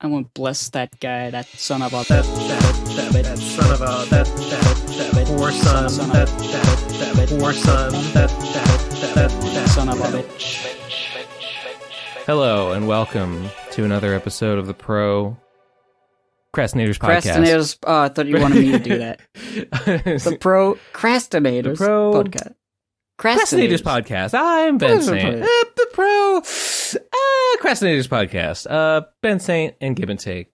I won't bless that guy, that son of a that son of a that poor son, that poor son, that son of a bitch. Hello and welcome to another episode of the Pro Crastinators podcast. Crastinators. Oh, I thought you wanted me to do that. The Pro Crastinators podcast. Crastinators podcast. I'm Ben Saint. The Pro Crastinators podcast. Ben Saint and Give and Take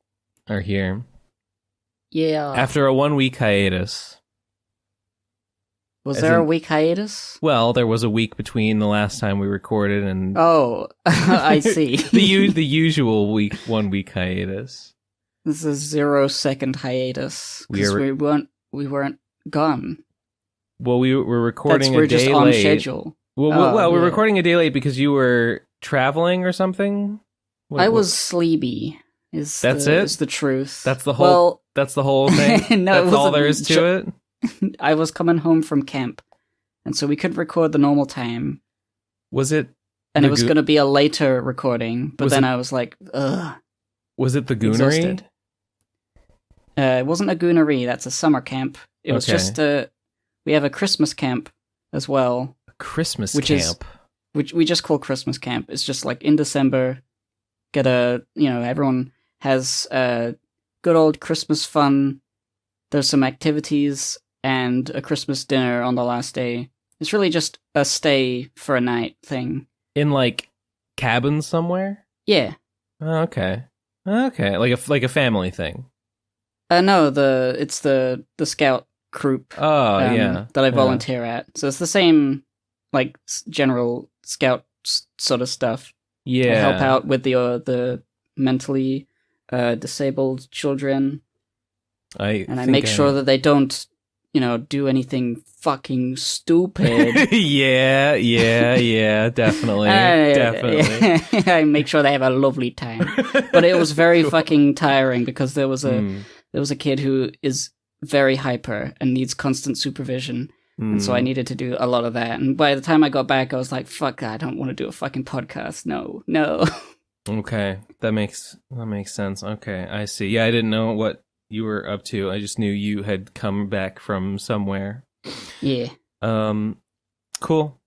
are here. Yeah. After a 1 week hiatus. Was there a week hiatus? Well, there was a week between the last time we recorded and Oh, I see. the usual 1 week hiatus. This is a 0-second hiatus because we weren't gone. Well, we were recording we're a day just late. on schedule. Well, we're recording a day late because you were traveling or something. I was sleepy. Is the truth? That's the whole. Well, that's the whole thing. No, that's all there is to it. I was coming home from camp, and so we couldn't record the normal time. Was it? And it was going to be a later recording, but then I was like, ugh. Was it the Goonery? It wasn't a Goonery. That's a summer camp. It was just we have a Christmas camp as well. A Christmas camp? Which we just call Christmas camp. It's just like in December, everyone has good old Christmas fun. There's some activities and a Christmas dinner on the last day. It's really just a stay for a night thing. In like cabins somewhere? Yeah. Oh, okay. Like a family thing. No, it's the scout group. Oh, yeah. That I volunteer at. So it's the same like general scout sort of stuff. Yeah. I help out with the mentally disabled children. I make sure that they don't, do anything fucking stupid. yeah, definitely. Definitely. I make sure they have a lovely time. But it was very fucking tiring because there was a kid who is very hyper and needs constant supervision. And so I needed to do a lot of that. And by the time I got back, I was like, fuck, I don't want to do a fucking podcast. No. Okay. That makes sense. Okay. I see. Yeah, I didn't know what you were up to. I just knew you had come back from somewhere. Yeah. Cool.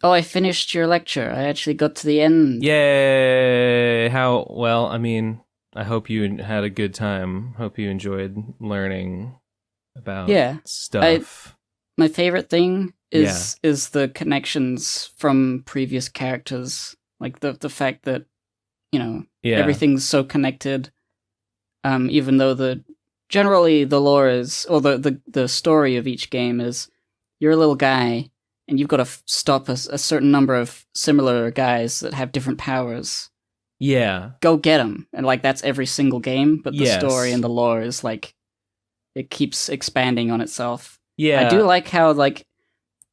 I finished your lecture. I actually got to the end. Yay! How, well, I mean, I hope you had a good time. Hope you enjoyed learning about stuff. My favorite thing is the connections from previous characters. Like the fact that, everything's so connected. Even though generally the lore is, or the story of each game is, you're a little guy and you've got to stop a certain number of similar guys that have different powers. Yeah. Go get them. And that's every single game, but the story and the lore is it keeps expanding on itself. Yeah. I do like how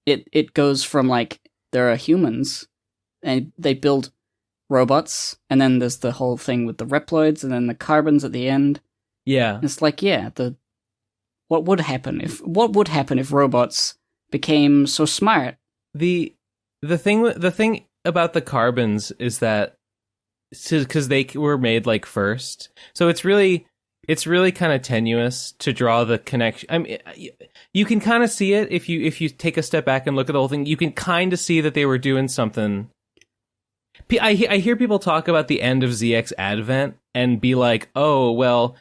it goes from there are humans and they build robots, and then there's the whole thing with the Reploids and then the carbons at the end. Yeah. It's what would happen if robots became so smart? The thing about the carbons is that because they were made first, so it's really kind of tenuous to draw the connection. I mean, you can kind of see it if you take a step back and look at the whole thing. You can kind of see that they were doing something. I hear people talk about the end of ZX Advent and be like, oh, well,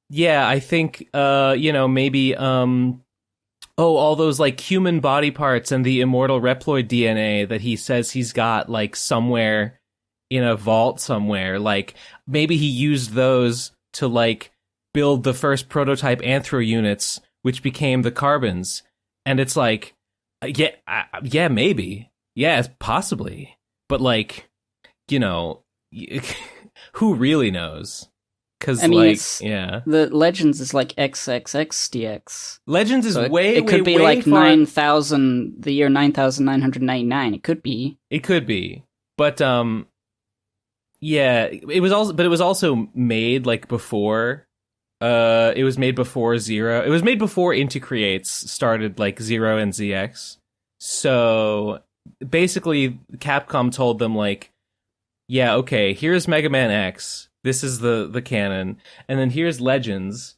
yeah, I think, maybe, all those human body parts and the immortal Reploid DNA that he says he's got somewhere in a vault somewhere, maybe he used those to build the first prototype anthro units, which became the carbons. And it's maybe. Yeah, possibly. But who really knows? Because the Legends is XXXDX. Legends is it could be way 9,000, the year 9,999. It could be. But it was also made before. It was made before Zero. It was made before Into Creates started Zero and ZX. So basically, Capcom told them yeah, okay, here's Mega Man X. This is the canon. And then here's Legends.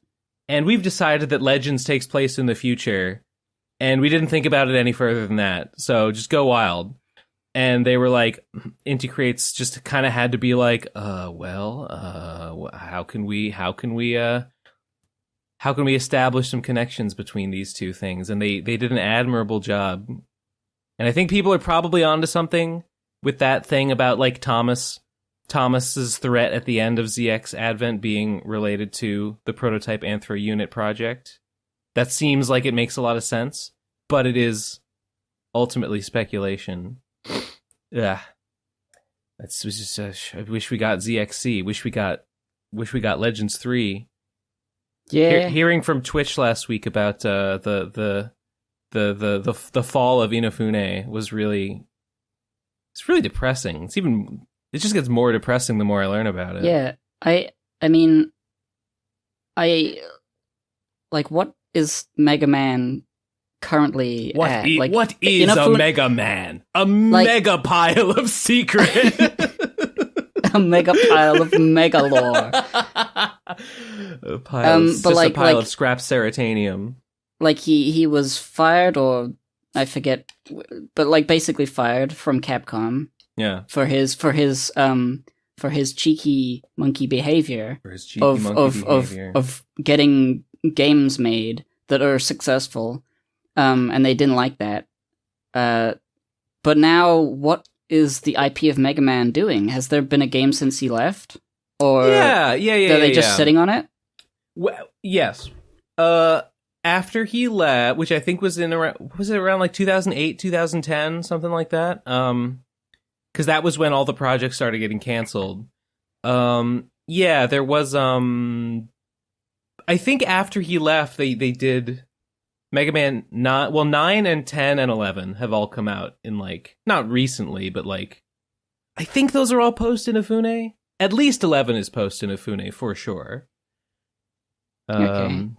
And we've decided that Legends takes place in the future. And we didn't think about it any further than that. So just go wild. And they were like, Inti Creates just kind of had to be like, how can we establish some connections between these two things? And they did an admirable job. And I think people are probably onto something with that thing about like Thomas's threat at the end of ZX Advent being related to the Prototype Anthro Unit project. That seems like it makes a lot of sense, but it is ultimately speculation. Yeah, that's just. I wish we got ZXC. Wish we got Legends 3. Yeah. Hearing from Twitch last week about the fall of Inafune was really. It's really depressing. It just gets more depressing the more I learn about it. Yeah, I mean, what is Mega Man currently at? What is a Mega Man? A mega pile of secret. A mega pile of mega lore. A pile of scrap ceratanium. Like he was fired, or I forget, but like basically fired from Capcom. Yeah. For his cheeky monkey behavior. For his cheeky monkey behavior. Of getting games made that are successful. And they didn't like that. But now, what is the IP of Mega Man doing? Has there been a game since he left? Or are they just sitting on it? Well, yes. After he left, which I think was around like 2008, 2010, something like that? Because that was when all the projects started getting canceled. Yeah, there was. I think after he left, they did Mega Man 9. Well, 9 and 10 and 11 have all come out in like not recently, but like I think those are all post Inafune. At least 11 is post Inafune for sure. Okay.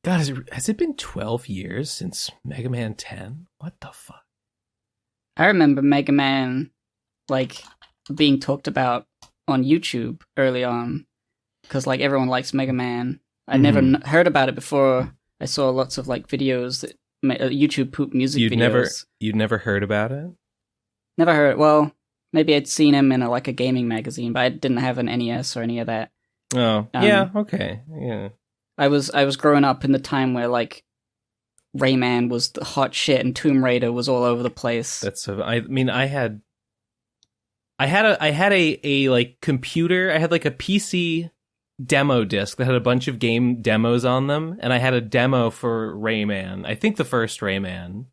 God, has it been 12 years since Mega Man 10? What the fuck? I remember Mega Man, like, being talked about on YouTube early on, because, like, everyone likes Mega Man. I never heard about it before. I saw lots of, like, videos that YouTube poop music videos. You'd never heard about it? Never heard. Well, maybe I'd seen him in a gaming magazine, but I didn't have an NES or any of that. Oh, yeah, okay, yeah. I was growing up in the time where, like, Rayman was the hot shit and Tomb Raider was all over the place. I had a like computer. I had like a PC demo disc that had a bunch of game demos on them, and I had a demo for Rayman. I think the first Rayman,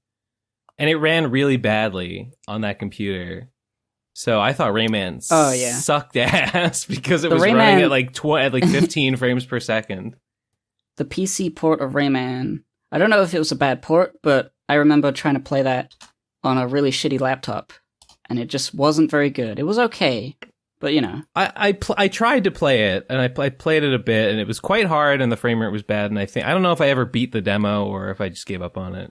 and it ran really badly on that computer. So I thought Rayman sucked ass because it was running at like 15 frames per second. The PC port of Rayman, I don't know if it was a bad port, but I remember trying to play that on a really shitty laptop, and it just wasn't very good. It was okay, but you know. I tried to play it, and I played it a bit, and it was quite hard, and the frame rate was bad, and I don't know if I ever beat the demo or if I just gave up on it.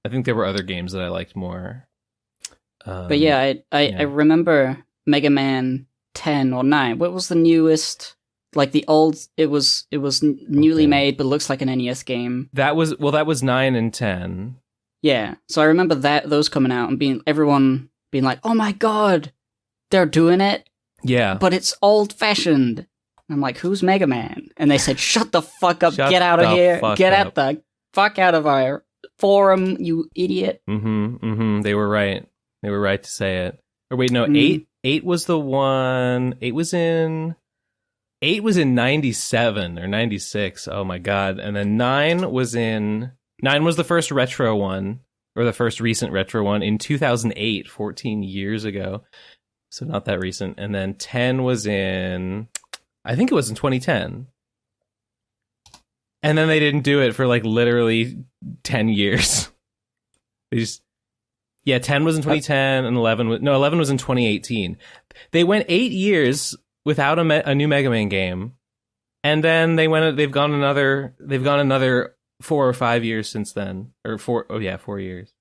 I think there were other games that I liked more. But yeah, I remember Mega Man 10 or 9. What was the newest? Like the old, it was newly made, but looks like an NES game. That was 9 and 10. Yeah, so I remember those coming out and everyone being like, "Oh my god, they're doing it!" Yeah, but it's old fashioned. I'm like, "Who's Mega Man?" And they said, "Shut the fuck up! Get out of here! Get the fuck out of our forum, you idiot!" They were right. They were right to say it. Or wait, no, 8 was the one. 8 was in 97 or 96. Oh my god. And then 9 was the first retro one, or the first recent retro one in 2008, 14 years ago. So not that recent. And then 10 was I think it was in 2010. And then they didn't do it for like literally 10 years. They just 10 was in 2010 and 11 was in 2018. They went 8 years without a new Mega Man game, and then they've gone another 4 or 5 years since then, or 4 years.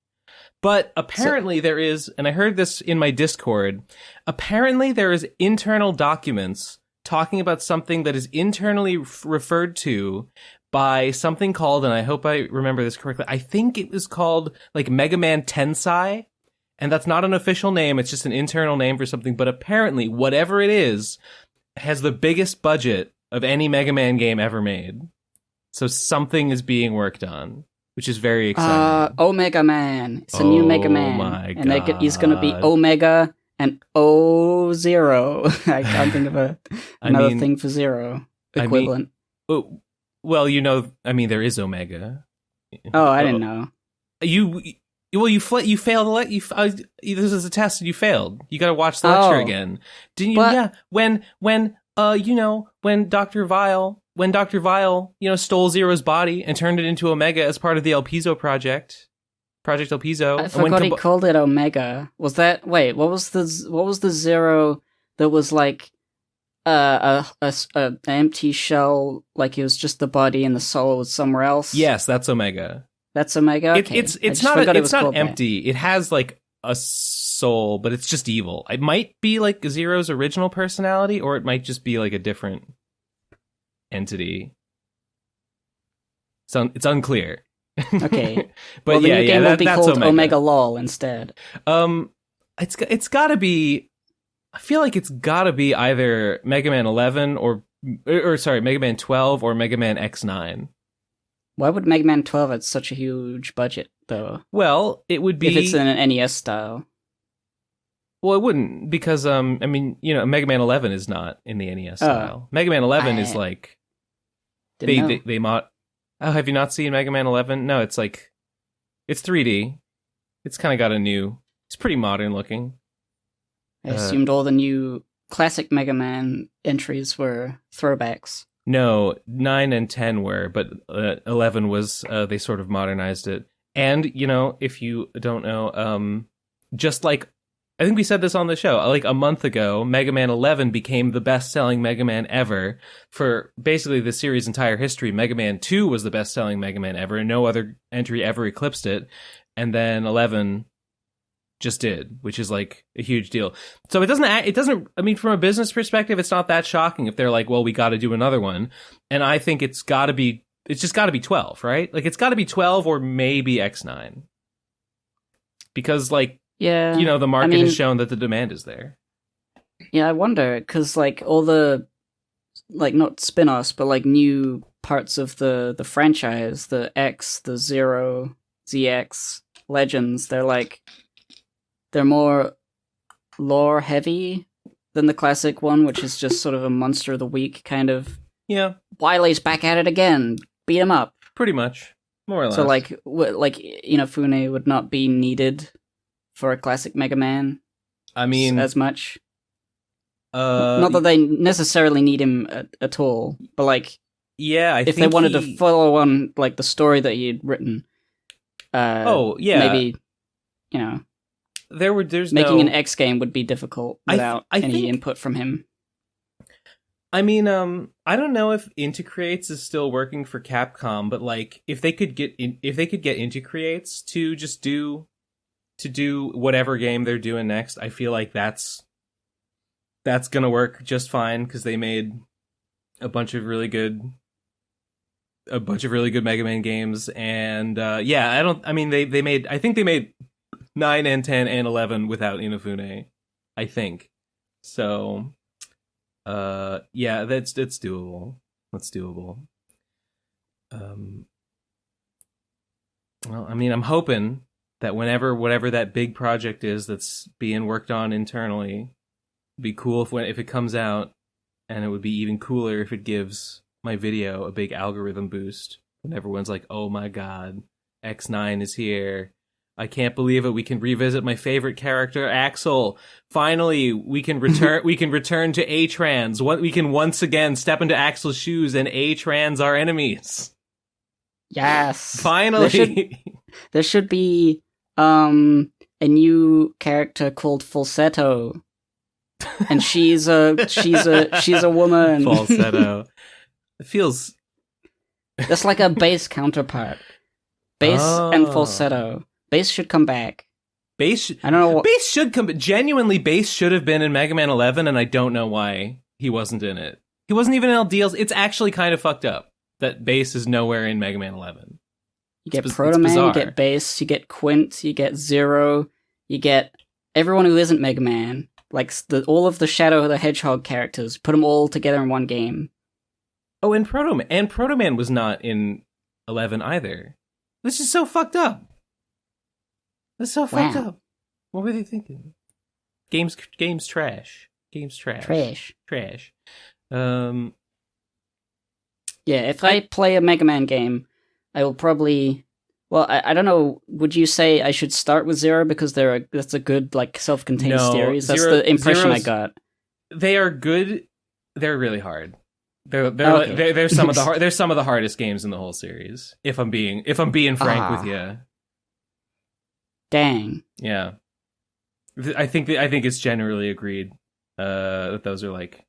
But apparently there is, and I heard this in my Discord, apparently there is internal documents talking about something that is internally referred to by something called, and I hope I remember this correctly, I think it was called like Mega Man Tensei, and that's not an official name, it's just an internal name for something, but apparently whatever it is has the biggest budget of any Mega Man game ever made. So something is being worked on, which is very exciting. Omega Man. It's a new Mega Man. My and God. He's going to be Omega and O0. I can't think of another thing for zero equivalent. Well, there is Omega. Oh, I didn't know. You failed. This is a test and you failed. You got to watch the lecture again. Didn't you? But, yeah. When Dr. Vile, stole Zero's body and turned it into Omega as part of the El Piso project. Project El Piso. I forgot he called it Omega. Was that... Wait, what was the Zero that was like an empty shell, like it was just the body and the soul was somewhere else? Yes, that's Omega. That's Omega? Okay. It's not empty. That. It has like a soul, but it's just evil. It might be like Zero's original personality, or it might just be like a different entity. So it's unclear. Okay. But the new game will be called Omega LOL instead. It's gotta be, I feel like it's gotta be either Mega Man 11 or Mega Man 12 or Mega Man X9. Why would Mega Man 12 have such a huge budget, though? Well, it would be... If it's in an NES style. Well, it wouldn't, because, Mega Man 11 is not in the NES style. Mega Man 11 is like... They mod... Oh, have you not seen Mega Man 11? No, it's like... It's 3D. It's kind of got a new... It's pretty modern looking. I assumed all the new classic Mega Man entries were throwbacks. No, 9 and 10 were, but 11 was, they sort of modernized it. And, if you don't know, just like, I think we said this on the show, like a month ago, Mega Man 11 became the best-selling Mega Man ever for basically the series' entire history. Mega Man 2 was the best-selling Mega Man ever, and no other entry ever eclipsed it. And then 11 just did, which is like a huge deal. So it doesn't, from a business perspective, it's not that shocking if they're like, well, we got to do another one. And I think it's just got to be 12, right? Like it's got to be 12 or maybe X9. Because the market has shown that the demand is there. Yeah, I wonder, because like all the, like not spin-offs, but like new parts of the franchise, the X, the Zero, ZX, Legends, they're more lore heavy than the classic one, which is just sort of a monster of the week kind of. Yeah. Wily's back at it again. Beat him up. Pretty much. More or less. So Inafune would not be needed for a classic Mega Man. As much. Not that they necessarily need him at all, but if they wanted to follow on like the story that he had written. Maybe, making an X game would be difficult without any input from him. I don't know if Intercreates is still working for Capcom, but if they could get Intercreates to just do whatever game they're doing next, I feel like that's gonna work just fine because they made a bunch of really good Mega Man games, and they made 9 and 10 and 11 without Inafune, I think. So, that's doable. That's doable. I'm hoping that whatever that big project is that's being worked on internally, it'd be cool if it comes out, and it would be even cooler if it gives my video a big algorithm boost when everyone's like, "Oh my god, X9 is here. I can't believe it. We can revisit my favorite character, Axel. Finally, we can return to A-Trans. We can once again step into Axel's shoes and A-Trans our enemies." Yes. Finally. There should be a new character called Falsetto. And she's a woman. Falsetto. It feels that's like a bass counterpart. Bass and falsetto. Bass should come back. I don't know. Base should come. Genuinely, Base should have been in Mega Man 11, and I don't know why he wasn't in it. He wasn't even in LDLs. It's actually kind of fucked up that Base is nowhere in Mega Man 11. You get Proto Man, you get Base, you get Quint, you get Zero, you get everyone who isn't Mega Man. Like all of the Shadow the Hedgehog characters. Put them all together in one game. Oh, and Proto Man was not in 11 either. This is so fucked up. That's so fucked up. What were they thinking? Games trash. Games trash. Trash. Yeah, if I play a Mega Man game, I will probably... Well, I don't know, would you say I should start with Zero because that's a good, like, self-contained series? That's the impression I got. They are good. They're really hard. They're some of the hardest games in the whole series. If I'm being frank with you. Dang. Yeah. I think it's generally agreed that those are like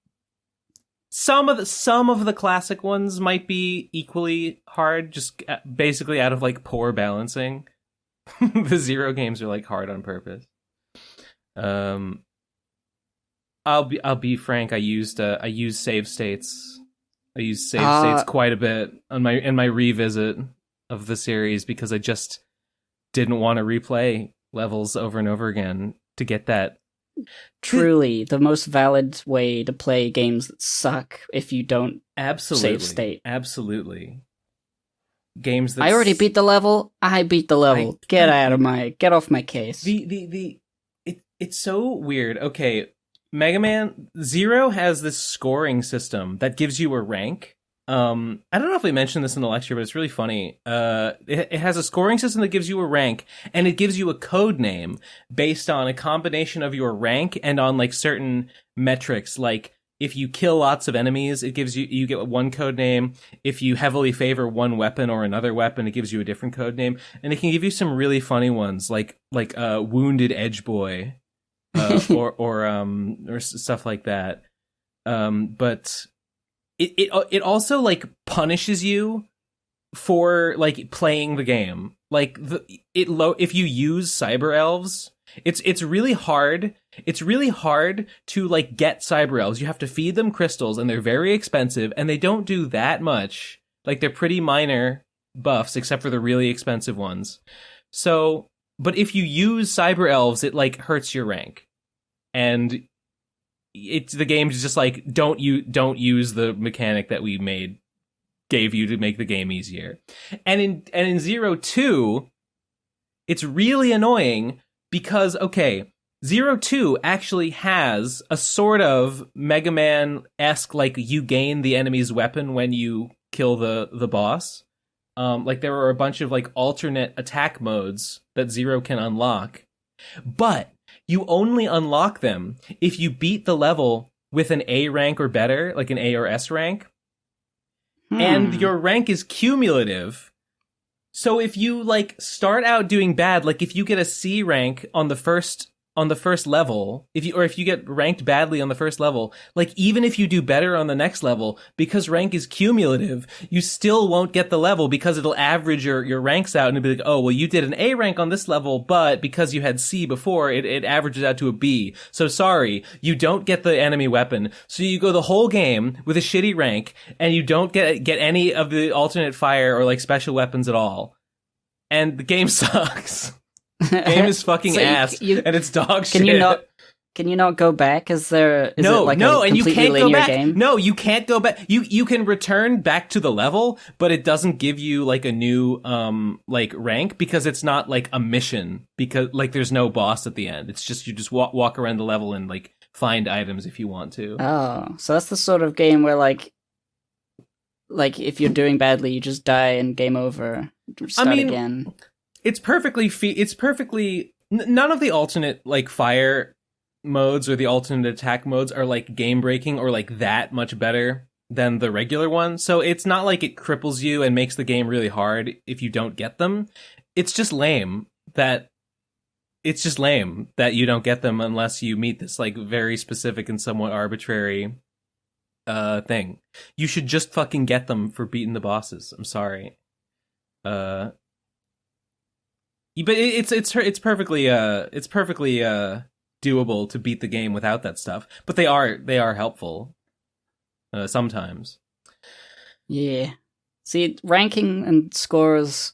some of the classic ones might be equally hard, just basically out of like poor balancing. The Zero games are like hard on purpose. I'll be frank. I used save states. I used save states quite a bit in my revisit of the series because I just didn't want to replay levels over and over again to get that. Truly, the most valid way to play games that suck if you don't save state. Absolutely. Games that I already beat the level. I beat the level. Get off my case. It's so weird. Okay, Mega Man Zero has this scoring system that gives you a rank. I don't know if I mentioned this in the lecture, but it's really funny. It has a scoring system that gives you a rank, and it gives you a code name based on a combination of your rank and on like certain metrics. Like if you kill lots of enemies, it gives you get one code name. If you heavily favor one weapon or another weapon, it gives you a different code name, and it can give you some really funny ones like Wounded Edge Boy, or stuff like that. But it also like punishes you for like playing the game. Like if you use cyber elves, it's really hard. It's really hard to like get cyber elves. You have to feed them crystals, and they're very expensive, and they don't do that much. Like they're pretty minor buffs, except for the really expensive ones. So, but if you use cyber elves, it like hurts your rank, and the game's just like don't use the mechanic that we gave you to make the game easier. And in 0-2, it's really annoying because Zero 2 actually has a sort of Mega Man-esque, like you gain the enemy's weapon when you kill the boss. Like there are a bunch of like alternate attack modes that Zero can unlock, but you only unlock them if you beat the level with an A rank or better, like an A or S rank. And your rank is cumulative. So if you like start out doing bad, like if you get a C rank on the first level, if you get ranked badly on the first level, like even if you do better on the next level, because rank is cumulative, you still won't get the level because it'll average your ranks out and it'll be like, oh, well, you did an A rank on this level, but because you had C before, it averages out to a B. So sorry, you don't get the enemy weapon. So you go the whole game with a shitty rank and you don't get any of the alternate fire or like special weapons at all. And the game sucks. Game is fucking ass, and it's dog shit. Can you not go back? Is it like a and you can't go back. Game? No, you can't go back. You can return back to the level, but it doesn't give you like a new like rank because it's not like a mission, because like there's no boss at the end. It's just you just walk around the level and like find items if you want to. Oh, so that's the sort of game where like if you're doing badly, you just die and game over. Start again. It's perfectly none of the alternate like fire modes or the alternate attack modes are like game breaking or like that much better than the regular one. So it's not like it cripples you and makes the game really hard if you don't get them. It's just lame that you don't get them unless you meet this like very specific and somewhat arbitrary thing. You should just fucking get them for beating the bosses. I'm sorry. But it's perfectly doable to beat the game without that stuff. But they are helpful sometimes. Yeah. See, ranking and scores,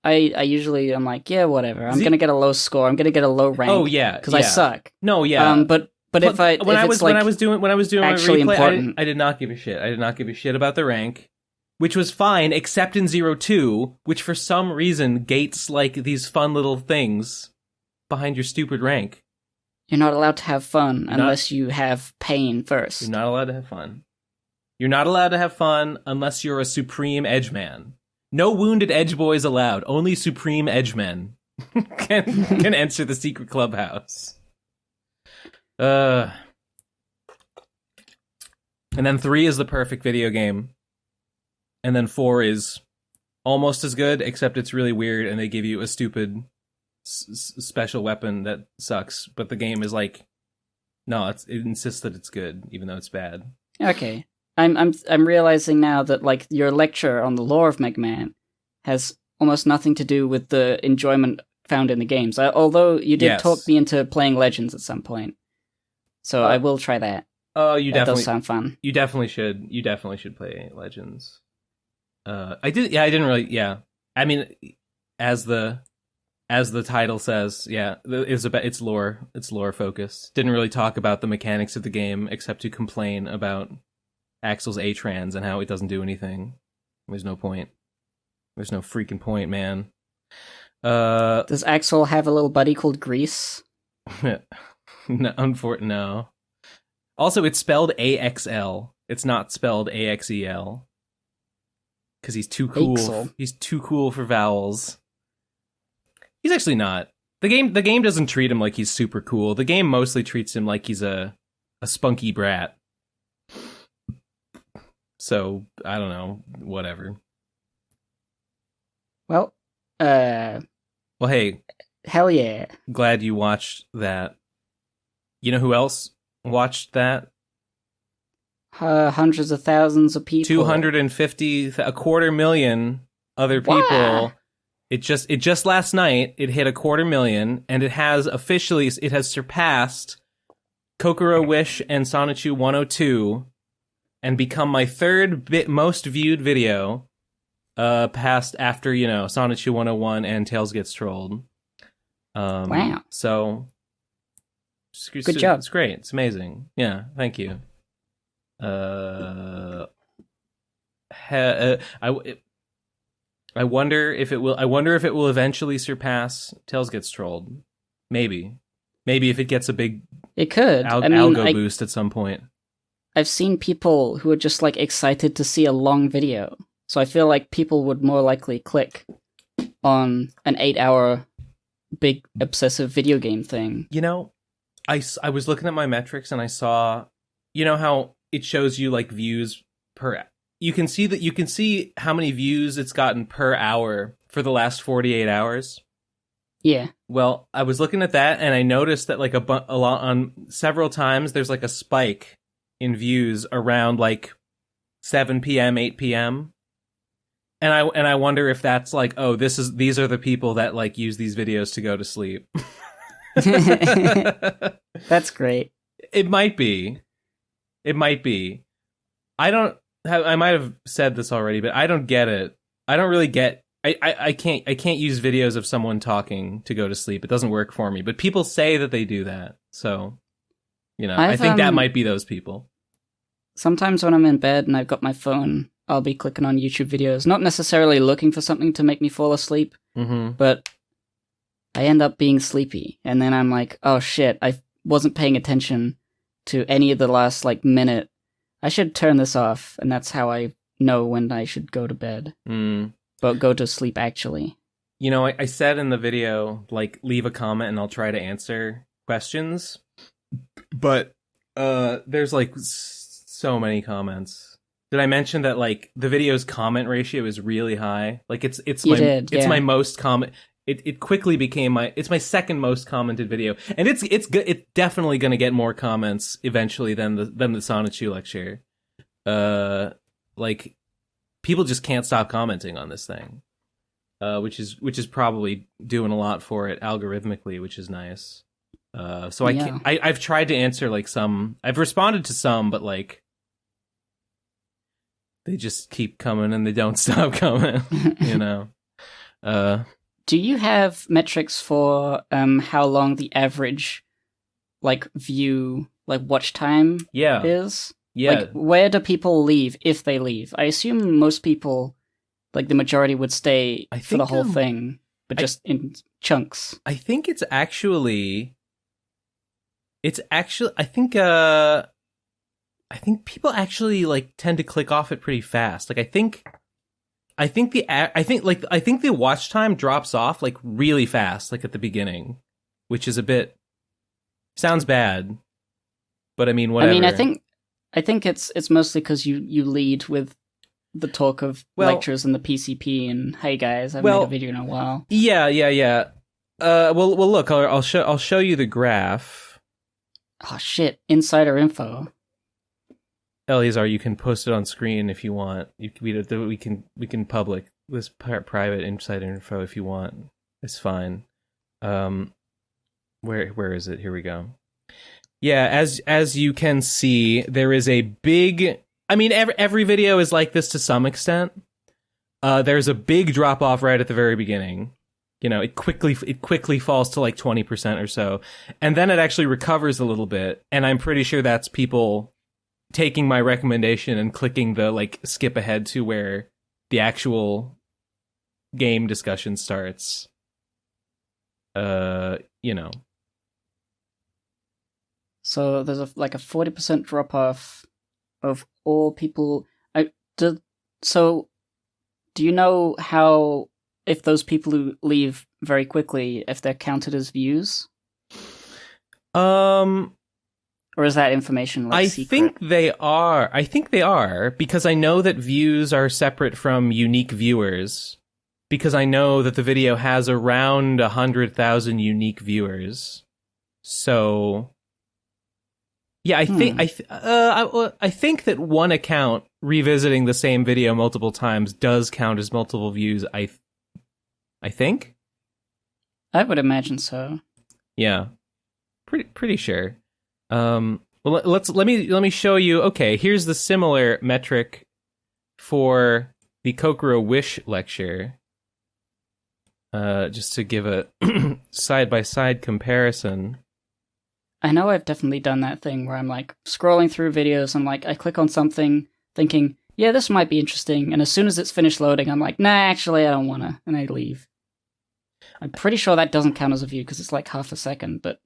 I usually I'm like, yeah, whatever. I'm gonna get a low score. I'm gonna get a low rank. Oh yeah, because I suck. No, yeah. But when I was doing my replay, I did not give a shit. I did not give a shit about the rank, which was fine, except in 0-2, which for some reason gates like these fun little things behind your stupid rank. You're not allowed to have fun unless you have pain first. You're not allowed to have fun. You're not allowed to have fun unless you're a supreme edgeman. No wounded edge boys allowed. Only supreme edgemen can enter the secret clubhouse. And then 3 is the perfect video game. And then 4 is almost as good, except it's really weird, and they give you a stupid special weapon that sucks. But the game is like, no, it insists that it's good, even though it's bad. Okay. I'm realizing now that like your lecture on the lore of Mega Man has almost nothing to do with the enjoyment found in the games. Although you did talk me into playing Legends at some point, so I will try that. Oh, that does sound fun. You definitely should. You definitely should play Legends. I did. Yeah, I didn't really. Yeah, I mean, as the title says, yeah, it's lore. It's lore focused. Didn't really talk about the mechanics of the game except to complain about Axel's A-Trans and how it doesn't do anything. There's no point. There's no freaking point, man. Does Axel have a little buddy called Grease? No. Also, it's spelled AXL. It's not spelled AXEL. Because he's too cool. Axel. He's too cool for vowels. He's actually not. The game doesn't treat him like he's super cool. The game mostly treats him like he's a spunky brat. So, I don't know. Whatever. Well, hey. Hell yeah. Glad you watched that. You know who else watched that? Hundreds of thousands of people. 250, 250,000 other people. Wow. It just last night, it hit 250,000, and it has surpassed Kokoro Wish and Sonichu 102, and become my third most viewed video, past after, Sonichu 101 and Tails Gets Trolled. Wow. So, good job. It's great. It's amazing. Yeah, thank you. I wonder if it will eventually surpass Tails Gets Trolled. Maybe if it gets a big algo boost at some point. I've seen people who are just like excited to see a long video, so I feel like people would more likely click on an 8-hour big obsessive video game thing. I was looking at my metrics and I saw, how it shows you like views per. You can see how many views it's gotten per hour for the last 48 hours. Yeah. Well, I was looking at that and I noticed that like a lot on several times there's like a spike in views around like 7 p.m., 8 p.m. And I wonder if that's like, oh, these are the people that like use these videos to go to sleep. That's great. It might be. I might have said this already, but I don't get it. I don't really get. I can't use videos of someone talking to go to sleep. It doesn't work for me. But people say that they do that. So, I think that might be those people. Sometimes when I'm in bed and I've got my phone, I'll be clicking on YouTube videos, not necessarily looking for something to make me fall asleep, but I end up being sleepy. And then I'm like, oh shit, I wasn't paying attention to any of the last like minute. I should turn this off, and that's how I know when I should go to bed. But go to sleep, actually. I said in the video, like, leave a comment and I'll try to answer questions. But there's, like, so many comments. Did I mention that, like, the video's comment ratio is really high? Like, it's my most comment. It quickly became it's my second most commented video, and it's good. It's definitely going to get more comments eventually than the Sonichu lecture. Like, people just can't stop commenting on this thing. which is probably doing a lot for it algorithmically, which is nice. So I've tried to answer like some. I've responded to some, but like they just keep coming and they don't stop coming. You know. Do you have metrics for how long the average like view like watch time is? Yeah. Like where do people leave if they leave? I assume most people, like the majority, would stay for the whole thing, but just in chunks. I think it's actually I think people actually like tend to click off it pretty fast. Like I think the watch time drops off like really fast, like at the beginning, which is a bit sounds bad, but I mean whatever. I mean, I think it's mostly because you lead with the talk of lectures and the PCP and hey guys, I've made a video in a while. Yeah. Well, look, I'll show you the graph. Oh shit! Insider info. Eleazar, you can post it on screen if you want. We can public this private insider info if you want. It's fine. Where is it? Here we go. Yeah, as you can see, there is a big. I mean, every video is like this to some extent. There's a big drop off right at the very beginning. You know, it quickly falls to like 20% or so, and then it actually recovers a little bit. And I'm pretty sure that's people taking my recommendation and clicking the like skip ahead to where the actual game discussion starts. You know. So there's a 40% drop off of all people. So do you know how, if those people who leave very quickly, if they're counted as views? Or is that information like secret? I think they are because I know that views are separate from unique viewers. Because I know that the video has around 100,000 unique viewers. So yeah, I think that one account revisiting the same video multiple times does count as multiple views. I think. I would imagine so. Yeah, pretty sure. Well, let me show you. Okay, here's the similar metric for the Kokoro Wish lecture. Just to give a side by side comparison. I know I've definitely done that thing where I'm like scrolling through videos and like I click on something thinking, yeah, this might be interesting, and as soon as it's finished loading, I'm like, nah, actually, I don't wanna, and I leave. I'm pretty sure that doesn't count as a view because it's like half a second, but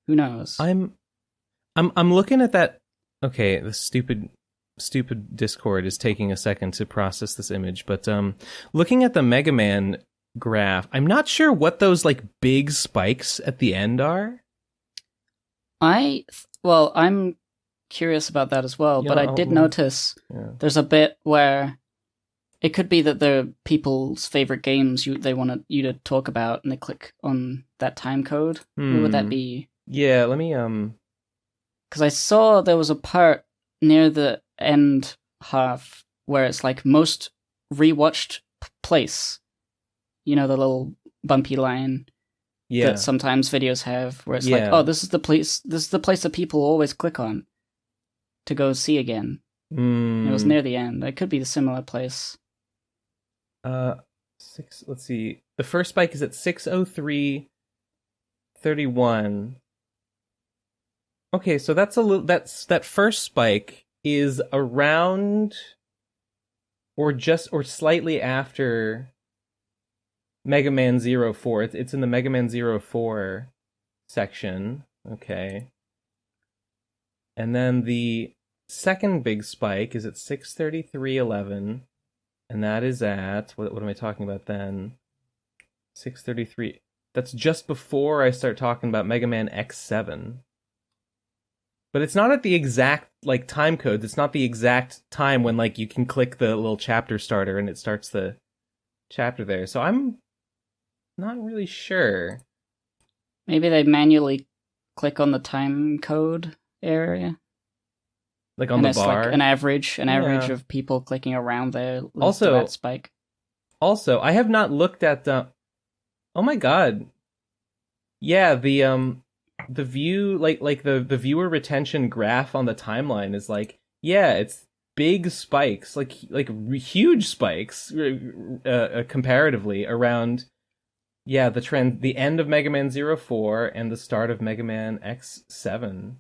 who knows? I'm looking at that. Okay, the stupid Discord is taking a second to process this image, but looking at the Mega Man graph, I'm not sure what those like big spikes at the end are. I'm curious about that as well, but I did notice there's a bit where it could be that the people's favorite games they want you to talk about, and they click on that time code. Who would that be? Yeah, let me because I saw there was a part near the end half where it's like most rewatched place. You know, the little bumpy line that sometimes videos have, where it's like, oh, this is the place that people always click on to go see again. It was near the end. It could be the similar place. Let's see. The first spike is at 6:03:31. Okay, so that first spike is around or slightly after Mega Man 04. It's in the Mega Man 04 section. Okay. And then the second big spike is at 6:33:11, and that is at what am I talking about then? 6:33. That's just before I start talking about Mega Man X7. But it's not at the exact like time codes. It's not the exact time when like you can click the little chapter starter and it starts the chapter there. So I'm not really sure. Maybe they manually click on the time code area. Like on the bar? Like an average of people clicking around there. Also, that spike. Also, I have not looked at the... Oh my god. Yeah, the view, like the viewer retention graph on the timeline is like, yeah, it's big spikes, like huge spikes, comparatively around, yeah, the end of Mega Man 04 and the start of Mega Man X7.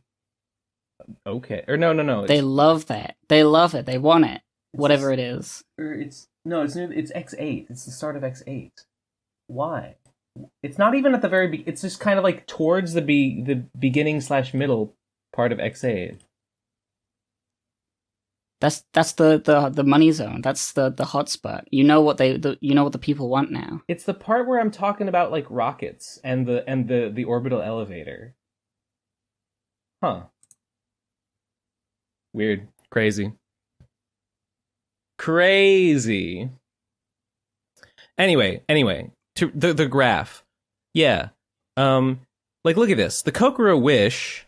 Okay, or no. They love that. They love it. They want it. Whatever it is. Or it's X8. It's the start of X8. Why? It's not even at the very it's just kind of like towards the beginning / middle part of X8. That's the money zone. That's the hot spot. You know what the people want now. It's the part where I'm talking about like rockets and the orbital elevator. Huh. Weird. Crazy. Anyway, to the graph. Yeah. Like look at this. The Kokoro Wish,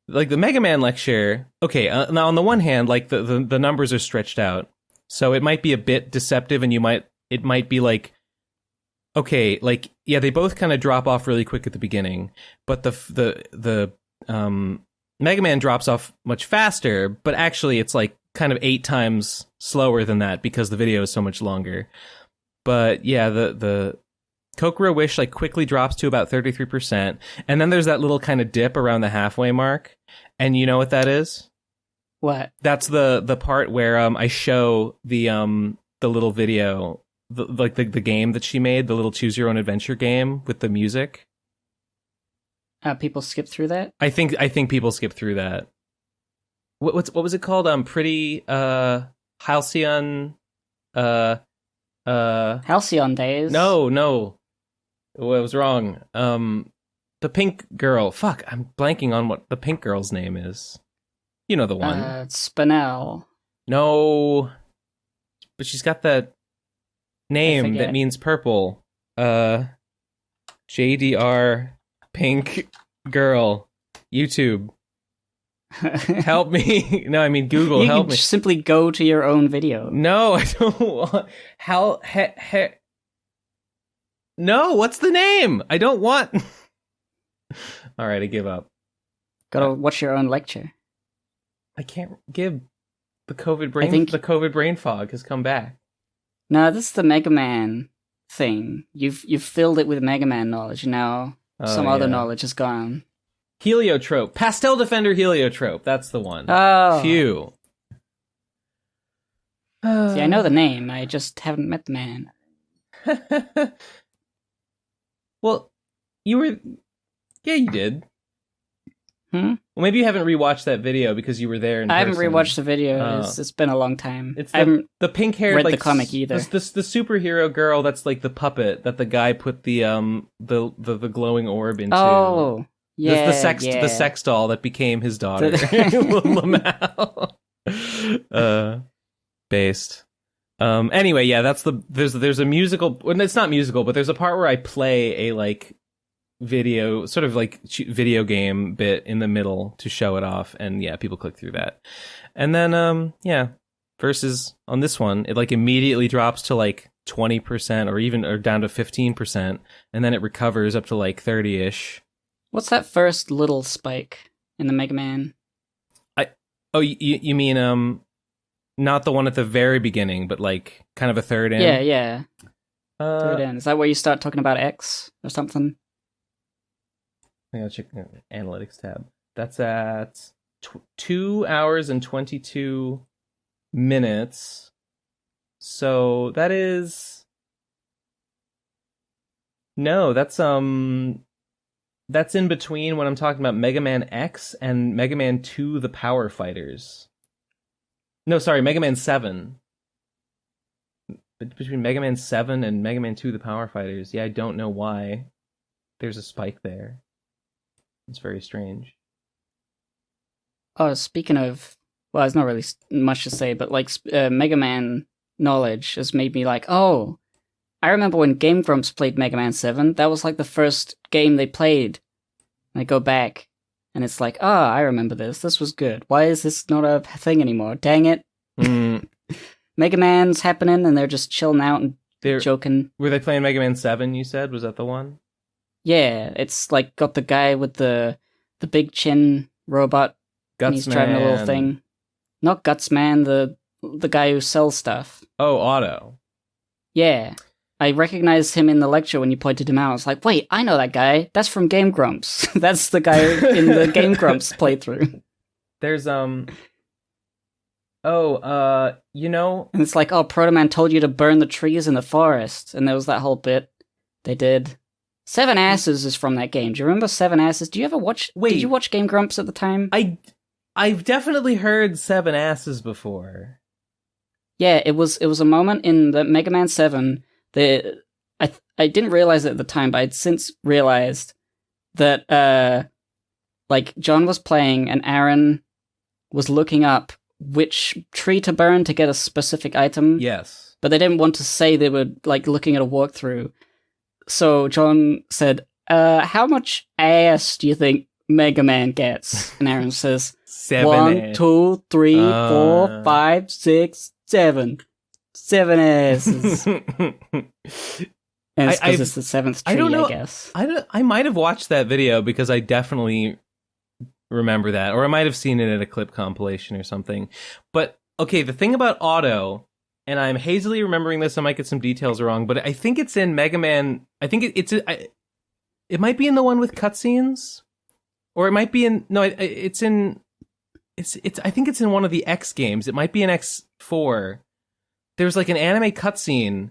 like the Mega Man lecture. Okay, now on the one hand, like the numbers are stretched out. So it might be a bit deceptive and it might be like, okay, like yeah, they both kind of drop off really quick at the beginning, but the Mega Man drops off much faster, but actually it's like kind of 8 times slower than that because the video is so much longer. But yeah, the Kokoro Wish like quickly drops to about 33%, and then there's that little kind of dip around the halfway mark. And you know what that is? What? That's the part where I show the little video, the game that she made, the little choose your own adventure game with the music. People skip through that? I think people skip through that. What was it called? Pretty Halcyon Halcyon Days. No. I was wrong. The pink girl. Fuck, I'm blanking on what the pink girl's name is. You know the one. Spinel. No. But she's got that name that means purple. JDR pink girl. YouTube. Help me. No, I mean Google, help me. Simply go to your own video. No, I don't want... No, what's the name? I don't want... All right, I give up. Gotta watch your own lecture. I can't give... The COVID brain fog has come back. No, this is the Mega Man thing. You've filled it with Mega Man knowledge. Now some other knowledge is gone. Heliotrope. Pastel Defender Heliotrope. That's the one. Oh. Phew. See, I know the name. I just haven't met the man. Well, you were... Yeah, you did. Well, maybe you haven't rewatched that video because you were there in person. I haven't rewatched the video. It's been a long time. It's I haven't the pink-haired, read like, the comic either. The superhero girl that's like the puppet that the guy put the glowing orb into. Oh, yeah, the sex doll that became his daughter, Lamau. Based. Anyway, yeah, there's a musical. Well, it's not musical, but there's a part where I play a like video, sort of like video game bit in the middle to show it off, and yeah, people click through that. And then versus on this one, it like immediately drops to like 20% or down to 15%, and then it recovers up to like 30-ish. What's that first little spike in the Mega Man? You mean not the one at the very beginning, but like kind of a third in? Yeah. Third in. Is that where you start talking about X or something? I gotta check the analytics tab. That's at 2 hours and 22 minutes. So that is... No, that's in between when I'm talking about Mega Man X and Mega Man 2 The Power Fighters. No, sorry, Mega Man 7. Between Mega Man 7 and Mega Man 2 The Power Fighters. Yeah, I don't know why there's a spike there. It's very strange. Oh, speaking of... Well, there's not really much to say, but like Mega Man knowledge has made me like, oh, I remember when Game Grumps played Mega Man 7. That was like the first game they played. And I go back, and it's like, I remember this. This was good. Why is this not a thing anymore? Dang it. Mega Man's happening, and they're just chilling out and joking. Were they playing Mega Man 7, you said? Was that the one? Yeah, it's like got the guy with the big chin robot. And he's driving a little thing. Not Gutsman, the guy who sells stuff. Oh, Otto. Yeah. I recognized him in the lecture when you pointed him out. I was like, wait, I know that guy. That's from Game Grumps. That's the guy in the Game Grumps playthrough. There's, And it's like, oh, Proto Man told you to burn the trees in the forest. And there was that whole bit they did. Seven Asses is from that game. Do you remember Seven Asses? Do you ever watch... Did you watch Game Grumps at the time? I've definitely heard Seven Asses before. Yeah, it was a moment in the Mega Man 7 that I didn't realize it at the time, but I'd since realized that like John was playing and Aaron was looking up which tree to burn to get a specific item. Yes. But they didn't want to say they were like looking at a walkthrough. So John said, how much ass do you think Mega Man gets? And Aaron says, 1, 2, 3, 4, 5, 6, 7. 7 asses. And it's because it's the seventh tree, I guess. I might have watched that video because I definitely remember that. Or I might have seen it at a clip compilation or something. But, okay, the thing about Otto, and I'm hazily remembering this, I might get some details wrong, but I think it's in Mega Man... I think it might be in the one with cutscenes? Or it might be in... No, it's in... I think it's in one of the X games. It might be in X4. There's like an anime cutscene,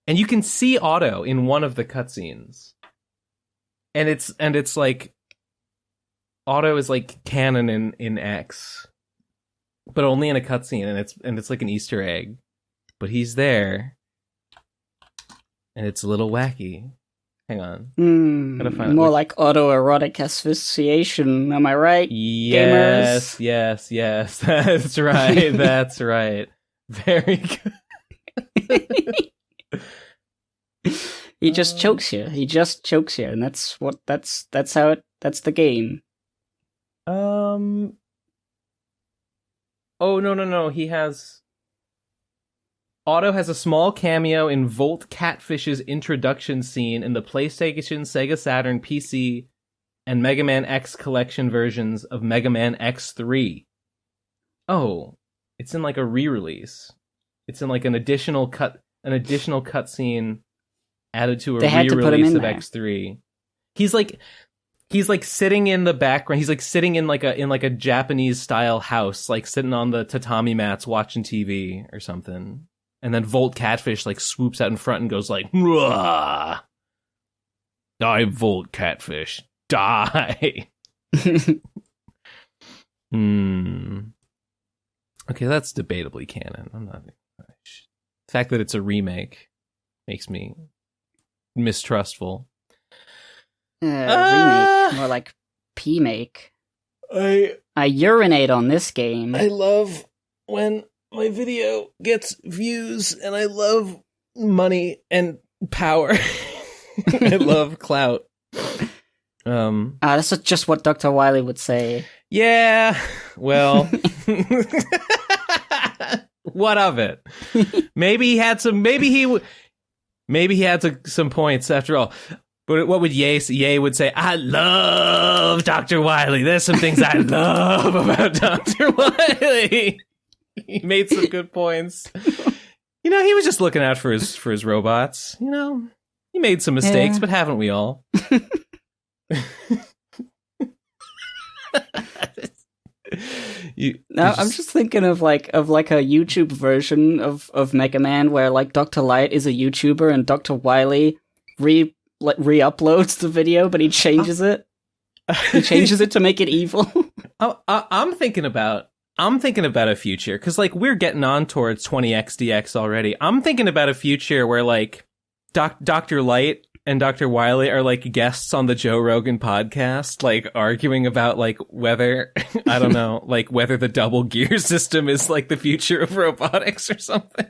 and you can see Otto in one of the cutscenes. And it's like Otto is like canon in X, but only in a cutscene, and it's like an Easter egg. But he's there, and it's a little wacky. Hang on. Gotta find more like autoerotic asphyxiation, am I right? Yes, gamers? yes. That's right. That's right. Very good. He just chokes you. And that's the game. Oh, no. Otto has a small cameo in Volt Catfish's introduction scene in the PlayStation, Sega Saturn, PC, and Mega Man X collection versions of Mega Man X3. Oh, it's in like a re-release. It's in like an additional cutscene added to a re-release of X3. He's like sitting in the background. He's like sitting in like a Japanese style house, like sitting on the tatami mats watching TV or something. And then Volt Catfish like swoops out in front and goes like, "Rah! Die, Volt Catfish, die." Okay, that's debatably canon. I'm not. The fact that it's a remake makes me mistrustful. Remake, more like P-make. I urinate on this game. I love when my video gets views, and I love money and power. I love clout. That's just what Dr. Wily would say. Yeah, well, what of it? Maybe he had some points after all. But what would Ye say? Ye would say, "I love Dr. Wily. There's some things I love about Dr. Wily." He made some good points. He was just looking out for his robots. He made some mistakes, but haven't we all? I'm just thinking of like a YouTube version of Mega Man where like Dr. Light is a YouTuber and Dr. Wily re-uploads the video, but he changes it. He changes it to make it evil. I'm thinking about a future, because like we're getting on towards 20xdx already. I'm thinking about a future where like Dr. Light and Dr. Wily are like guests on the Joe Rogan podcast, like arguing about like whether I don't know, like whether the double gear system is like the future of robotics or something.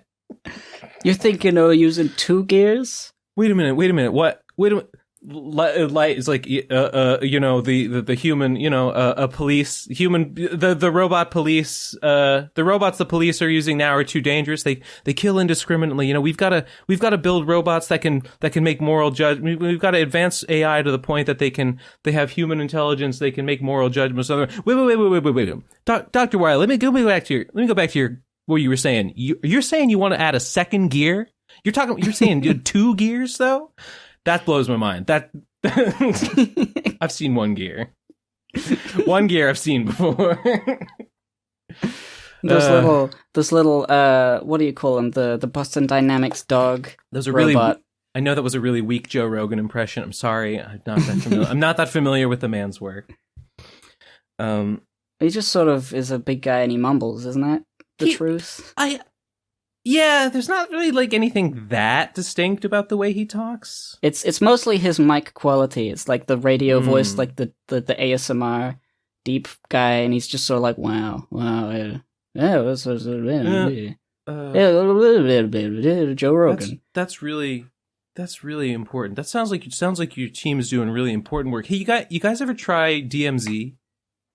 You're thinking of using 2 gears? Wait a minute. What? Wait a minute. it's like the human, a police human, the robot police, the robots the police are using now are too dangerous. They kill indiscriminately. We've got to build robots that can make moral judgment. We've got to advance AI to the point that they have human intelligence. They can make moral judgments. Wait. Dr. Wiley, let me go back to your what you were saying. You're saying you want to add a second gear? You're saying you two gears though? That blows my mind. I've seen one gear. One gear I've seen before. Those little what do you call them? The Boston Dynamics dog. Those are robot. really. I know that was a really weak Joe Rogan impression. I'm sorry. I'm not that familiar with the man's work. He just sort of is a big guy and he mumbles, isn't that the truth? Yeah, there's not really like anything that distinct about the way he talks. It's mostly his mic quality. It's like the radio voice, like the ASMR deep guy, and he's just sort of like, wow, Joe Rogan. That's really important. That sounds like your team is doing really important work. Hey, you guys ever try DMZ?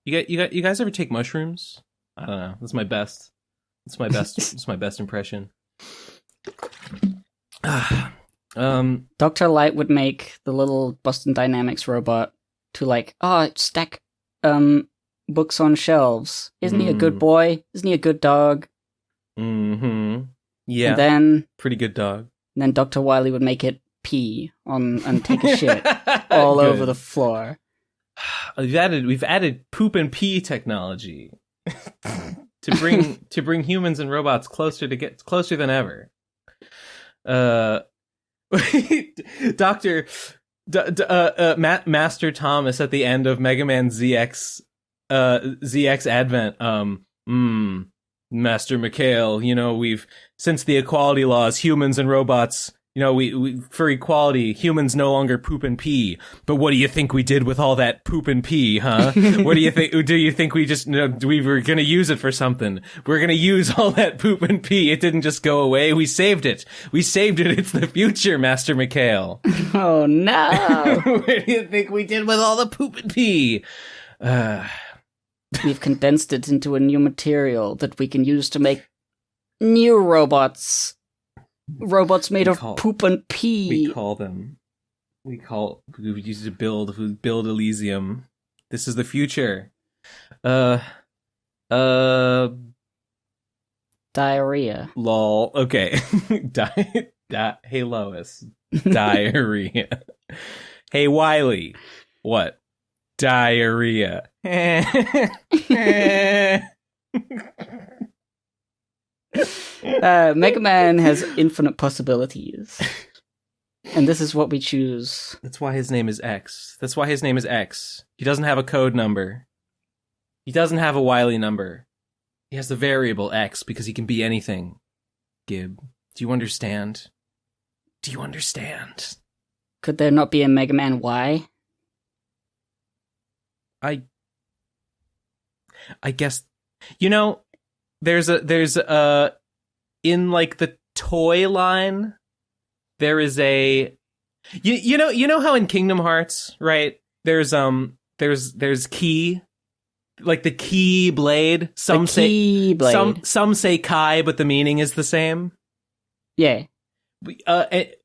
You guys ever take mushrooms? I don't know. That's my best. It's my best. It's my best impression. Dr. Light would make the little Boston Dynamics robot to stack books on shelves. Isn't he a good boy? Isn't he a good dog? Mm-hmm. Yeah. And then pretty good dog. And then Dr. Wiley would make it pee and take a shit all over the floor. We've added poop and pee technology. to bring humans and robots closer than ever. Master Thomas at the end of Mega Man ZX Advent. Master Mikhail, we've since the equality laws, humans and robots. We for equality, humans no longer poop and pee. But what do you think we did with all that poop and pee, huh? What do you think? Do you think we just we were going to use it for something? We're going to use all that poop and pee. It didn't just go away. We saved it. It's the future, Master Mikhail. Oh no! What do you think we did with all the poop and pee? We've condensed it into a new material that we can use to make new robots. Robots made of poop and pee. We used to build Elysium. This is the future. Diarrhea. Lol. Okay. Hey Lois. Diarrhea. Hey Wiley. What? Diarrhea. Mega Man has infinite possibilities. And this is what we choose. That's why his name is X. He doesn't have a code number. He doesn't have a Wily number. He has the variable X because he can be anything. Gib, do you understand? Could there not be a Mega Man Y? I guess, there's in like the toy line, there is a, you know how in Kingdom Hearts, right? There's Key, like the Key Blade. Some say Kai, but the meaning is the same. Yeah. And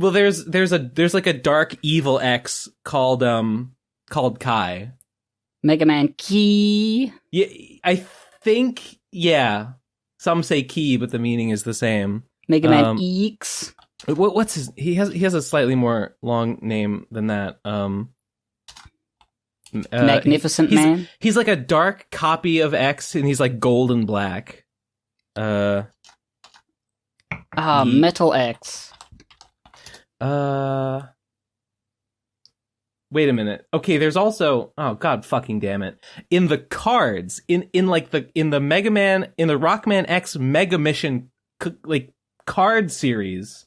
there's like a dark evil X called Kai. Mega Man Key. Yeah, I think, yeah. Some say Key, but the meaning is the same. Mega Man Eeks. What's his? He has a slightly more long name than that. Magnificent Man. He's like a dark copy of X, and he's like gold and black. Metal X. Wait a minute. Okay, there's also, oh god fucking damn it. In the cards, in the Mega Man, in the Rockman X Mega Mission card series,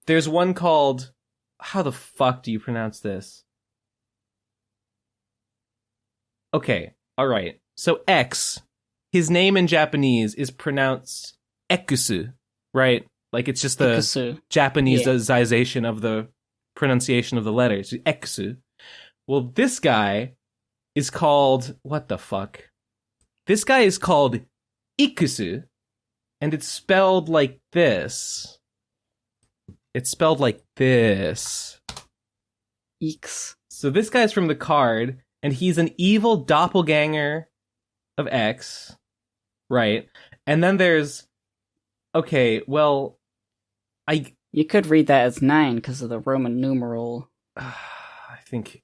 there's one called, how the fuck do you pronounce this? Okay, alright. So X, his name in Japanese is pronounced Ekusu, right? Like it's just the Ekusu. Japaneseization of the pronunciation of the letters, Exu. Well, this guy is called, what the fuck? This guy is called Ikusu, and it's spelled like this. It's spelled like this. Eeks. So this guy's from the card, and he's an evil doppelganger of X, right? And then there's, okay, well, you could read that as 9 because of the Roman numeral. I think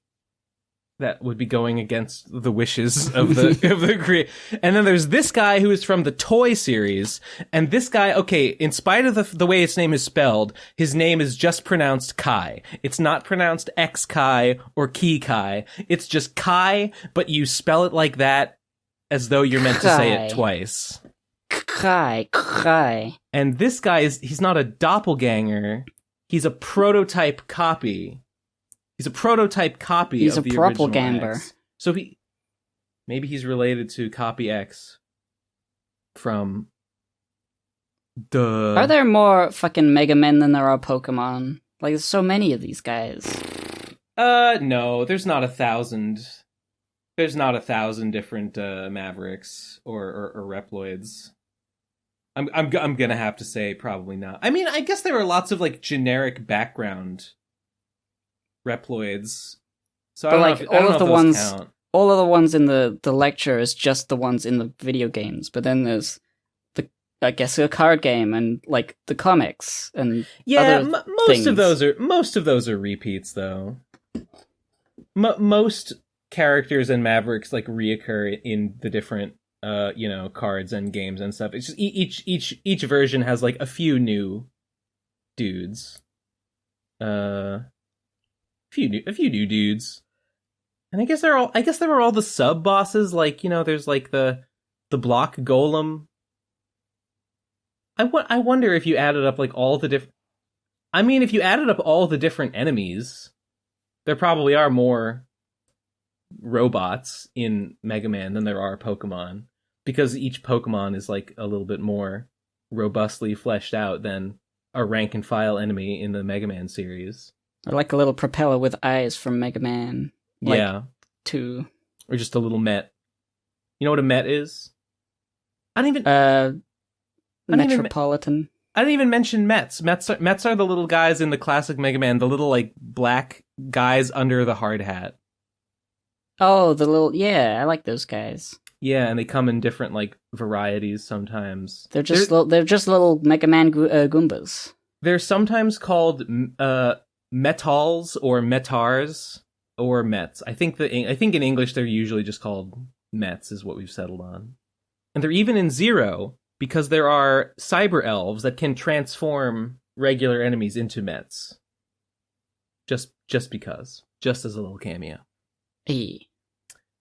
that would be going against the wishes of the creator. And then there's this guy who is from the toy series, and this guy, okay, in spite of the way his name is spelled, his name is just pronounced Kai. It's not pronounced X Kai or Ki Kai. It's just Kai, but you spell it like that as though you're meant to say it twice. Kai. And this guy he's not a doppelganger. He's a prototype copy. He's a prototype copy of the original X. So maybe he's related to Copy X from the... Are there more fucking Mega Men than there are Pokemon? Like, there's so many of these guys. No, there's not 1,000. There's not 1,000 different Mavericks or Reploids. I'm gonna have to say probably not. I mean, I guess there are lots of like generic background Reploids. So but I like don't know if those count. All of the ones in the lecture is just the ones in the video games. But then there's I guess a card game and like the comics and most of those are repeats though. Most characters and Mavericks like reoccur in the different cards and games and stuff. It's just each version has like a few new dudes. A few new dudes. And I guess there are all the sub bosses, like, there's like the block golem. I wonder if you added up like all the different... I mean, if you added up all the different enemies, there probably are more robots in Mega Man than there are Pokemon, because each Pokemon is like a little bit more robustly fleshed out than a rank and file enemy in the Mega Man series. Or like a little propeller with eyes from Mega Man. Like, yeah. 2. Or just a little Met. You know what a Met is? I don't even... Metropolitan. I didn't even mention Mets. Mets are the little guys in the classic Mega Man, the little like black guys under the hard hat. Oh, I like those guys. Yeah, and they come in different like varieties sometimes. They're just little Mega Man Goombas. They're sometimes called Metals or Metars or Mets. I think in English they're usually just called Mets is what we've settled on. And they're even in Zero because there are cyber elves that can transform regular enemies into Mets. Just because. Just as a little cameo. Hey.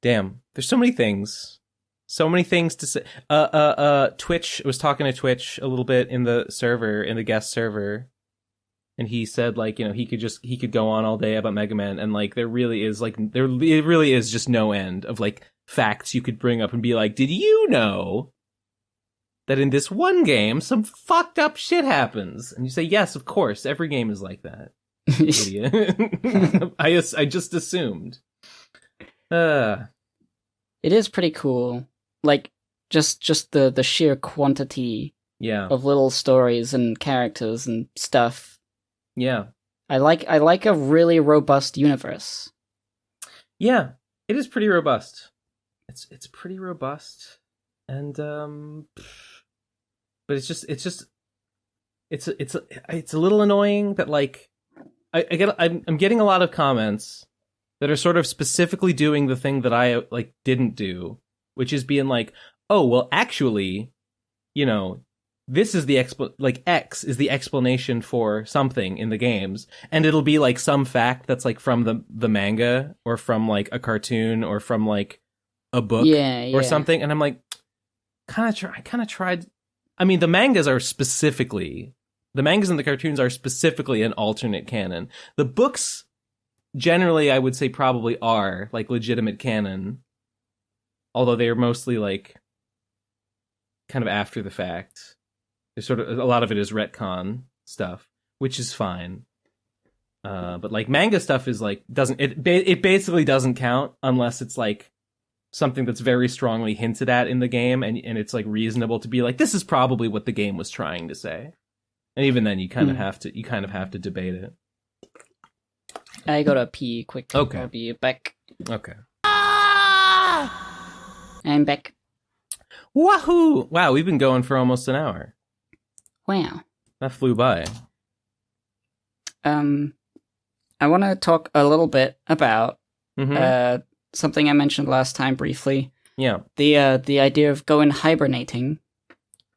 Damn. There's so many things. So many things to say. Twitch, I was talking to Twitch a little bit in the guest server. And he said, like, he could go on all day about Mega Man, and like it really is just no end of like facts you could bring up and be like, did you know that in this one game some fucked up shit happens? And you say, yes, of course, every game is like that. Idiot. I just assumed. It is pretty cool. Like just the sheer quantity of little stories and characters and stuff. Yeah. I like a really robust universe. Yeah, it is pretty robust. It's pretty robust. And but it's a little annoying that like I'm getting a lot of comments that are sort of specifically doing the thing that I like didn't do, which is being like, oh well, actually, this is the X is the explanation for something in the games, and it'll be like some fact that's like from the manga or from like a cartoon or from like a book or something, and I'm like, I kind of tried. I mean, the mangas and the cartoons are specifically an alternate canon. The books, generally, I would say probably are like legitimate canon, although they are mostly like kind of after the fact. There's sort of a lot of it is retcon stuff, which is fine. But like manga stuff is like it basically doesn't count unless it's like something that's very strongly hinted at in the game, and it's like reasonable to be like, this is probably what the game was trying to say. And even then, you kind of have to debate it. I gotta pee quickly. Okay. I'll be back. Okay. I'm back. Wahoo! Wow, we've been going for almost an hour. Wow. That flew by. I want to talk a little bit about something I mentioned last time briefly. Yeah. The idea of going hibernating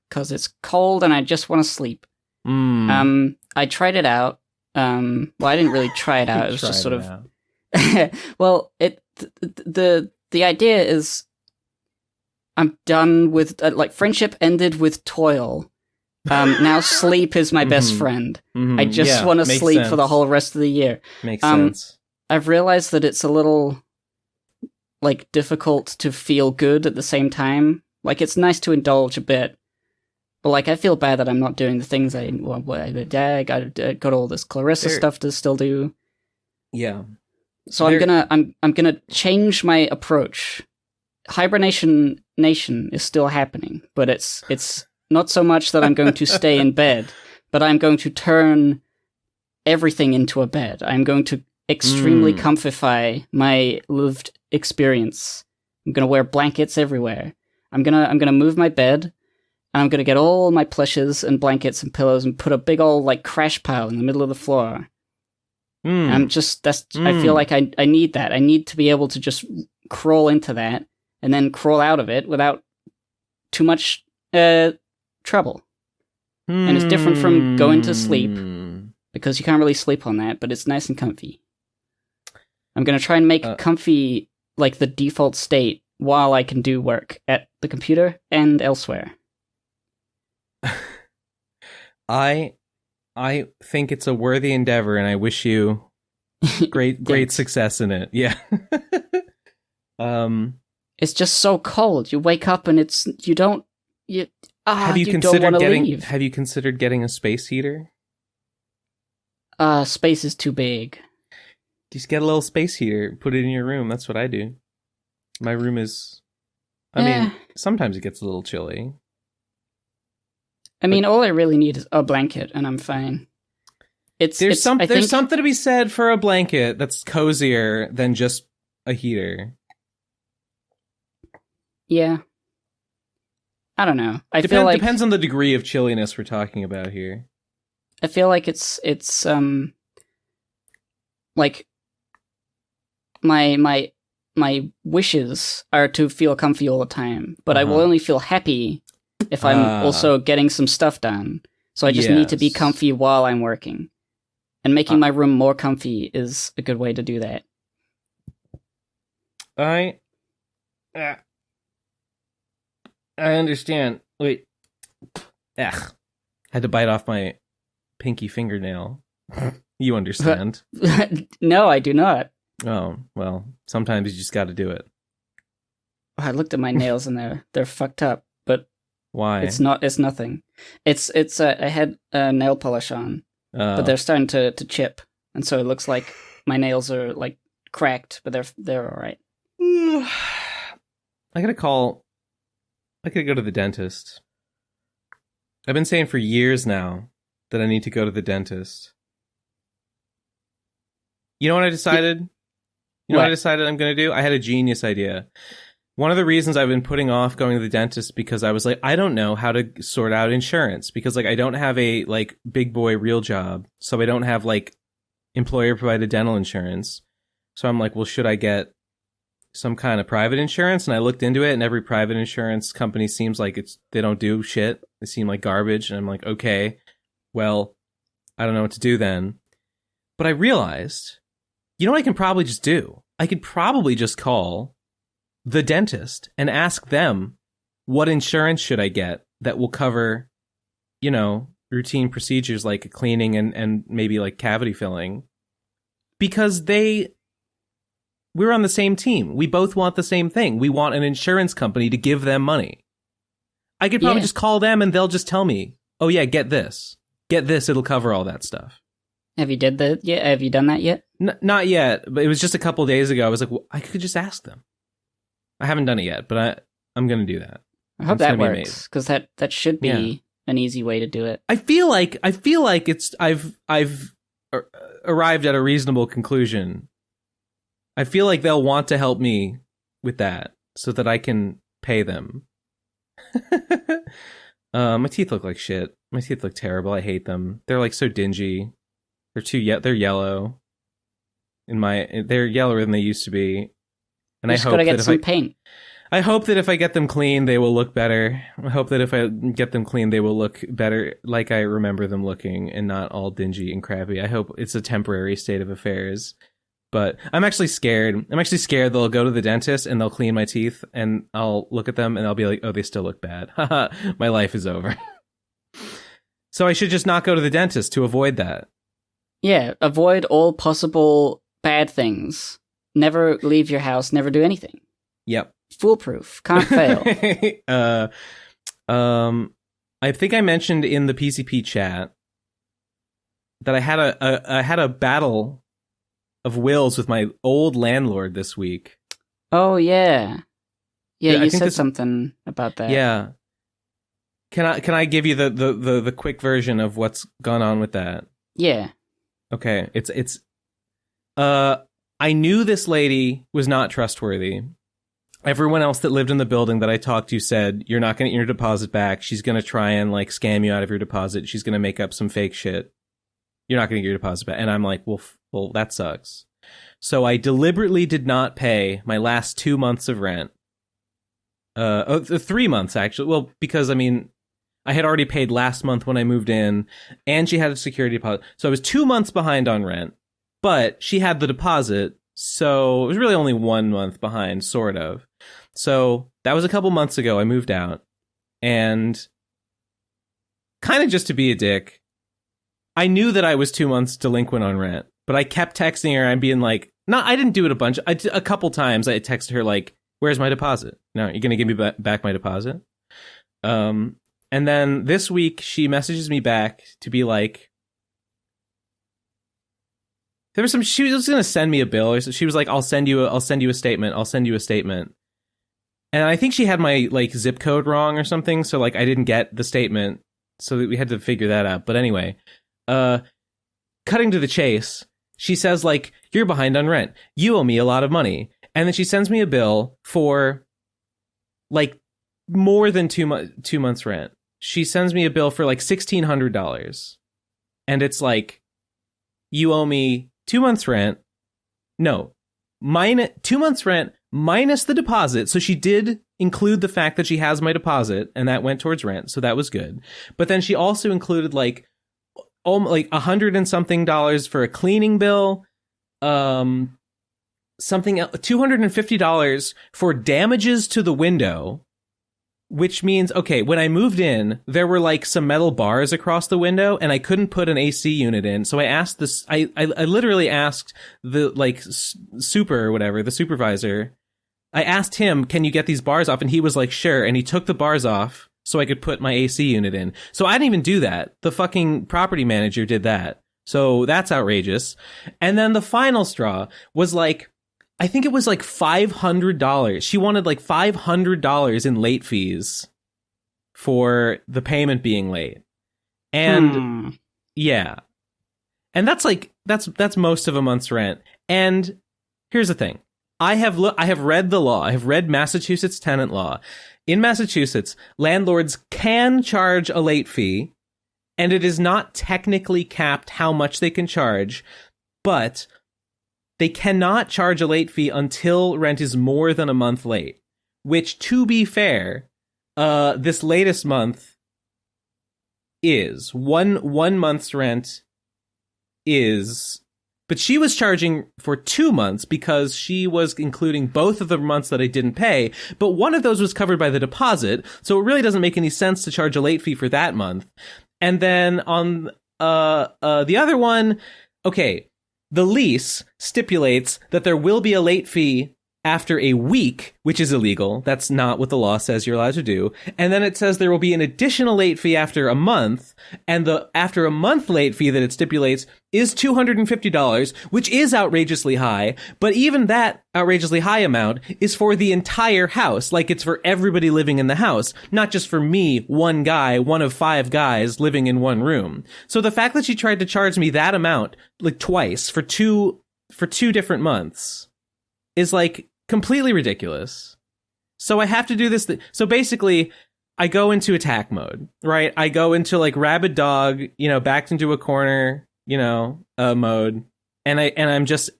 because it's cold and I just want to sleep. I tried it out. Well, I didn't really try it out. It was just sort of. Well, the idea is, I'm done with like friendship ended with toil. Now sleep is my best friend. I just want to sleep for the whole rest of the year. Makes sense. I've realized that it's a little like difficult to feel good at the same time. Like it's nice to indulge a bit, but like I feel bad that I'm not doing the things I got all this Clarissa stuff to still do. Yeah. So I'm gonna change my approach. Hibernation Nation is still happening, but it's not so much that I'm going to stay in bed, but I'm going to turn everything into a bed. I'm going to extremely comfify my lived experience. I'm going to wear blankets everywhere. I'm going to move my bed, and I'm going to get all my plushes and blankets and pillows and put a big old like crash pile in the middle of the floor. I feel like I need that. I need to be able to just crawl into that and then crawl out of it without too much trouble. And it's different from going to sleep, because you can't really sleep on that, but it's nice and comfy. I'm going to try and make comfy like the default state while I can do work at the computer and elsewhere. I think it's a worthy endeavor, and I wish you great success in it. Yeah. It's just so cold. You wake up and have you considered getting a space heater? Space is too big. Just get a little space heater, put it in your room. That's what I do. My room is, I mean, sometimes it gets a little chilly. I mean, all I really need is a blanket, and I'm fine. There's something to be said for a blanket that's cozier than just a heater. Yeah. I don't know. Feel like depends on the degree of chilliness we're talking about here. I feel like it's like my wishes are to feel comfy all the time, but I will only feel happy if I'm also getting some stuff done. So I just need to be comfy while I'm working. And making my room more comfy is a good way to do that. I understand. Wait. Ugh. Had to bite off my pinky fingernail. You understand. No, I do not. Oh, well, sometimes you just got to do it. I looked at my nails and they're fucked up, but why? It's nothing. I had nail polish on, but they're starting to chip, and so it looks like my nails are like cracked, but they're all right. I gotta go to the dentist. I've been saying for years now that I need to go to the dentist. You know what I decided? What I decided I'm going to do? I had a genius idea. One of the reasons I've been putting off going to the dentist because I was like, I don't know how to sort out insurance because like I don't have a like big boy real job. So I don't have like employer provided dental insurance. So I'm like, well, should I get some kind of private insurance? And I looked into it, and every private insurance company seems like they don't do shit. They seem like garbage. And I'm like, okay, well, I don't know what to do then. But I realized, you know what I can probably just do? I could probably just call the dentist and ask them, what insurance should I get that will cover, you know, routine procedures like cleaning and maybe like cavity filling? Because we're on the same team. We both want the same thing. We want an insurance company to give them money. I could probably just call them and they'll just tell me, oh yeah, get this. Get this, it'll cover all that stuff. Have you did that yet? Have you done that yet? Not yet, but it was just a couple days ago. I was like, well, I could just ask them. I haven't done it yet, but I'm going to do that. I hope that works, because that should be an easy way to do it. I feel like it's I've arrived at a reasonable conclusion. I feel like they'll want to help me with that so that I can pay them. My teeth look like shit. My teeth look terrible. I hate them. They're like so dingy. They're yellow. They're yellower than they used to be. And I hope that get some paint. I hope that if I get them clean, they will look better. I hope that if I get them clean, they will look better like I remember them looking and not all dingy and crappy. I hope it's a temporary state of affairs. But I'm actually scared. I'm actually scared they'll go to the dentist and they'll clean my teeth and I'll look at them and I'll be like, oh, they still look bad. Haha, my life is over. So I should just not go to the dentist to avoid that. Yeah, avoid all possible bad things. Never leave your house, never do anything. Yep. Foolproof. Can't fail. I think I mentioned in the PCP chat that I had a battle of wills with my old landlord this week. Oh yeah. Yeah, you said something about that. Yeah. Can I give you the quick version of what's gone on with that? Yeah. Okay. It's I knew this lady was not trustworthy. Everyone else that lived in the building that I talked to said, you're not going to get your deposit back. She's going to try and like scam you out of your deposit. She's going to make up some fake shit. You're not going to get your deposit back. And I'm like, well, that sucks. So I deliberately did not pay my last 2 months of rent. 3 months, actually. Well, because, I mean, I had already paid last month when I moved in, and she had a security deposit. So I was 2 months behind on rent, but she had the deposit. So it was really only 1 month behind, sort of. So that was a couple months ago. I moved out, and kind of just to be a dick, I knew that I was 2 months delinquent on rent, but I kept texting her and being like, no, I didn't do it a bunch. A couple times I texted her like, where's my deposit? No, you're going to give me back my deposit? And then this week she messages me back to be like, she was going to send me a bill, or she was like, I'll send you a statement. And I think she had my like zip code wrong or something. So like I didn't get the statement. So we had to figure that out. But anyway, cutting to the chase, she says like, you're behind on rent. You owe me a lot of money. And then she sends me a bill for like more than 2 months rent. She sends me a bill for like $1,600. And it's like, you owe me 2 months rent. No, 2 months rent minus the deposit. So she did include the fact that she has my deposit, and that went towards rent. So that was good. But then she also included like $100 and something for a cleaning bill. Something else, $250 for damages to the window, which means, okay, when I moved in, there were like some metal bars across the window and I couldn't put an AC unit in. So I asked this, I literally asked the like super or whatever, the supervisor, I asked him, can you get these bars off? And he was like, sure. And he took the bars off so I could put my AC unit in. So I didn't even do that. The fucking property manager did that. So that's outrageous. And then the final straw was like, I think it was like $500. She wanted like $500 in late fees for the payment being late. And yeah. And that's like, that's most of a month's rent. And here's the thing. I have read the law. I have read Massachusetts tenant law. In Massachusetts, landlords can charge a late fee, and it is not technically capped how much they can charge, but they cannot charge a late fee until rent is more than a month late, which, to be fair, this latest month is one month's rent is, but she was charging for 2 months because she was including both of the months that I didn't pay, but one of those was covered by the deposit, so it really doesn't make any sense to charge a late fee for that month. And then on the other one, okay, the lease stipulates that there will be a late fee after a week, which is illegal. That's not what the law says you're allowed to do. And then it says there will be an additional late fee after a month, and the after a month late fee that it stipulates is $250, which is outrageously high, but even that outrageously high amount is for the entire house. Like, it's for everybody living in the house, not just for me, one guy, one of 5 guys living in one room. So the fact that she tried to charge me that amount, like twice, for two different months is like completely ridiculous. So I have to do this. So basically, I go into attack mode, right? I go into like rabid dog, backed into a corner, mode, and I just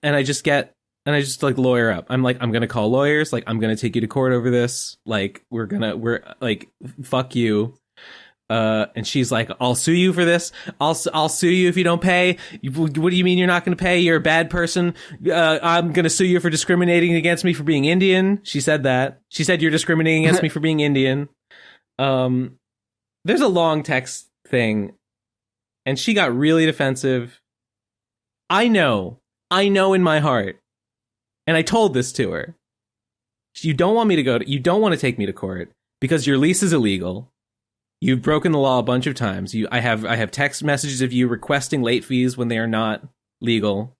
like lawyer up. I'm gonna call lawyers. Like, I'm gonna take you to court over this. Like, we're like, fuck you. And she's like, I'll sue you for this. I'll sue you if you don't pay. What do you mean you're not going to pay? You're a bad person. I'm going to sue you for discriminating against me for being Indian. She said that. She said you're discriminating against me for being Indian. There's a long text thing, and she got really defensive. I know in my heart, and I told this to her. You don't want to take me to court because your lease is illegal. You've broken the law a bunch of times. I have text messages of you requesting late fees when they are not legal.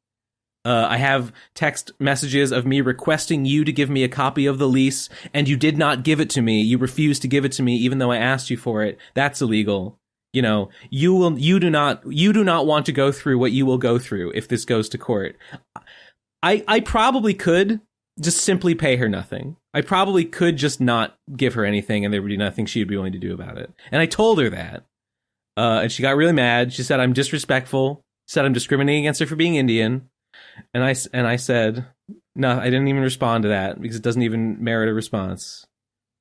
I have text messages of me requesting you to give me a copy of the lease, and you did not give it to me. You refused to give it to me, even though I asked you for it. That's illegal. You do not want to go through what you will go through if this goes to court. I probably could just simply pay her nothing. I probably could just not give her anything, and there would be nothing she'd be willing to do about it. And I told her that. And she got really mad. She said I'm disrespectful. Said I'm discriminating against her for being Indian. And I said, no, I didn't even respond to that because it doesn't even merit a response.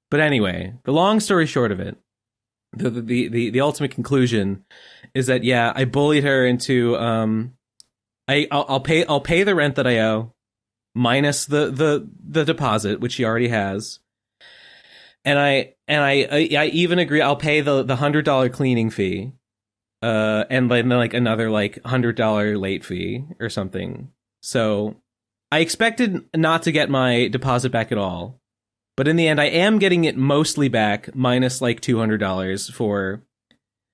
But anyway, the long story short of it, the ultimate conclusion is that, yeah, I bullied her into I'll pay the rent that I owe, minus the deposit, which she already has, and I even agree I'll pay the $100 cleaning fee, and then like another like $100 late fee or something. So I expected not to get my deposit back at all, but in the end I am getting it mostly back, minus like $200 for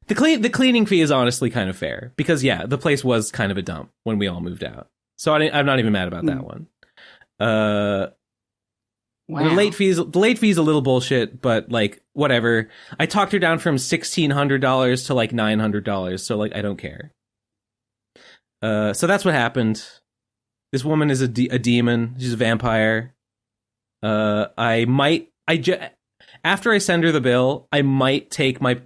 the cleaning fee. Is honestly kind of fair because, yeah, the place was kind of a dump when we all moved out, so I'm not even mad about that one. Wow. The late fees a little bullshit, but like whatever. I talked her down from $1,600 to like $900, so like I don't care. So that's what happened. This woman is a demon. She's a vampire. After I send her the bill, I might take my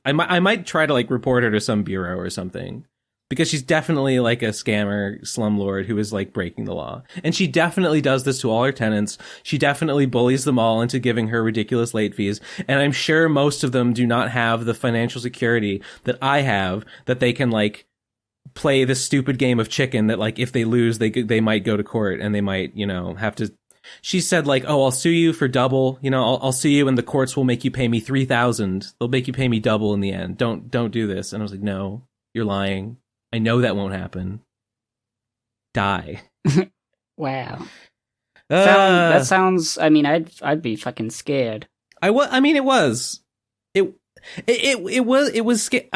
I might try to like report her to some bureau or something. Because she's definitely like a scammer slumlord who is like breaking the law. And she definitely does this to all her tenants. She definitely bullies them all into giving her ridiculous late fees. And I'm sure most of them do not have the financial security that I have, that they can like play this stupid game of chicken that like if they lose, they might go to court and they might, have to. She said like, oh, I'll sue you for double. I'll sue you and the courts will make you pay me $3,000. They'll make you pay me double in the end. Don't do this. And I was like, no, you're lying. I know that won't happen. Die. Wow. That sounds. I mean, I'd be fucking scared. It was. I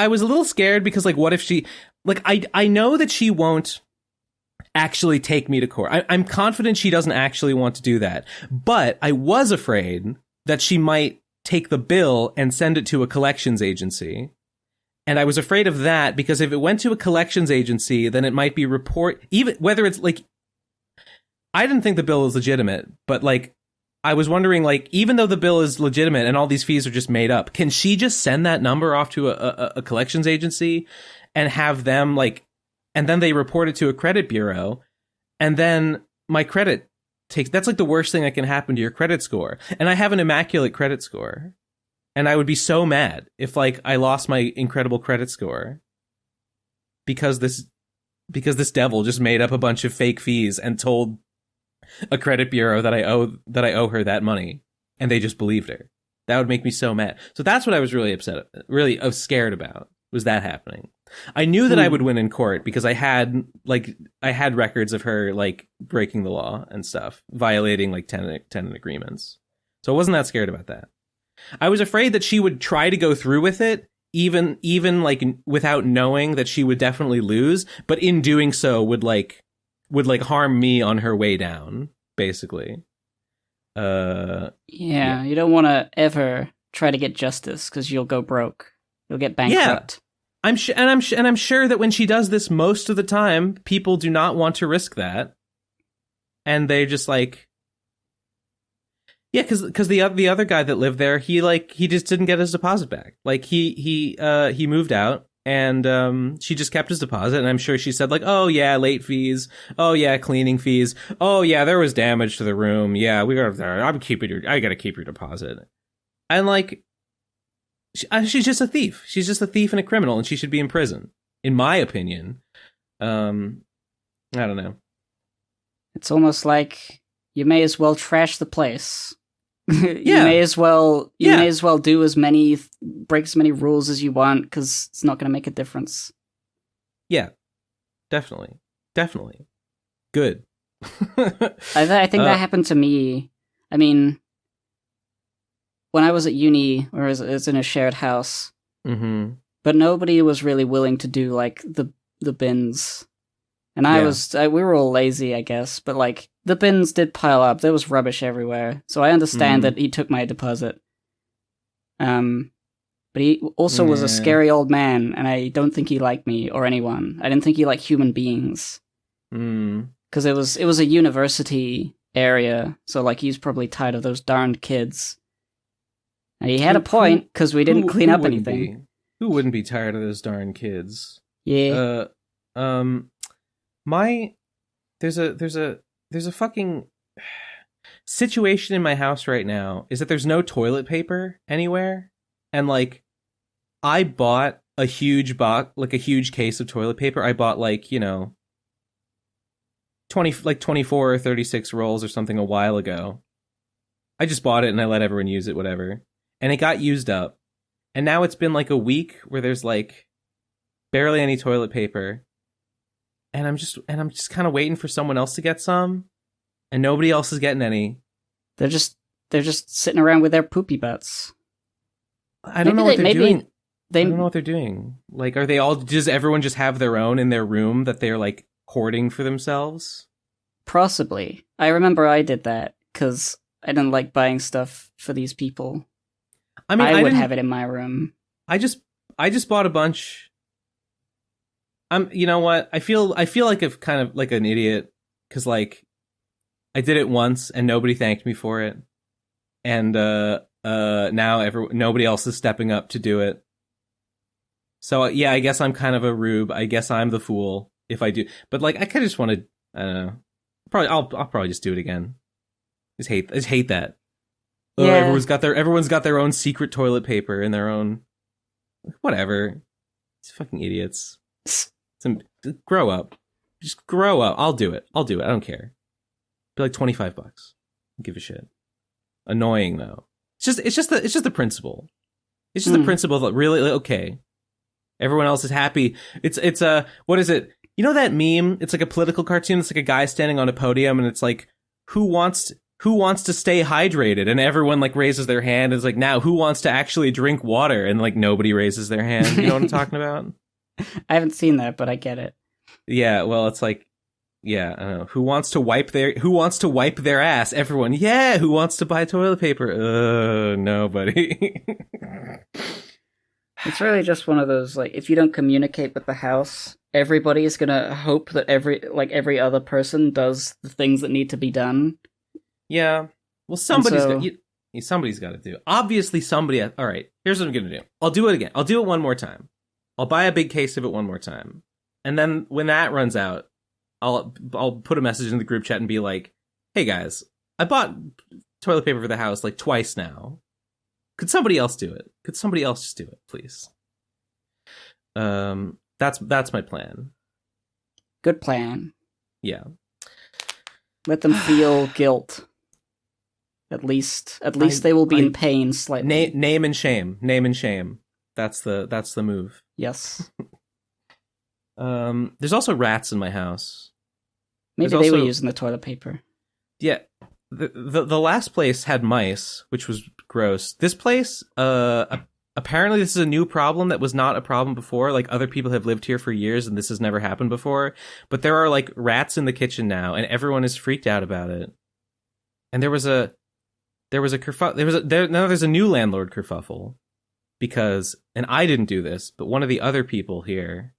was a little scared because, like, what if she? Like, I know that she won't actually take me to court. I'm confident she doesn't actually want to do that. But I was afraid that she might take the bill and send it to a collections agency. And I was afraid of that because if it went to a collections agency, then it might be even whether it's like, I didn't think the bill is legitimate, but like, I was wondering, like, even though the bill is legitimate and all these fees are just made up, can she just send that number off to a collections agency and have them like, and then they report it to a credit bureau, and then my credit that's like the worst thing that can happen to your credit score. And I have an immaculate credit score. And I would be so mad if like I lost my incredible credit score because this devil just made up a bunch of fake fees and told a credit bureau that I owe her that money, and they just believed her. That would make me so mad. So that's what I was really scared about, was that happening. I knew that I would win in court because I had records of her like breaking the law and stuff, violating like tenant agreements. So I wasn't that scared about that. I was afraid that she would try to go through with it, even like without knowing that she would definitely lose, but in doing so would harm me on her way down, basically. Yeah, you don't want to ever try to get justice because you'll go broke. You'll get bankrupt. Yeah. I'm sure that when she does this most of the time, people do not want to risk that, and they just like, yeah, because the other guy that lived there, he just didn't get his deposit back. Like he moved out, and she just kept his deposit, and I'm sure she said like, oh yeah, late fees, oh yeah, cleaning fees, oh yeah, there was damage to the room, yeah, I gotta keep your deposit, and like. She's just a thief. She's just a thief and a criminal, and she should be in prison, in my opinion. I don't know. It's almost like you may as well trash the place. Yeah. You may as well do break as many rules as you want because it's not going to make a difference. Yeah, definitely. Good. I think that happened to me. I mean, when I was at uni, or as in a shared house, but nobody was really willing to do like the bins, and we were all lazy, I guess. But like the bins did pile up; there was rubbish everywhere. So I understand that he took my deposit. But he also was a scary old man, and I don't think he liked me or anyone. I didn't think he liked human beings, because it was a university area, so like he's probably tired of those darned kids. And he had a point, because we didn't clean up anything. Who wouldn't be tired of those darn kids? Yeah. There's a fucking situation in my house right now is that there's no toilet paper anywhere, and like I bought a huge case of toilet paper. I bought 24 or 36 rolls or something a while ago. I just bought it and I let everyone use it, whatever. And it got used up. And now it's been like a week where there's like barely any toilet paper. And I'm just kind of waiting for someone else to get some, and nobody else is getting any. They're just sitting around with their poopy butts. I don't know what they're doing. I don't know what they're doing. Like, does everyone just have their own in their room that they're like hoarding for themselves? Possibly. I remember I did that because I didn't like buying stuff for these people. I mean, I would have it in my room. I just bought a bunch. You know what? I feel like a kind of like an idiot because like I did it once and nobody thanked me for it, and now nobody else is stepping up to do it. So yeah, I guess I'm kind of a rube. I guess I'm the fool if I do. But like, I kind of just want to. I don't know. I'll probably just do it again. I just hate that. Yeah. Everyone's got their own secret toilet paper and their own whatever. It's fucking idiots. Grow up. Just grow up. I'll do it. I don't care. Be like $25. Give a shit. Annoying though. It's just the principle. It's just the principle that really okay. Everyone else is happy. It's what is it? You know that meme? It's like a political cartoon. It's like a guy standing on a podium, and it's like, who wants to stay hydrated? And everyone like raises their hand. And it's like, now who wants to actually drink water? And like nobody raises their hand. You know what I'm talking about? I haven't seen that, but I get it. Yeah, well, it's like, yeah, I don't know. Who wants to wipe their ass? Everyone. Yeah, who wants to buy toilet paper? Nobody. It's really just one of those, like, if you don't communicate with the house, everybody is gonna hope that every other person does the things that need to be done. Yeah. Well, somebody's got to do it. Obviously, somebody. All right. Here's what I'm gonna do. I'll do it again. I'll do it one more time. I'll buy a big case of it one more time, and then when that runs out, I'll put a message in the group chat and be like, "Hey guys, I bought toilet paper for the house like twice now. Could somebody else do it? Could somebody else just do it, please?" That's my plan. Good plan. Yeah. Let them feel guilt. At least they will be in pain slightly. Name and shame. Name and shame. That's the move. Yes. There's also rats in my house. Maybe There's they were also- using the toilet paper. Yeah, the last place had mice, which was gross. This place, apparently this is a new problem that was not a problem before. Like, other people have lived here for years and this has never happened before. But there are like rats in the kitchen now, and everyone is freaked out about it. And there's a new landlord kerfuffle because, and I didn't do this, but one of the other people here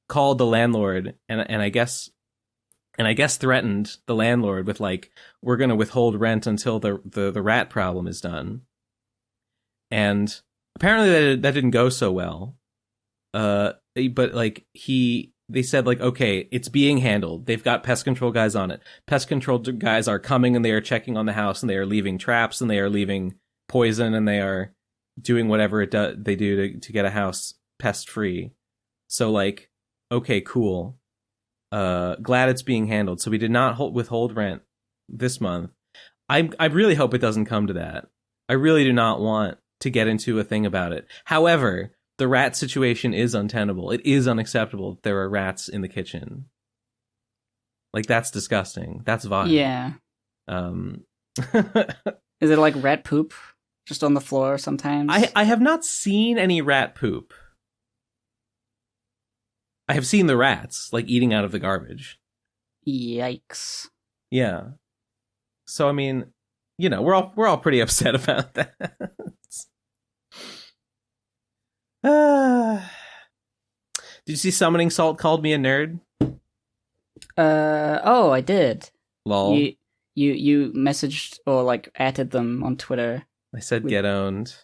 called the landlord and I guess threatened the landlord with like, we're going to withhold rent until the rat problem is done. And apparently that didn't go so well. But like they said like, okay, it's being handled. They've got pest control guys on it. Pest control guys are coming and they are checking on the house and they are leaving traps and they are leaving poison and they are doing whatever they do to get a house pest free. So like, okay, cool. Glad it's being handled. So we did not withhold rent this month. I really hope it doesn't come to that. I really do not want to get into a thing about it. However, the rat situation is untenable. It is unacceptable that there are rats in the kitchen. Like, that's disgusting. That's vile. Yeah. Is it like rat poop just on the floor sometimes? I have not seen any rat poop. I have seen the rats, like, eating out of the garbage. Yikes. Yeah. So, I mean, you know, we're all pretty upset about that. Did you see Summoning Salt called me a nerd? Oh, I did. Lol. You messaged or like added them on Twitter I said get owned.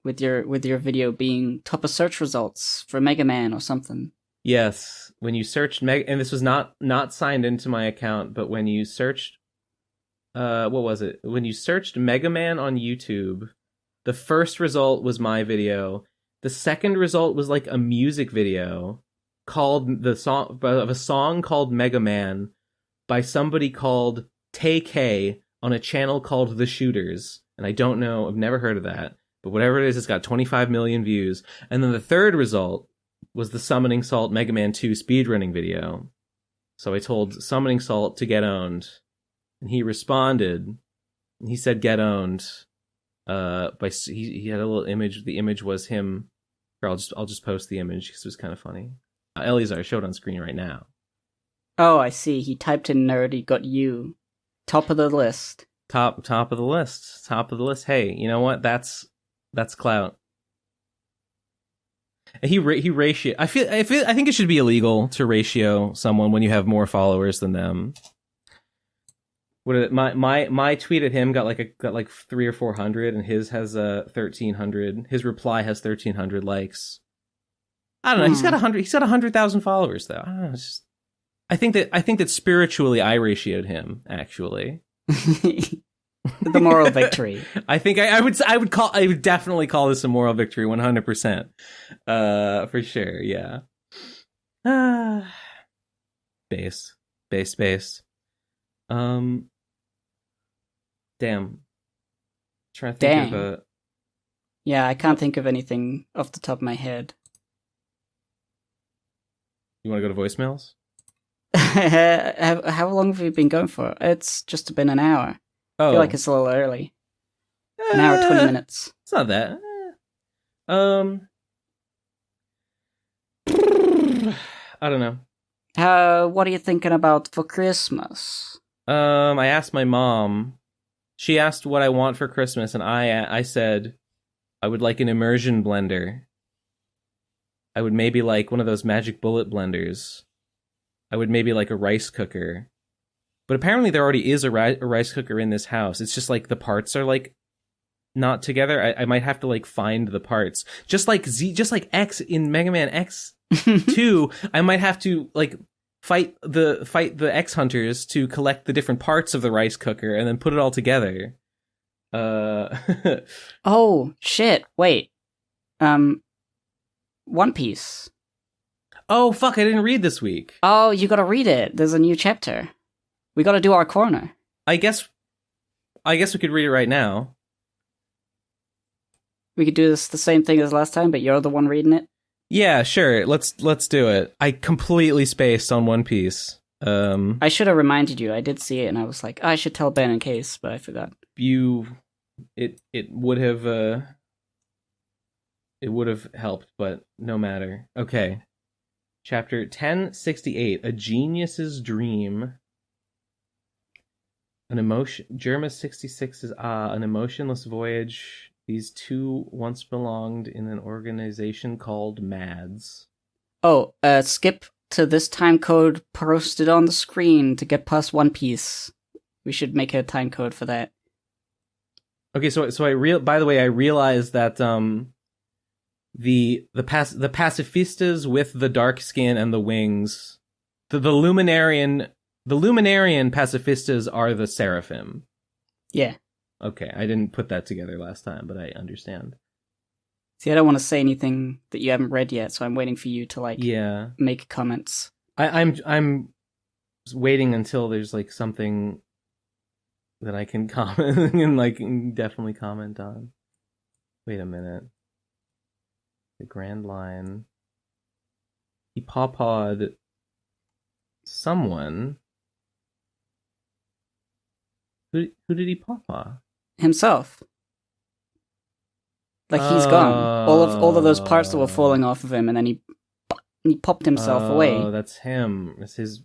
with your video being top of search results for Mega Man or something. Yes, when you searched and this was not signed into my account, but when you searched, what was it? When you searched Mega Man on YouTube, the first result was my video. The second result was like a music video called of a song called Mega Man by somebody called Tay K on a channel called The Shooters. And I don't know, I've never heard of that. But whatever it is, it's got 25 million views. And then the third result was the Summoning Salt Mega Man 2 speedrunning video. So I told Summoning Salt to get owned. And he responded. And he said get owned. He had a little image. The image was him. Or I'll just post the image because it was kind of funny. Eleazar, showed on screen right now. Oh, I see. He typed in nerd. He got you. Top of the list. Top of the list. Top of the list. Hey, you know what? That's clout. He ratio. I think it should be illegal to ratio someone when you have more followers than them. My tweet at him got like 300 or 400, and his has 1,300. His reply has 1,300 likes. I don't know. He's got 100. He's got 100,000 followers though. I don't know. I think that spiritually I ratioed him actually. The moral victory. I think I would definitely call this a moral victory 100%. For sure. Yeah. Base. Damn. Trying to think of a... Yeah, I can't think of anything off the top of my head. You want to go to voicemails? How long have we been going for? It's just been an hour. I feel like it's a little early. An hour, 20 minutes. It's not that. I don't know. What are you thinking about for Christmas? I asked my mom. She asked what I want for Christmas, and I said I would like an immersion blender. I would maybe like one of those magic bullet blenders. I would maybe like a rice cooker. But apparently there already is a rice cooker in this house. It's just like the parts are like not together. I might have to like find the parts. Just like X in Mega Man X 2, I might have to like fight the X hunters to collect the different parts of the rice cooker and then put it all together. Oh shit! Wait, One Piece. Oh fuck! I didn't read this week. Oh, you gotta read it. There's a new chapter. We gotta do our corner. I guess we could read it right now. We could do this the same thing as last time, but you're the one reading it. Yeah, sure. Let's do it. I completely spaced on One Piece. I should have reminded you. I did see it, and I was like, I should tell Ben in case, but I forgot. It would have helped, but no matter. Okay. Chapter 1068, A Genius's Dream. Jerma985 is an emotionless voyage. These two once belonged in an organization called MADS. Oh, skip to this time code posted on the screen to get past One Piece. We should make a time code for that. Okay, so by the way, I realized that the pacifistas with the dark skin and the wings, the Luminarian pacifistas are the Seraphim. Yeah. Okay, I didn't put that together last time, but I understand. See, I don't want to say anything that you haven't read yet, so I'm waiting for you to make comments. I'm waiting until there's something that I can comment and definitely comment on. Wait a minute. The Grand Line. He pawpawed someone. Who did he pawpaw? Himself. He's gone. All of those parts that were falling off of him, and then he popped himself away. Oh, that's him. It's his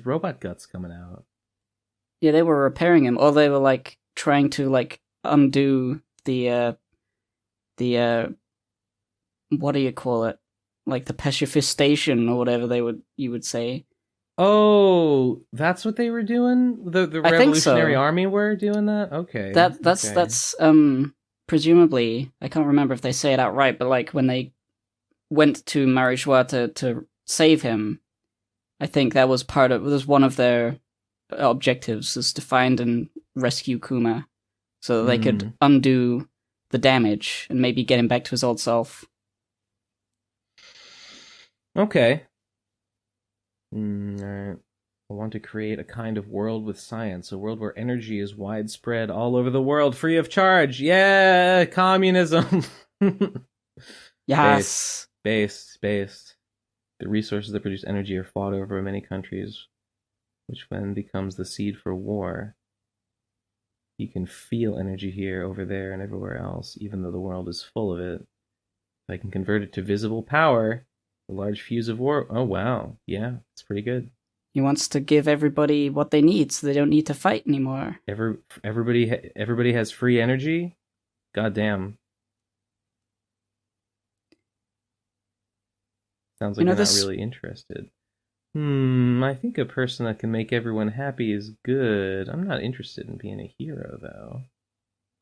robot guts coming out. Yeah, they were repairing him, or they were trying to undo the what do you call it? The pacifistation or whatever you would say. Oh, that's what they were doing? The Revolutionary Army were doing that? Okay. That's presumably, I can't remember if they say it outright, but when they went to Marijois to save him, I think that was one of their objectives, is to find and rescue Kuma so that they could undo the damage and maybe get him back to his old self. Okay. Alright. I want to create a kind of world with science, a world where energy is widespread all over the world, free of charge. Yeah, communism. Yes. Based. The resources that produce energy are fought over in many countries, which then becomes the seed for war. You can feel energy here, over there, and everywhere else, even though the world is full of it. If I can convert it to visible power, a large fuse of war. Oh, wow. Yeah, it's pretty good. He wants to give everybody what they need so they don't need to fight anymore. Everybody has free energy? Goddamn. Sounds like you're not really interested. I think a person that can make everyone happy is good. I'm not interested in being a hero, though.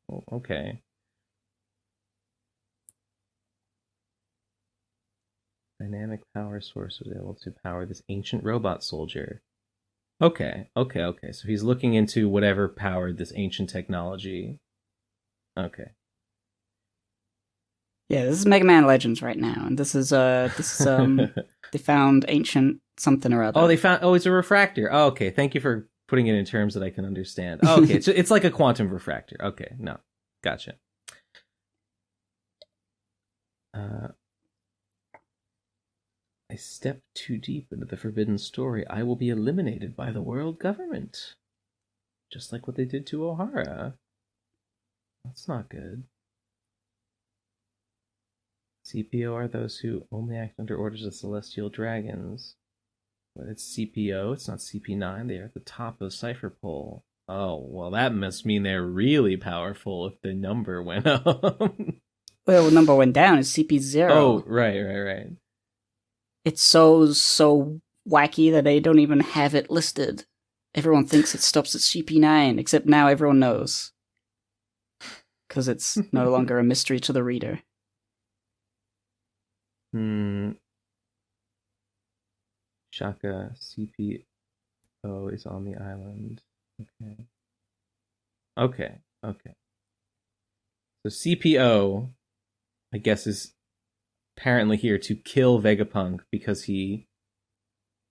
Oh, okay. Dynamic power source was able to power this ancient robot soldier. Okay. So he's looking into whatever powered this ancient technology. Okay. Yeah, this is Mega Man Legends right now, and this is they found ancient something or other. Oh, it's a refractor. Oh, okay, thank you for putting it in terms that I can understand. Oh, okay, it's like a quantum refractor. Okay, no, gotcha. I step too deep into the forbidden story. I will be eliminated by the world government, just like what they did to O'Hara. That's not good. CPO are those who only act under orders of celestial dragons. But it's CPO, it's not CP9. They are at the top of the cipher pole. Oh, well, that must mean they're really powerful if the number went up. Well, the number went down. It's CP0. Oh, right. It's so wacky that they don't even have it listed. Everyone thinks it stops at CP9, except now everyone knows. Because it's no longer a mystery to the reader. Shaka CPO is on the island. Okay. So CPO, I guess, is apparently here to kill Vegapunk because he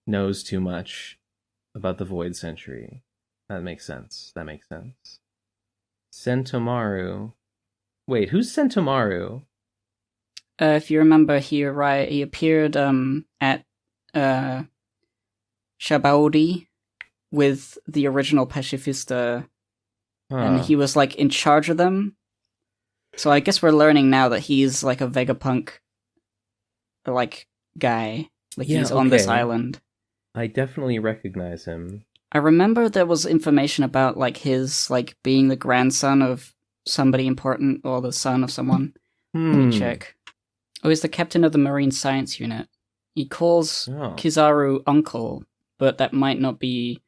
knows too much about the Void Century. That makes sense. Sentomaru. Wait, who's Sentomaru? if you remember, he appeared at Shabaudi with the original Pacifista, and he was like in charge of them. So I guess we're learning now that he's like a Vegapunk like guy. Like he's on this island. I definitely recognize him. I remember there was information about like his like being the grandson of somebody important or the son of someone. Let me check. Oh, he's the captain of the Marine Science Unit. He calls Kizaru uncle, but that might not be.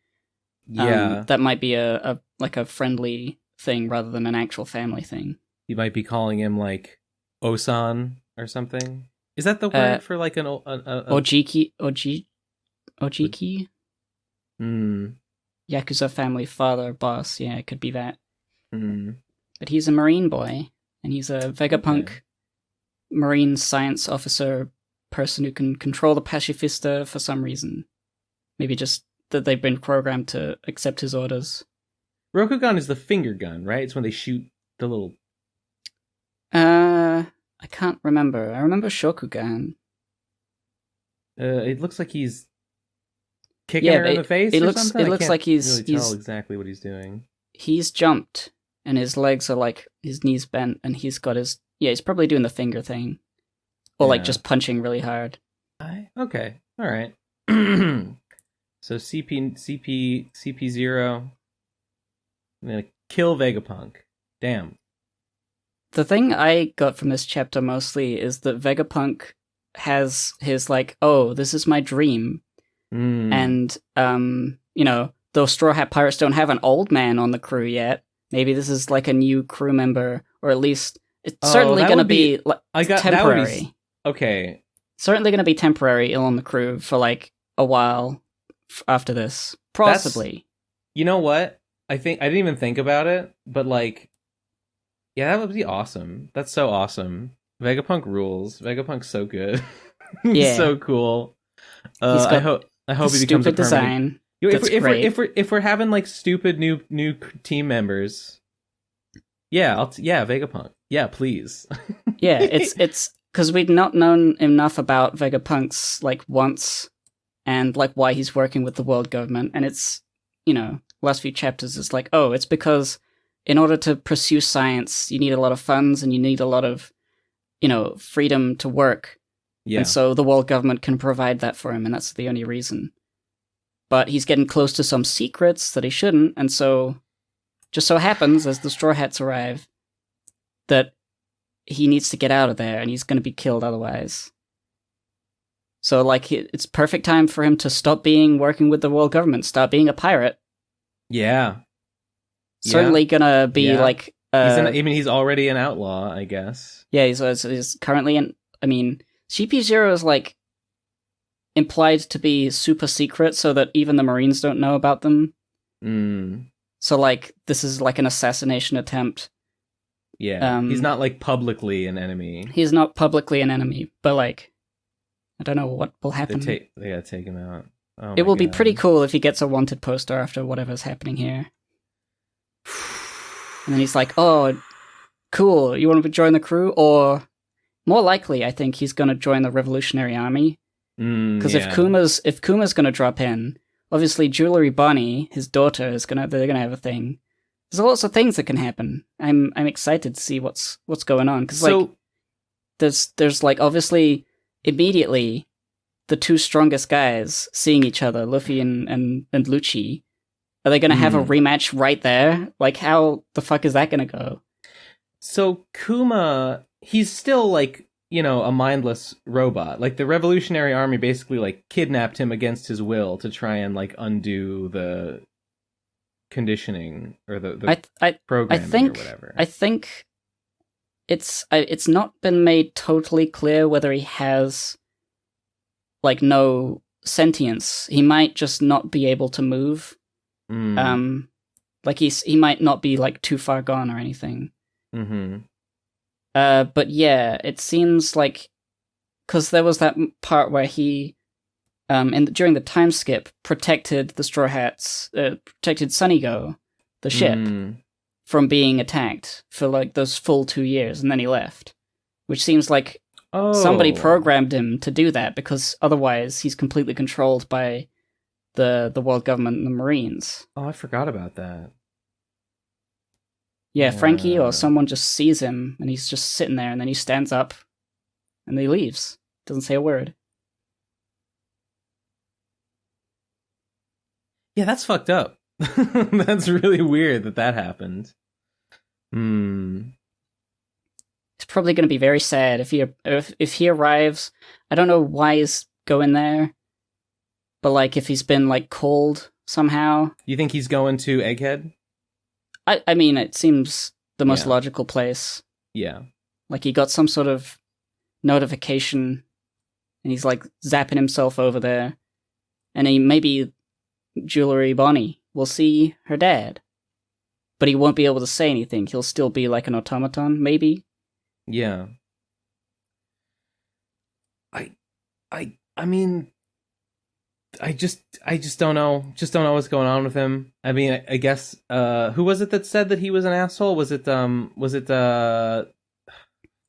That might be a like a friendly thing rather than an actual family thing. You might be calling him like Osan or something. Is that the word for like an Ojiki? Ojiki? Yakuza family father boss. Yeah, it could be that. But he's a Marine boy, and he's a Vegapunk Marine science officer person who can control the Pacifista for some reason. Maybe just that they've been programmed to accept his orders. Rokugan is the finger gun, right? It's when they shoot the little... I can't remember. I remember Shokugan. It looks like he's kicking her in the face or something? It looks like he's tell exactly what he's doing. He's jumped, and his legs are like, his knees bent, and he's got his... Yeah, he's probably doing the finger thing. Or like just punching really hard. Okay, alright. So CP0... I'm gonna kill Vegapunk. Damn. The thing I got from this chapter mostly is that Vegapunk has his like, oh, this is my dream. And, you know, those Straw Hat Pirates don't have an old man on the crew yet. Maybe this is like a new crew member, or at least it's certainly going to be temporary. Okay. Certainly going to be temporary on the crew for like a while after this. Possibly. You know what? I didn't even think about it, but like, yeah, that would be awesome. That's so awesome. Vegapunk rules. Vegapunk's so good. He's so cool. I hope he becomes a permanent design. If we're having like stupid new team members, Vegapunk. Yeah, please. Yeah, it's because we'd not known enough about Vegapunk's like wants and like why he's working with the world government, and it's, you know, last few chapters is like, oh, it's because in order to pursue science, you need a lot of funds and you need a lot of, you know, freedom to work. Yeah. And so the world government can provide that for him, and that's the only reason. But he's getting close to some secrets that he shouldn't, and so just so happens, as the Straw Hats arrive, that he needs to get out of there, and he's going to be killed otherwise. So, like, it's perfect time for him to stop working with the world government, start being a pirate. Yeah. Certainly gonna be like... he's already an outlaw, I guess. Yeah, he's currently CP0 is like implied to be super secret so that even the Marines don't know about them. So like this is like an assassination attempt. Yeah, he's not like publicly an enemy. He's not publicly an enemy, but like I don't know what will happen. They gotta take him out. It will be pretty cool if he gets a wanted poster after whatever's happening here. And then he's like, oh, cool, you want to join the crew? Or more likely, I think he's going to join the Revolutionary Army. Because if Kuma's going to drop in, obviously Jewelry Bonnie, his daughter, they're going to have a thing. There's lots of things that can happen. I'm excited to see what's going on. Because like, there's like, obviously, immediately, the two strongest guys seeing each other, Luffy and Lucci, are they going to have a rematch right there? Like, how the fuck is that going to go? So Kuma, he's still like, you know, a mindless robot. Like the Revolutionary Army basically like kidnapped him against his will to try and like undo the conditioning or the programming or whatever. I think it's not been made totally clear whether he has like no sentience. He might just not be able to move. Like he might not be like too far gone or anything. But yeah, it seems like because there was that part where he, during the time skip, protected the Straw Hats, protected Sunigo, the ship, from being attacked for like those full 2 years, and then he left, which seems like somebody programmed him to do that, because otherwise he's completely controlled by the world government and the Marines. Oh, I forgot about that. Yeah, Frankie or someone just sees him, and he's just sitting there, and then he stands up, and he leaves. Doesn't say a word. Yeah, that's fucked up. That's really weird that happened. He's probably going to be very sad if he arrives. I don't know why he's going there, but like if he's been like called somehow. You think he's going to Egghead? I mean, it seems the most logical place. Yeah. Like he got some sort of notification, and he's like zapping himself over there, and maybe Jewelry Bonnie will see her dad, but he won't be able to say anything. He'll still be like an automaton, maybe. Yeah. I mean, I just don't know. Just don't know what's going on with him. I mean, I guess who was it that said that he was an asshole? Was it fuck,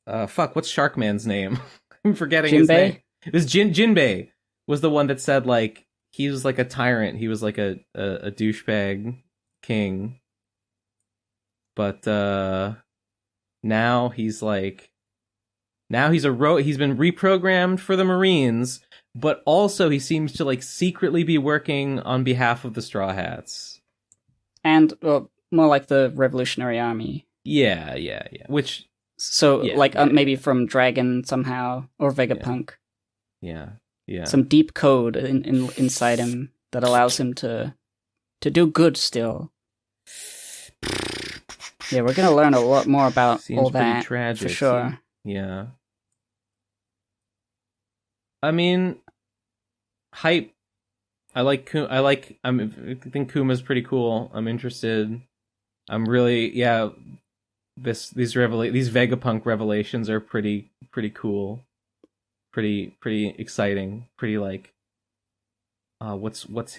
what's Sharkman's name? I'm forgetting his name. It was Jinbei was the one that said like he was like a tyrant. He was like a douchebag king. But now he's like he's been reprogrammed for the Marines. But also, he seems to like secretly be working on behalf of the Straw Hats, and more like the Revolutionary Army. Yeah. Which maybe from Dragon somehow or Vegapunk. Yeah. Some deep code inside him that allows him to do good still. Yeah, we're gonna learn a lot more about all that tragic, for sure. Yeah. I mean, hype. I think Kuma's pretty cool. I'm interested. I'm really These Vegapunk revelations are pretty cool. Pretty exciting. Pretty like. What's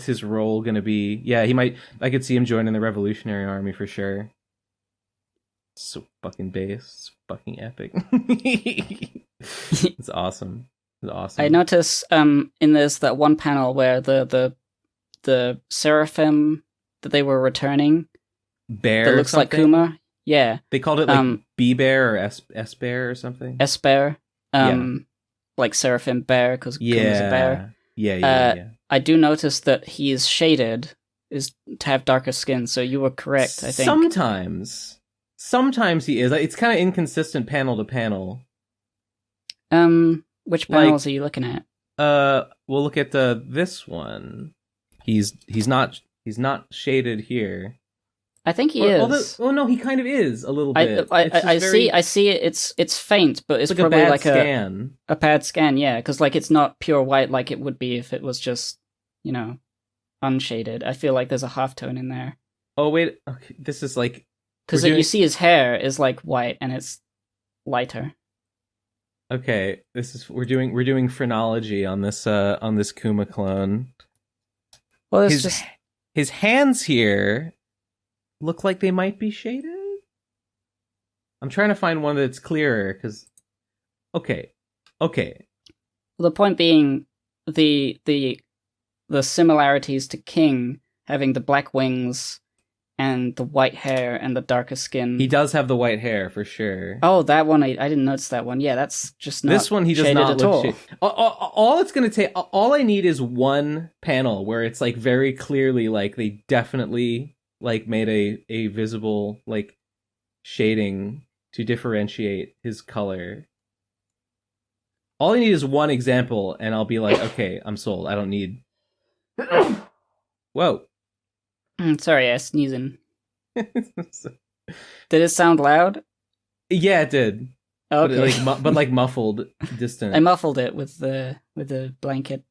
his role gonna be? Yeah, he might. I could see him joining the Revolutionary Army for sure. So fucking base. It's fucking epic. It's awesome. I notice in there's that one panel where the seraphim that they were returning bear that looks like Kuma. Yeah. They called it like B-Bear or S-Bear or something. S-Bear. Like seraphim bear because Kuma's a bear. Yeah. I do notice that he is shaded is to have darker skin, so you were correct, I think. Sometimes he is. It's kind of inconsistent panel to panel. Which panels are you looking at? We'll look at this one. He's not shaded here. I think he is. No, he kind of is a little bit. I see it. It's faint, but it's probably like a bad scan. Yeah, because like it's not pure white like it would be if it was just unshaded. I feel like there's a halftone in there. Oh wait, okay. This is like because you see his hair is like white and it's lighter. Okay, we're doing phrenology on this Kuma clone. Well, his hands here look like they might be shaded. I'm trying to find one that's clearer because. Okay. Well, the point being, the similarities to King having the black wings and the white hair and the darker skin. He does have the white hair for sure. Oh, that one I didn't notice that one. Yeah, that's just not. This one he does not look shaded. All it's gonna take. All I need is one panel where it's like very clearly like they definitely like made a visible like shading to differentiate his color. All I need is one example, and I'll be like, okay, I'm sold. I don't need. Whoa. Sorry, I was sneezing. Did it sound loud? Yeah, it did. Okay. But like muffled, distant. I muffled it with the blanket.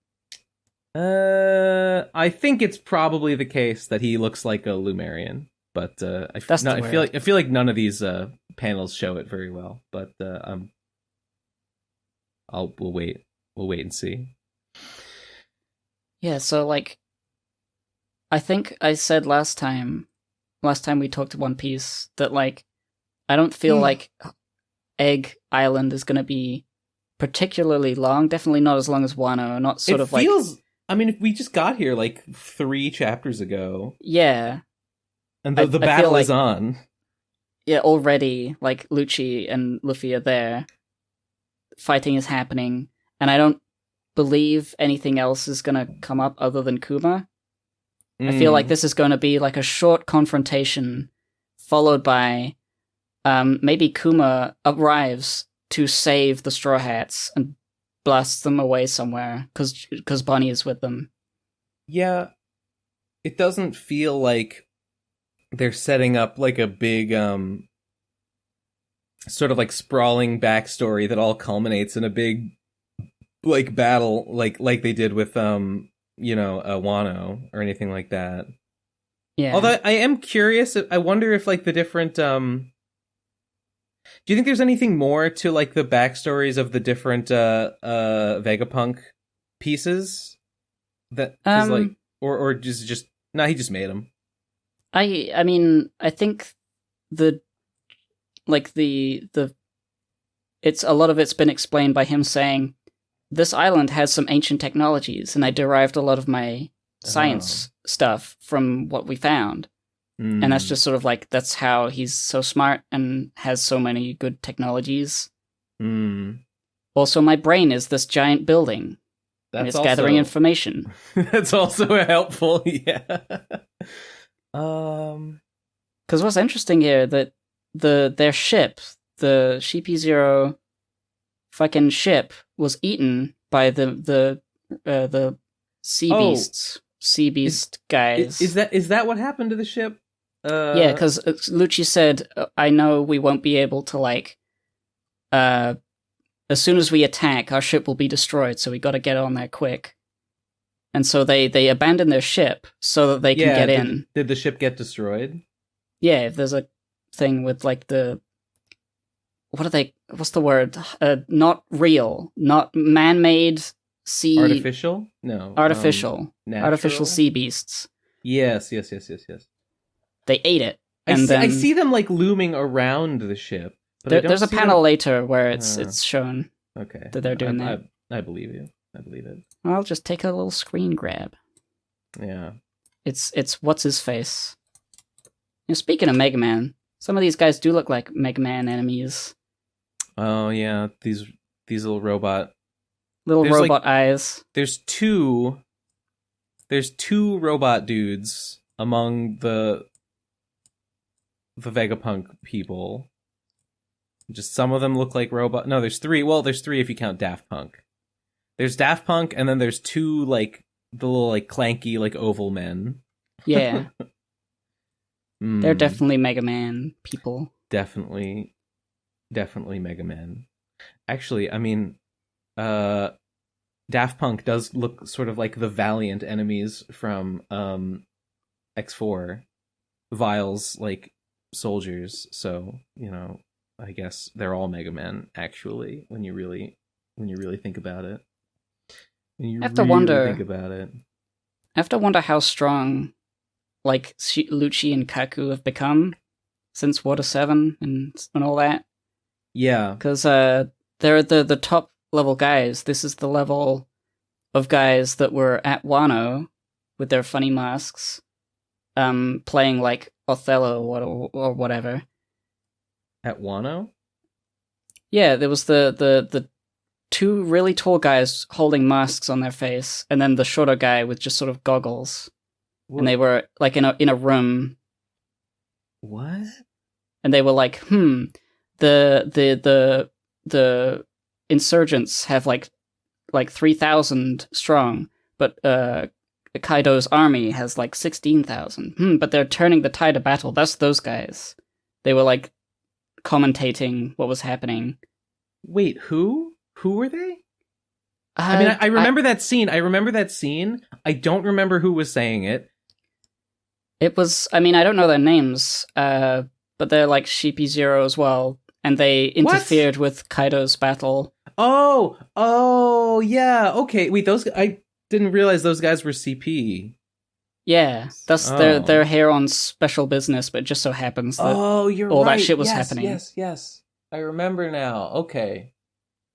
I think it's probably the case that he looks like a Lumerian, but I feel like none of these panels show it very well. But we'll wait and see. Yeah, so like, I think I said last time we talked to One Piece that like, I don't feel like Egg Island is going to be particularly long. Definitely not as long as Wano. Not sort of feels, like... I mean, we just got here like 3 chapters ago. Yeah. And the battle is on. Yeah, already, like, Lucci and Luffy are there. Fighting is happening. And I don't believe anything else is going to come up other than Kuma. I feel like this is going to be like a short confrontation followed by maybe Kuma arrives to save the Straw Hats and blasts them away somewhere because Bonnie is with them. Yeah, it doesn't feel like they're setting up like a big sort of like sprawling backstory that all culminates in a big like battle like they did with Wano or anything like that. Yeah. Although I am curious, I wonder if like the different do you think there's anything more to like the backstories of the different Vegapunk pieces that like or just no, he just made them. I mean, I think it's a lot of it's been explained by him saying this island has some ancient technologies, and I derived a lot of my science stuff from what we found. And that's just sort of like, that's how he's so smart and has so many good technologies. Also, my brain is this giant building. And it's gathering information. That's also helpful, yeah. Because what's interesting here, that their ship, the CP0 fucking ship, was eaten by the sea beasts, sea beast guys. Is that what happened to the ship? Yeah, because Lucci said, I know we won't be able to, like, as soon as we attack, our ship will be destroyed, so we gotta get on there quick. And so they abandon their ship so that they can get in. Did the ship get destroyed? Yeah, if there's a thing with, like, what's the word? Not real, not man-made sea... Artificial? No. Artificial. Artificial sea beasts. Yes. They ate it. And I see them, like, looming around the ship. But there's a panel later where it's shown that they're doing that. I believe you. I believe it. I'll just take a little screen grab. Yeah. It's what's his face. Speaking of Mega Man, some of these guys do look like Mega Man enemies. Oh yeah, these little robot eyes. There's two robot dudes among the Vegapunk people. Just some of them look like robot. No, there's 3. Well, there's 3 if you count Daft Punk. There's Daft Punk, and then there's 2 like the little like clanky like oval men. Yeah. They're definitely Mega Man people. Definitely Mega Man. Actually, I mean, Daft Punk does look sort of like the valiant enemies from X4, Vile's like soldiers. So I guess they're all Mega Man. Actually, when you really think about it, I have to wonder how strong like Lucci and Kaku have become since Water 7 and all that. Yeah, because they're the top level guys. This is the level of guys that were at Wano with their funny masks, playing like Othello or whatever. At Wano? Yeah, there was the 2 really tall guys holding masks on their face, and then the shorter guy with just sort of goggles. What? And they were like in a room. What? And they were like, the insurgents have like 3,000 strong, but Kaido's army has like 16,000. But they're turning the tide of battle. That's those guys. They were like commentating what was happening. Wait, who were they? I mean, I remember that scene. I don't remember who was saying it. It was, I mean, I don't know their names, but they're like Sheepy Zero as well, and they interfered with Kaido's battle. Oh, yeah, okay. Wait, I didn't realize those guys were CP. Yeah, that's they're here on special business, but it just so happens that you're all right. That shit was happening. Yes. I remember now. Okay.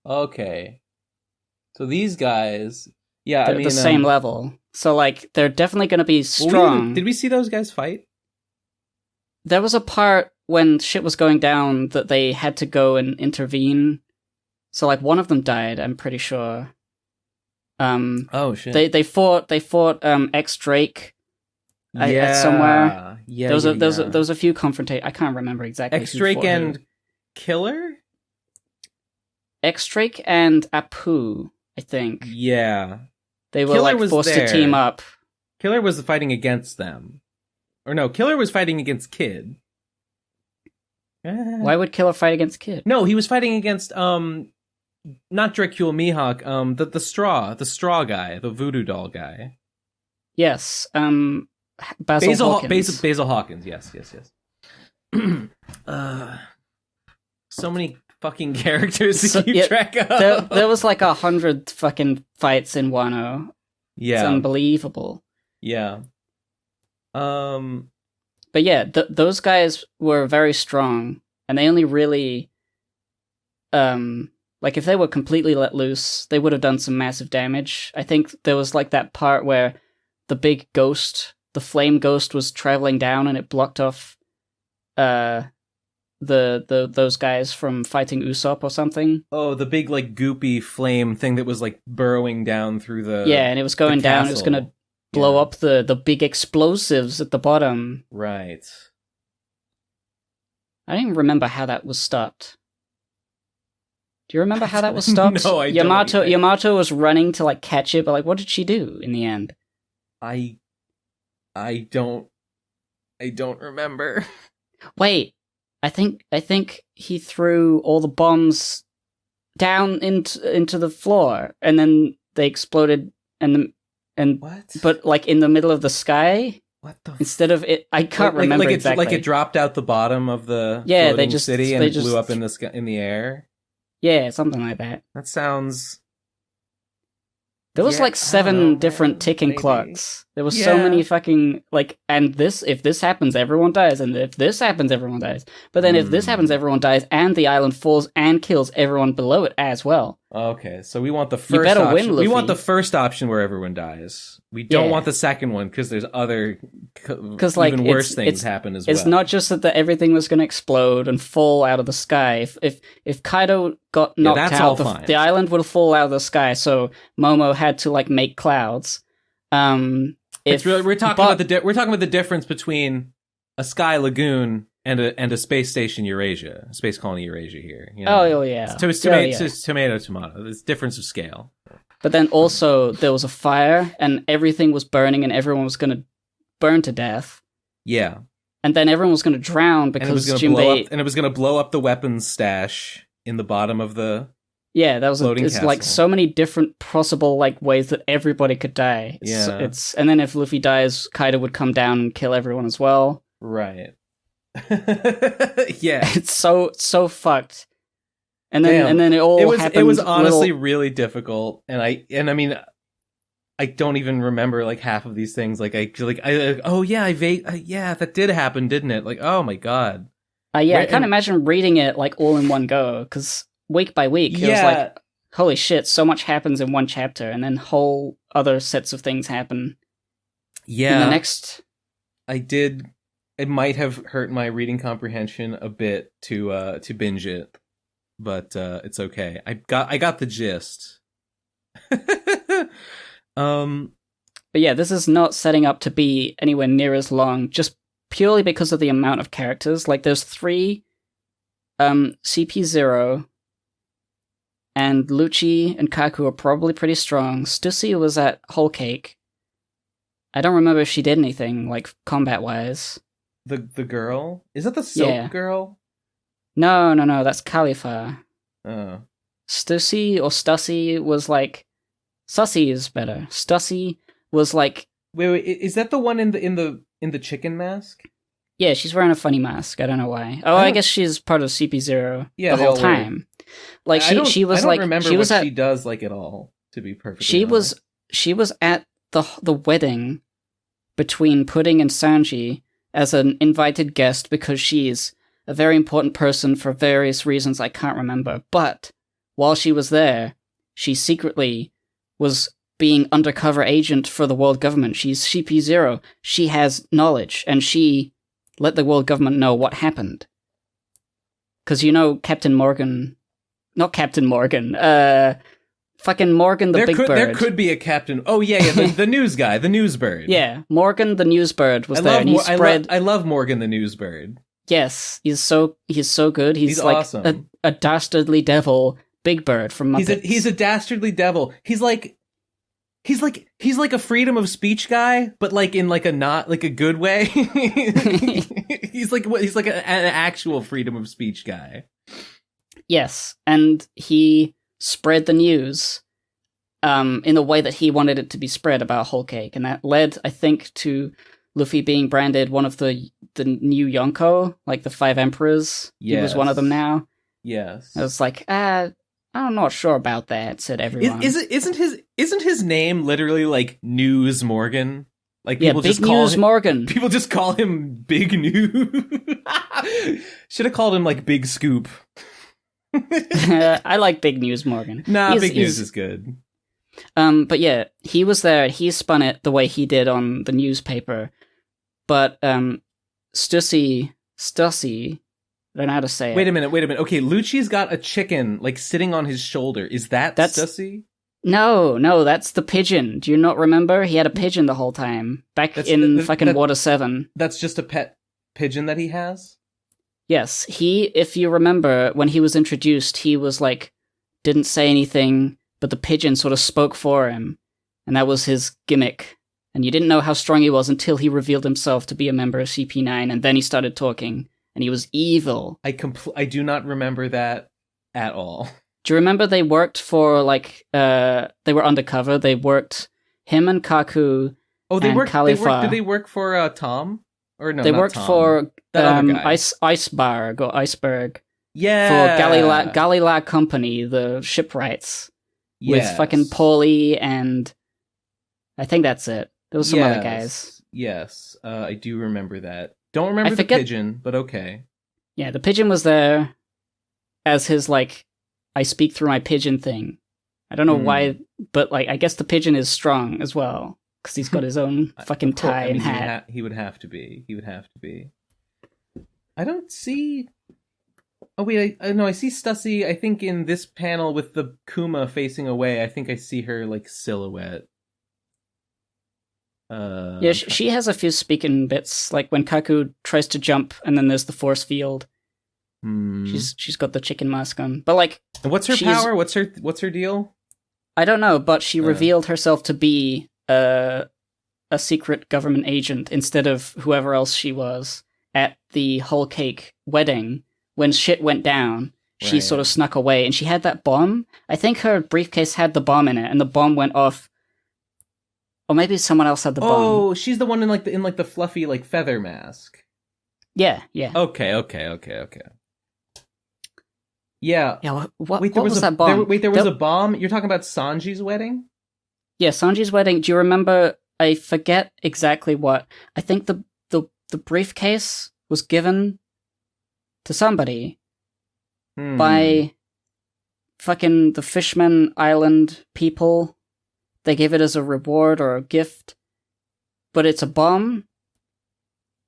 So these guys, yeah, they're the same level. So like they're definitely going to be strong. Did we see those guys fight? There was a part when shit was going down that they had to go and intervene. So like one of them died, I'm pretty sure. Oh shit. They fought X Drake at somewhere. Yeah. There was a few confrontations. I can't remember exactly. X Drake and Killer? X Drake and Apu, I think. Yeah. They were forced to team up. Killer was fighting against them. Or no, Killer was fighting against Kid. Why would Killer fight against Kid? No, he was fighting against not Dracula Mihawk, the straw guy, the voodoo doll guy. Yes, Basil Hawkins. Basil Hawkins, yes. So many fucking characters to keep track of. There was like 100 fucking fights in Wano. Yeah. It's unbelievable. Yeah. But yeah, those guys were very strong, and they only really, like if they were completely let loose, they would have done some massive damage. I think there was like that part where the big ghost, the flame ghost, was traveling down, and it blocked off, those guys from fighting Usopp or something. Oh, the big like goopy flame thing that was like burrowing down through the and it was going down. It was gonna blow up the big explosives at the bottom. Right. I don't even remember how that was stopped. Do you remember how that was stopped? No, I don't. Yamato was running to like catch it, but like, what did she do in the end? I don't remember. Wait, I think he threw all the bombs down into the floor, and then they exploded, and what? But like in the middle of the sky. What the? Instead of it, I can't remember exactly. Like it dropped out the bottom of the floating city and it blew up in the air. Yeah, something like that. That sounds. There was like 7 different ticking clocks. There was so many fucking like, and if this happens, everyone dies, and if this happens, everyone dies. But then if this happens, everyone dies, and the island falls and kills everyone below it as well. Okay, so we want the first. You better option. win, Luffy. We want the first option where everyone dies. We don't want the second one because there's other even worse things happen as well. It's not just that everything was going to explode and fall out of the sky. If Kaido got knocked out, the island would fall out of the sky. So Momo had to like make clouds. We're talking about the difference between a sky lagoon and a space station Eurasia, space colony Eurasia here. You know? Oh yeah. So it's tomato. It's difference of scale. But then also there was a fire and everything was burning and everyone was going to burn to death. Yeah. And then everyone was going to drown because Jinbei... And it was going to blow up the weapons stash in the bottom of the that was floating it's castle. Like so many different possible like ways that everybody could die. And then if Luffy dies, Kaido would come down and kill everyone as well. Right. Yeah. It's so fucked. And then it all happened. It was honestly really difficult, and I mean, I don't even remember like half of these things. That did happen, didn't it? Like, oh my god. I can't imagine reading it like all in one go, because week by week it was like, holy shit, so much happens in one chapter, and then whole other sets of things happen. Yeah. In the next, It might have hurt my reading comprehension a bit to binge it. But it's okay. I got the gist. But yeah, this is not setting up to be anywhere near as long, just purely because of the amount of characters. Like, there's 3 CP0, and Lucci and Kaku are probably pretty strong. Stussy was at Whole Cake. I don't remember if she did anything, like, combat-wise. The girl? Is that the Silk girl? No, that's Khalifa. Oh. Stussy or Stussy was like... Sussy is better. Stussy was like... Wait, is that the one in the chicken mask? Yeah, she's wearing a funny mask. I don't know why. Oh, I guess she's part of CP0 the whole time. Like she was like... I don't remember what she does like at all, to be perfectly honest. She was at the wedding between Pudding and Sanji as an invited guest because she's a very important person for various reasons I can't remember. But while she was there, she secretly was being undercover agent for the world government. She's CP0. She has knowledge, and she let the world government know what happened. Because Captain Morgan... Not Captain Morgan, fucking Morgan the Big Bird. There could be a Captain... Oh, yeah, the news guy, the news bird. Yeah, Morgan the news bird was there, and he spread... I love Morgan the news bird. Yes, he's so good. He's like awesome. a dastardly devil Big Bird from Muppets. He's a dastardly devil. He's like a freedom of speech guy, but like in like a not like a good way. he's like an actual freedom of speech guy. Yes, and he spread the news in the way that he wanted it to be spread about Whole Cake, and that led, I think, to Luffy being branded one of the new Yonko, like the 5 emperors. Yes. He was one of them now. Yes. I was like, I'm not sure about that, said everyone. Isn't his name literally like News Morgan? Like people Big just call News him, Morgan. People just call him Big News. Should have called him like Big Scoop. I like Big News Morgan. Nah, Big News is good. But yeah, he was there. He spun it the way he did on the newspaper. But Stussy, I don't know how to say it. Wait a minute. Okay, Lucci's got a chicken like sitting on his shoulder. Is that's Stussy? No, that's the pigeon. Do you not remember? He had a pigeon the whole time back in fucking Water 7. That's just a pet pigeon that he has? Yes, if you remember, when he was introduced, he was like, didn't say anything, but the pigeon sort of spoke for him, and that was his gimmick. And you didn't know how strong he was until he revealed himself to be a member of CP9, and then he started talking, and he was evil. I do not remember that at all. Do you remember they worked for, they were undercover, him and Kaku Khalifa. Did they work for Tom? Or no, they not worked Tom. For Iceberg. Yeah. For Galila Company, the shipwrights. Yes. With fucking Paulie and... I think that's it. There was some other guys. Yes, I do remember that. Don't remember the pigeon, but okay. Yeah, the pigeon was there as his, I speak through my pigeon thing. I don't know why, but, I guess the pigeon is strong as well. Because he's got his own fucking tie and hat. He would have to be. I don't see... Oh, wait, no, I see Stussy, I think, in this panel with the Kuma facing away. I think I see her, silhouette. Yeah, she has a few speaking bits, like when Kaku tries to jump, and then there's the force field. She's got the chicken mask on. But, And what's her power? What's her deal? I don't know, but she revealed herself to be... a secret government agent instead of whoever else she was at the Whole Cake wedding. When shit went down, she sort of snuck away, and she had that bomb. I think her briefcase had the bomb in it, and the bomb went off. Or maybe someone else had the bomb. Oh, she's the one in the fluffy feather mask. Yeah. Okay. Yeah. Yeah. What was that bomb? There was a bomb. You're talking about Sanji's wedding? Yeah, Sanji's wedding. Do you remember? I forget exactly what. I think the briefcase was given to somebody by fucking the Fishman Island people. They gave it as a reward or a gift, but it's a bomb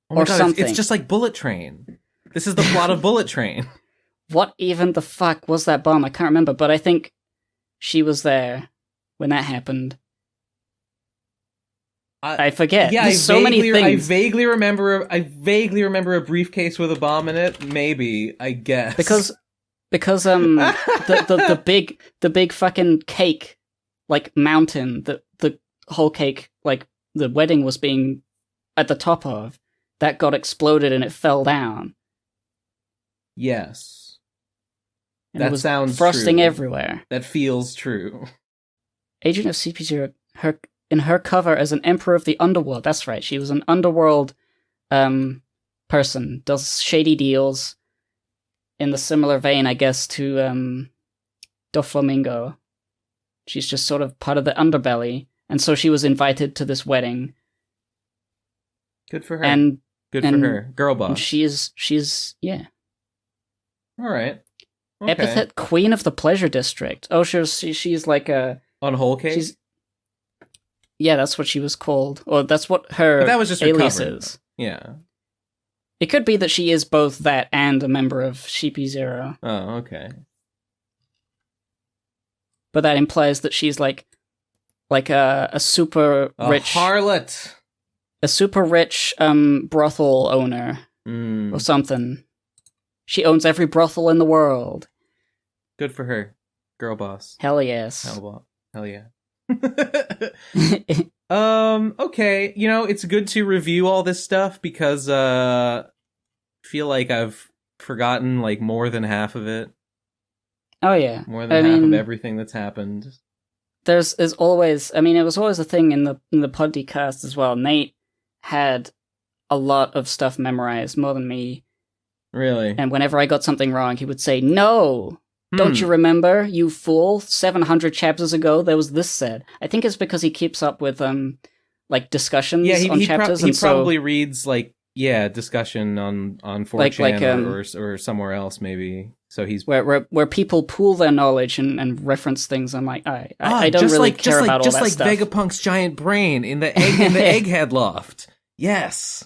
or something. It's just like Bullet Train. This is the plot of Bullet Train. What even the fuck was that bomb? I can't remember, but I think she was there when that happened. I forget. Yeah, There's so many things. I vaguely remember a briefcase with a bomb in it. Maybe, I guess. Because the big fucking cake, mountain, the Whole Cake, the wedding was being at the top of, that got exploded and it fell down. Yes. And that it was sounds frosting true. Everywhere. That feels true. Agent of CP0, in her cover as an emperor of the underworld. That's right. She was an underworld person. Does shady deals in the similar vein, I guess, to Doflamingo. She's just sort of part of the underbelly. And so she was invited to this wedding. Good for her. Good for her. Girl boss. She's yeah. All right. Okay. Epithet Queen of the Pleasure District. Oh, she's like a... On Whole Cake? Yeah, that's what she was called. Or that's what her that was just alias recovered. is. Yeah. It could be that she is both that and a member of Sheepy Zero. Oh, okay. But that implies that she's like a super rich... A harlot! A super rich brothel owner. Or something. She owns every brothel in the world. Good for her. Girl boss. Hell yes. Hell yeah. Okay, it's good to review all this stuff because I feel like I've forgotten like more than half of it. Oh yeah. More than half of everything that's happened. There's always, it was always a thing in the podcast as well. Nate had a lot of stuff memorized, more than me. Really? And whenever I got something wrong, he would say, "No! Don't you remember, you fool? 700 chapters ago, there was this said." I think it's because he keeps up with, discussions on chapters. He probably reads, discussion on 4chan or somewhere else, maybe. So he's... Where people pool their knowledge and reference things. I'm like, I don't really care about all that stuff. Just like Vegapunk's giant brain in the Egghead Loft. Yes.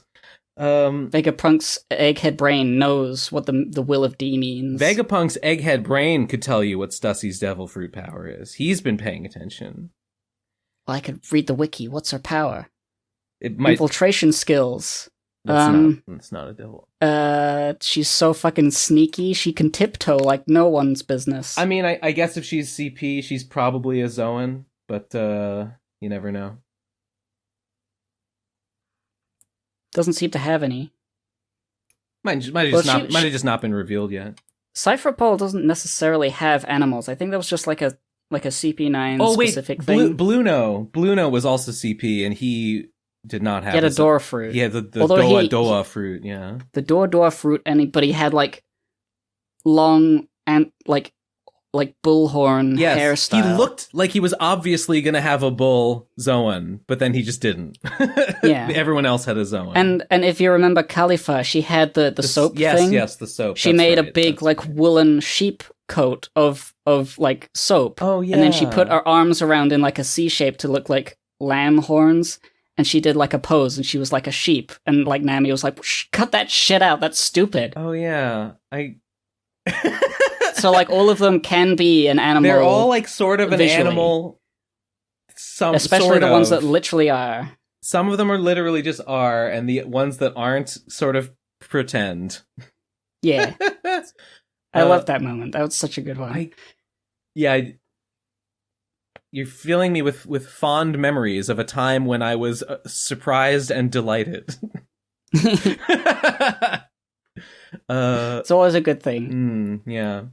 Vegapunk's egghead brain knows what the will of D means. Vegapunk's egghead brain could tell you what Stussy's devil fruit power is. He's been paying attention. Well, I could read the wiki. What's her power? Infiltration skills. That's not a devil. She's so fucking sneaky. She can tiptoe like no one's business. I guess if she's CP, she's probably a Zoan, but you never know. Doesn't seem to have any. Might have just not been revealed yet. Cypherpole doesn't necessarily have animals. I think that was just like a CP9 specific thing. Bluno was also CP, and he did not have... He had a Dora fruit. He had the Doa fruit, yeah. The Doa fruit, but he had like long and like bullhorn hairstyle. He looked like he was obviously going to have a bull Zoan, but then he just didn't. Yeah. Everyone else had a Zoan. And if you remember Khalifa, she had the soap thing. Yes, the soap. She made a big woolen sheep coat of like soap. Oh, yeah. And then she put her arms around in like a C shape to look like lamb horns. And she did like a pose, and she was like a sheep. And like Nami was like, cut that shit out, that's stupid. Oh, yeah. So, like, all of them can be an animal. They're all, like, sort of visually. An animal. Especially the ones that literally are. Some of them are literally just are, and the ones that aren't sort of pretend. Yeah. I love that moment. That was such a good one. You're filling me with fond memories of a time when I was surprised and delighted. It's always a good thing. Yeah.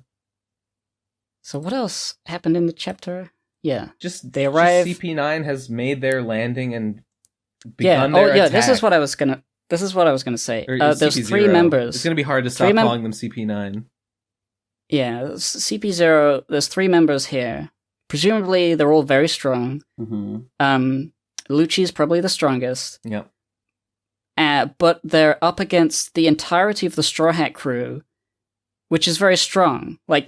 So what else happened in the chapter? Yeah. They arrive. CP9 has made their landing and begun their attack. This is what I was gonna say. There's 3 members. It's gonna be hard to stop calling them CP9. Yeah, CP0. There's 3 members here. Presumably, they're all very strong. Mm-hmm. Lucci's probably the strongest. Yep. But they're up against the entirety of the Straw Hat crew, which is very strong. Like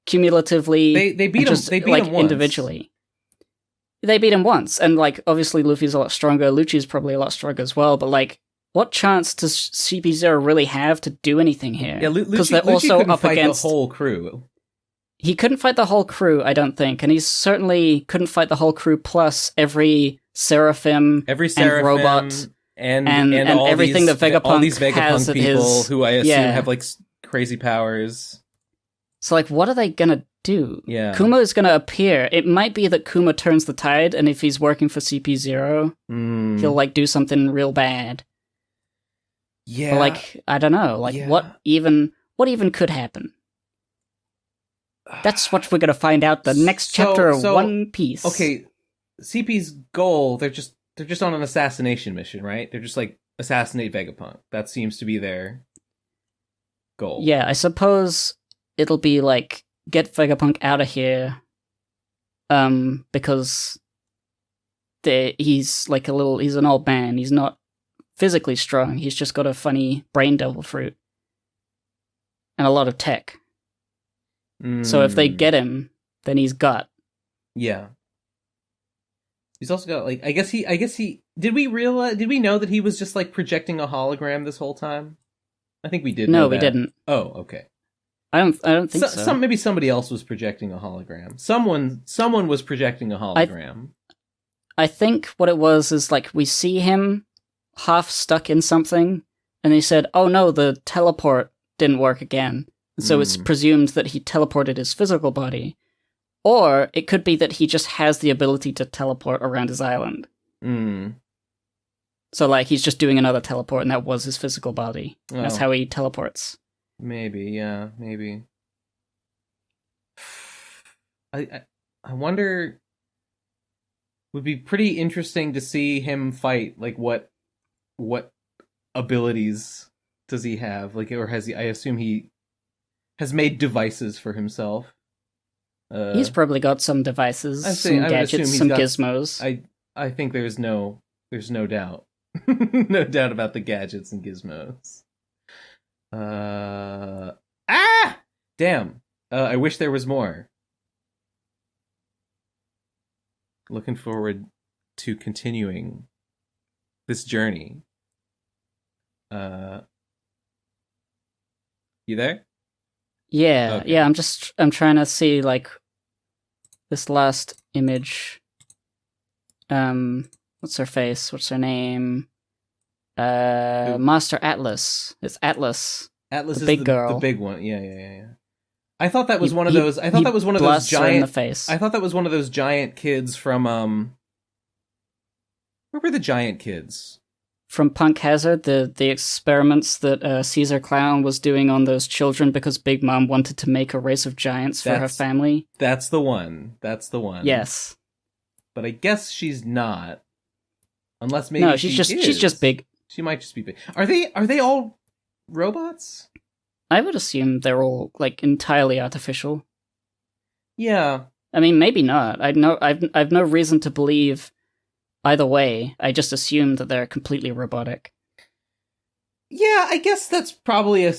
cumulatively, they beat him. They beat him once. Individually. They beat him once, and like obviously Luffy's a lot stronger. Lucci's probably a lot stronger as well. But like, what chance does CP0 really have to do anything here? Yeah, because they're also up against the whole crew. He couldn't fight the whole crew, I don't think, and he certainly couldn't fight the whole crew plus every Seraphim, and robot, and all everything that Vegapunk has at people who I assume have like crazy powers. So like, what are they gonna do? Yeah, Kuma is gonna appear. It might be that Kuma turns the tide, and if he's working for CP0, he'll like do something real bad. Yeah, but, like I don't know, like what even could happen. That's what we're gonna find out the next chapter of One Piece. Okay, CP's goal, they're just on an assassination mission, right? They're just like assassinate Vegapunk. That seems to be their goal. Yeah, I suppose it'll be like get Vegapunk out of here. Because he's like he's an old man. He's not physically strong. He's just got a funny brain devil fruit. and a lot of tech. So if they get him, then he's got. Yeah. He's also got like I guess he did we know that he was just like projecting a hologram this whole time? I think we did. No, know we that. didn't. Oh, okay. I don't think so. Maybe somebody else was projecting a hologram. Someone was projecting a hologram. I think what it was is like we see him half stuck in something, and they said, "Oh no, the teleport didn't work again." So it's presumed that he teleported his physical body, or it could be that he just has the ability to teleport around his island. So like he's just doing another teleport, and that was his physical body. Oh. That's how he teleports. Maybe, yeah, maybe. I wonder. Would be pretty interesting to see him fight. Like, what abilities does he have? Like, or has he? I assume he has made devices for himself. He's probably got some devices, some gadgets, some gizmos. I think there's no doubt, no doubt about the gadgets and gizmos. Damn. I wish there was more. Looking forward to continuing this journey. You there? Yeah, okay. Yeah. I'm trying to see like this last image. What's her face? What's her name? Master Atlas. It's Atlas. Atlas the is big girl. The big one. Yeah. I thought that was one of those. I thought that was one of those giant. In the face. I thought that was one of those giant kids from Where were the giant kids? From Punk Hazard, the experiments that Caesar Clown was doing on those children because Big Mom wanted to make a race of giants for her family. That's the one. Yes. But I guess she's not. Unless maybe no, she's just big. She might just be big. Are they all robots? I would assume they're all like entirely artificial. Yeah. I mean, maybe not. I've no reason to believe either way. I just assume that they're completely robotic. Yeah, I guess that's probably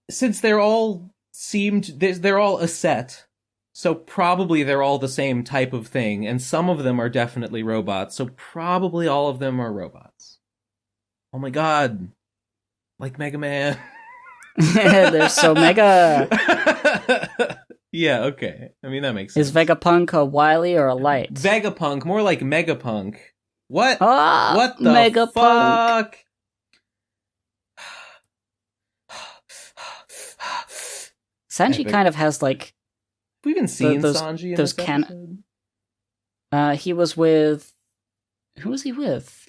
since they're all a set, so probably they're all the same type of thing, and some of them are definitely robots, so probably all of them are robots. Oh my god. Like Mega Man. They're so mega. Yeah, okay. I mean, that makes sense. Is Vegapunk a Wily or a Light? Vegapunk, more like Megapunk. What? What the Megapunk. Fuck? Sanji kind of has like... Have we even seen Sanji in this episode? He was with... Who was he with?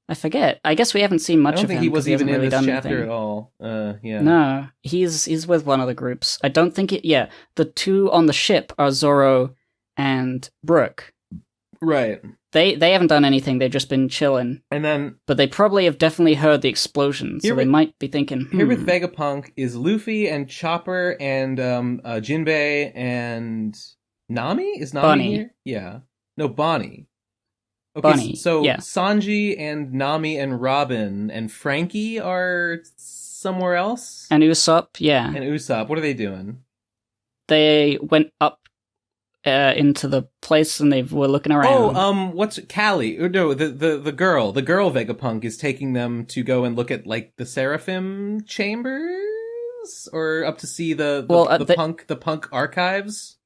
I forget. I guess we haven't seen much of him. I don't think he was even in really this chapter at all. Yeah. No, he's with one of the groups. I don't think it... Yeah, the two on the ship are Zoro and Brook. Right. They haven't done anything. They've just been chilling. But they probably have definitely heard the explosion, so they might be thinking, Here with Vegapunk is Luffy and Chopper and Jinbei and Nami? Is Nami Bonnie. Here? Yeah. No, Bonnie. Okay, Bonnie, so yeah. Sanji and Nami and Robin and Frankie are somewhere else? And Usopp, yeah. And Usopp, what are they doing? They went up into the place and they were looking around. Oh, what's Callie? No, the girl Vegapunk is taking them to go and look at like the Seraphim chambers, or up to see the punk archives.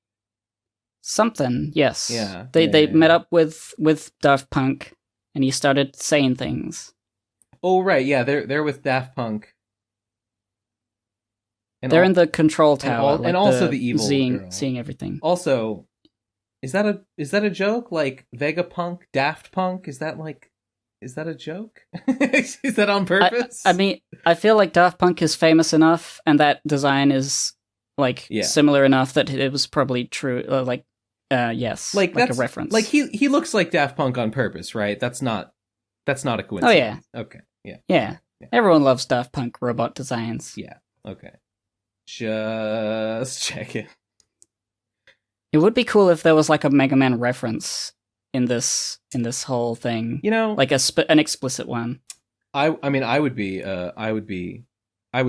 Something, yes. Yeah. They met up with Daft Punk, and he started saying things. Oh right, yeah, they're with Daft Punk. And they're in the control tower, and also the evil girl. Seeing everything. Also, is that a joke? Like Vegapunk, Daft Punk? Is that a joke? Is that on purpose? I mean, I feel like Daft Punk is famous enough, and that design is similar enough that it was probably true. Yes, like a reference. Like he looks like Daft Punk on purpose, right? That's not a coincidence. Oh yeah. Okay. Yeah. Everyone loves Daft Punk robot designs. Yeah. Okay. Just check it. It would be cool if there was like a Mega Man reference in this whole thing. You know, like an explicit one. I mean, I would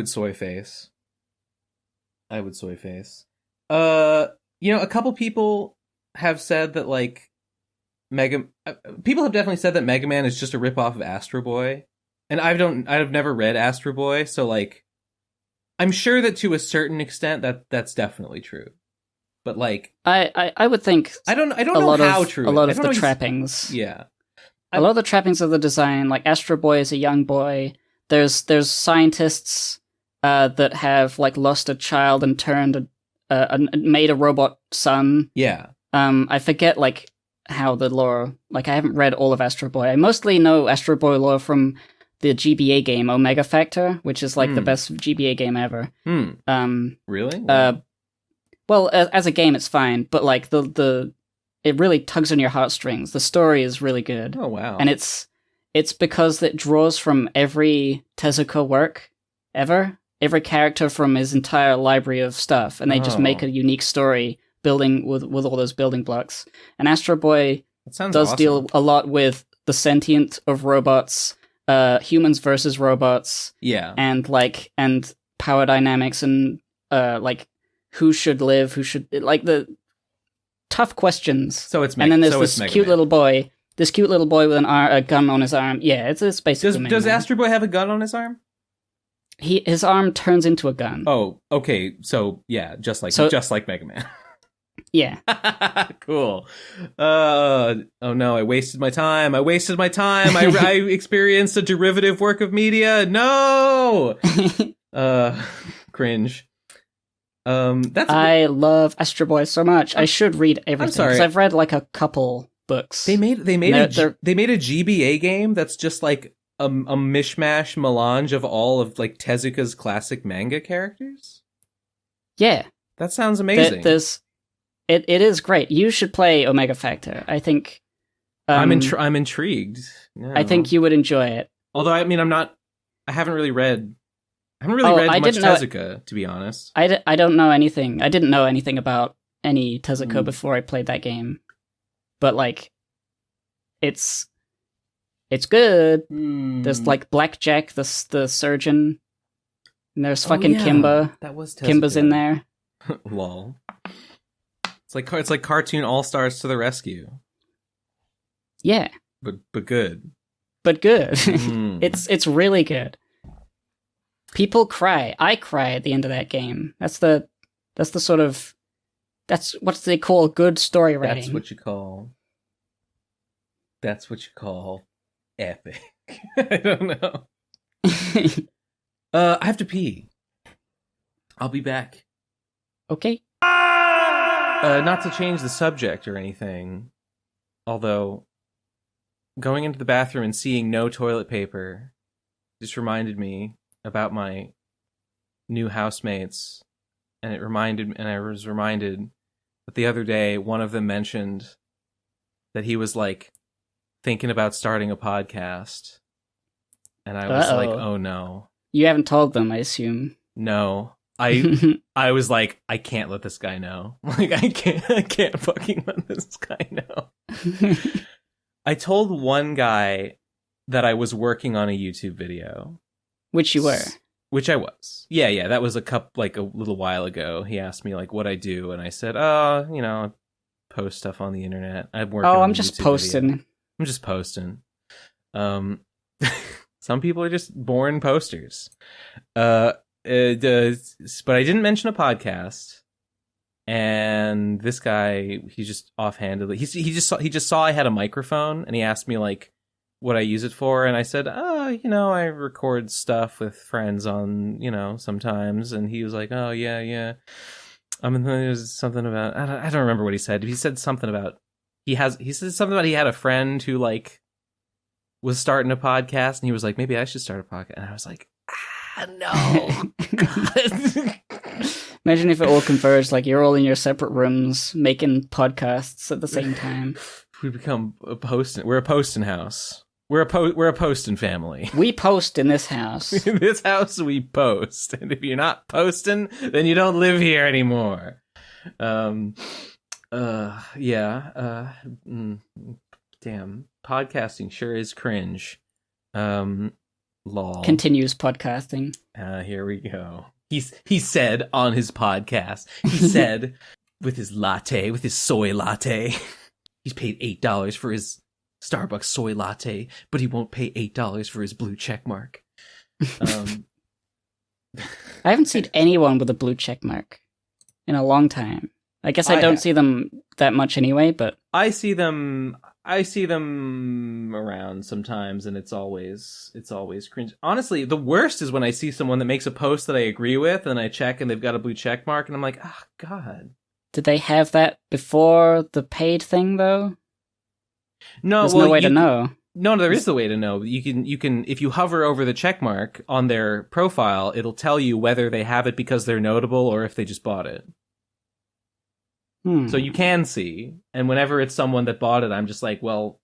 soy face. I would soy face. A couple people have said that like people have definitely said that Mega Man is just a ripoff of Astro Boy, and I've never read Astro Boy, so like I'm sure that to a certain extent that's definitely true. But like I would think I don't know how true a lot of the trappings. Yeah. A lot of the trappings of the design, like Astro Boy is a young boy. There's scientists that have like lost a child and turned made a robot son. Yeah. I forget like how the lore. Like I haven't read all of Astro Boy. I mostly know Astro Boy lore from the GBA game Omega Factor, which is like the best GBA game ever. Really? Well, as a game, it's fine, but like it really tugs on your heartstrings. The story is really good. Oh wow! And it's because it draws from every Tezuka work ever, every character from his entire library of stuff, and they just make a unique story building with all those building blocks. And Astro Boy does awesome. Deal a lot with the sentient of robots, humans versus robots, and power dynamics and like who should live, who should like the tough questions. So it's and then there's this cute little boy with a gun on his arm. Yeah, it's basically. Does Astro Boy have a gun on his arm? His arm turns into a gun. Oh, okay. So yeah, just like Mega Man. Yeah. Cool. Oh no, I wasted my time. I experienced a derivative work of media. No. Cringe. I love Astro Boy so much. I should read everything because I've read like a couple books. They made a GBA game that's just like a mishmash melange of all of like Tezuka's classic manga characters. Yeah, that sounds amazing. It is great. You should play Omega Factor. I think I'm intrigued. No. I think you would enjoy it. Although I mean, I haven't really read much Tezuka, to be honest. I don't know anything. I didn't know anything about any Tezuka before I played that game. But, like, it's good. There's, like, Blackjack, the surgeon. And there's fucking Kimba. That was Tezuka. Kimba's in there. Lol. It's like cartoon all-stars to the rescue. Yeah. But good. But good. It's really good. People cry. I cry at the end of that game. That's what they call good story writing. That's what you call epic. I don't know. I have to pee. I'll be back. Okay. Not to change the subject or anything, although going into the bathroom and seeing no toilet paper just reminded me about my new housemates, and I was reminded that the other day one of them mentioned that he was like thinking about starting a podcast, and I was like, oh no. You haven't told them, I assume. No. I was like, I can't let this guy know. Like I can't fucking let this guy know. I told one guy that I was working on a YouTube video. Which you were. Which I was. Yeah, that was a little while ago. He asked me like what I do, and I said, I post stuff on the internet. I'm just posting. Video. I'm just posting. Some people are just born posters. But I didn't mention a podcast. And this guy, he just offhandedly, he just saw I had a microphone, and he asked me like what I use it for, and I said, I record stuff with friends on, sometimes, and he was like, oh yeah. There's something about, I don't remember what he said. He said something about he said something about he had a friend who like was starting a podcast, and he was like, maybe I should start a podcast, and I was like, no. God. Imagine if it all converged, like you're all in your separate rooms making podcasts at the same time. We become we're a posting house. We're a posting family. We post in this house. In this house we post. And if you're not posting, then you don't live here anymore. Damn. Podcasting sure is cringe. Lol. continues podcasting. Here we go. He said on his podcast, he said with his soy latte, he's paid $8 for his Starbucks soy latte, but he won't pay $8 for his blue check mark. I haven't seen anyone with a blue check mark in a long time. I guess I don't see them that much anyway, but I see them around sometimes, and it's always cringe. Honestly, the worst is when I see someone that makes a post that I agree with, and I check and they've got a blue check mark, and I'm like, oh god. Did they have that before the paid thing though? No, there's no way to know. No, there is the way to know. You can if you hover over the check mark on their profile, it'll tell you whether they have it because they're notable or if they just bought it. So you can see, and whenever it's someone that bought it, I'm just like, well,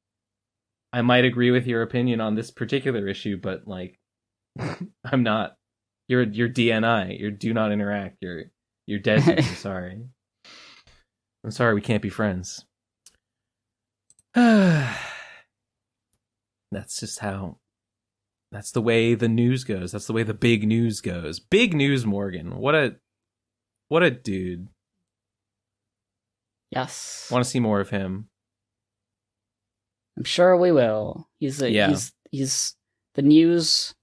I might agree with your opinion on this particular issue, but like, I'm not. You're DNI. You're do not interact. You're dead. I'm sorry. We can't be friends. That's just how. That's the way the news goes. That's the way the big news goes. Big news, Morgan. What a dude. Yes. Want to see more of him. I'm sure we will. He's the news.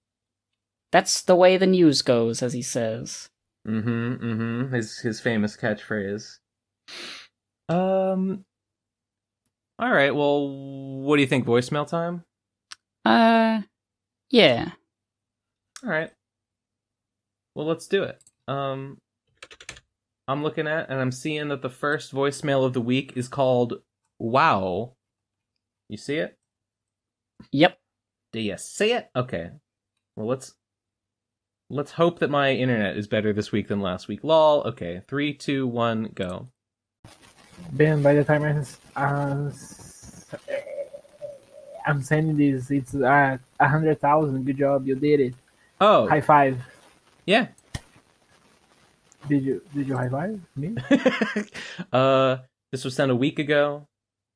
That's the way the news goes, as he says. His famous catchphrase. All right, well, what do you think, voicemail time? Yeah. All right. Well, let's do it. I'm looking at, and I'm seeing that the first voicemail of the week is called Wow. You see it? Yep. Do you see it? Okay. Well, let's hope that my internet is better this week than last week. Lol. Okay. 3, 2, 1, go. Ben, by the time I'm sending this, it's 100,000. Good job, you did it. Oh. High five. Yeah. Did you high five me? This was sent a week ago.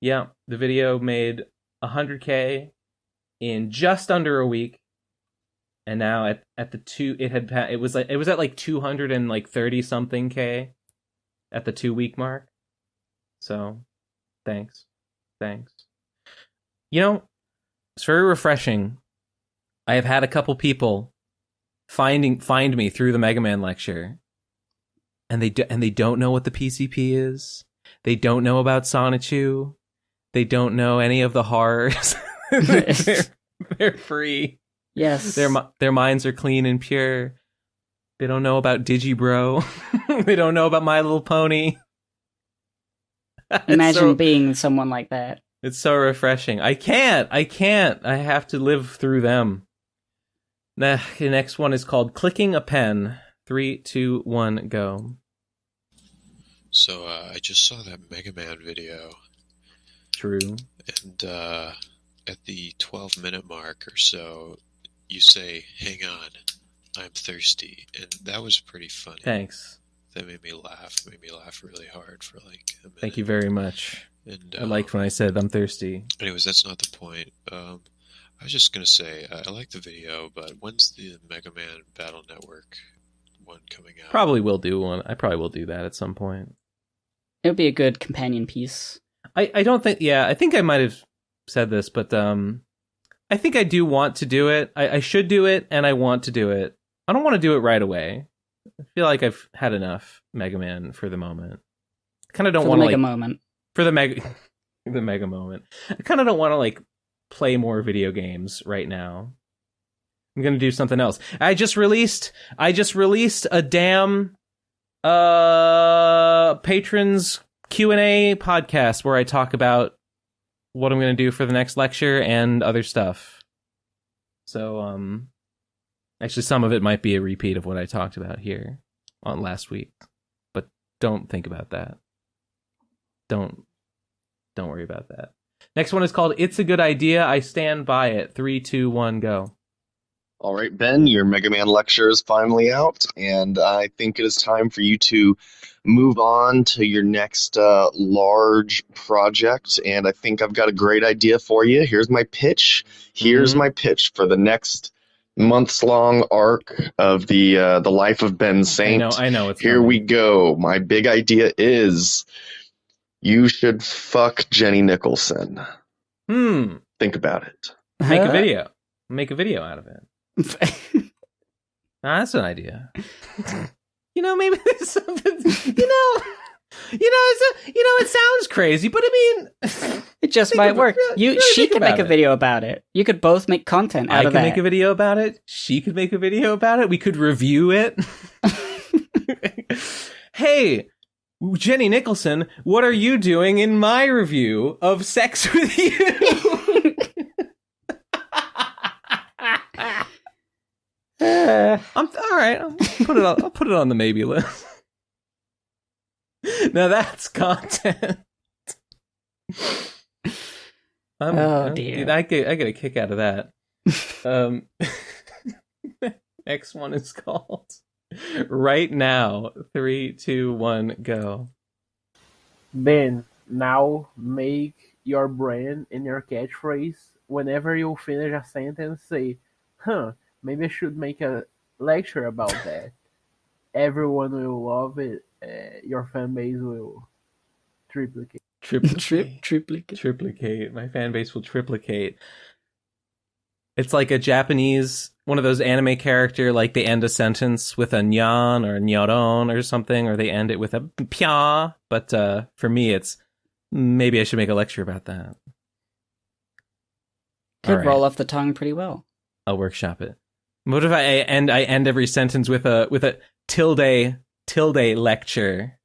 Yeah, the video made 100K in just under a week, and now at the two, it was at like 230 something K at the 2 week mark. So, thanks. You know, it's very refreshing. I have had a couple people find me through the Mega Man lecture. And they don't know what the PCP is. They don't know about Sonichu. They don't know any of the horrors. they're free. Yes. Their minds are clean and pure. They don't know about Digibro. They don't know about My Little Pony. Imagine being someone like that. It's so refreshing. I can't. I have to live through them. The next one is called Clicking a Pen. 3, 2, 1, go. So I just saw that Mega Man video. True. And at the 12-minute mark or so, you say, "Hang on, I'm thirsty," and that was pretty funny. Thanks. That made me laugh really hard for like a minute. Thank you very much. And I liked when I said I'm thirsty. Anyways, that's not the point. I was just gonna say I like the video, but when's the Mega Man Battle Network one coming out? Probably will do one. I probably will do that at some point. It would be a good companion piece. I don't think. Yeah, I think I might have said this, but I think I do want to do it. I should do it, and I want to do it. I don't want to do it right away. I feel like I've had enough Mega Man for the moment. I kind of don't want to moment. For the mega moment. I kind of don't want to like play more video games right now. I'm gonna do something else. I just released a damn patrons Q&A podcast where I talk about what I'm gonna do for the next lecture and other stuff. So actually some of it might be a repeat of what I talked about here on last week. But don't think about that. Don't worry about that. Next one is called It's a Good Idea. I Stand By It. 3, 2, 1, go. All right, Ben, your Mega Man lecture is finally out, and I think it is time for you to move on to your next large project, and I think I've got a great idea for you. Here's my pitch. Here's my pitch for the next months-long arc of the life of Ben Saint. I know. It's Here coming. we go. My big idea is you should fuck Jenny Nicholson. Think about it. Make a video. Make a video out of it. That's an idea. Maybe there's something. It sounds crazy, but I mean, it just might work. She could make a video about it. You could both make content out of that. I could make a video about it. She could make a video about it. We could review it. Hey, Jenny Nicholson, what are you doing in my review of Sex with You? All right. I'll put it on the maybe list. Now that's content. Dear. I get a kick out of that. Next one is called Right Now. 3, 2, 1, go. Ben, now make your brand and your catchphrase. Whenever you finish a sentence, say, maybe I should make a lecture about that. Everyone will love it. Your fan base will triplicate. Triplicate. My fan base will triplicate. It's like a Japanese, one of those anime character, like they end a sentence with a nyan or nyaron or something, or they end it with a pya. But for me, it's maybe I should make a lecture about that. Could roll off the tongue pretty well. I'll workshop it. What if I end every sentence with a tilde lecture?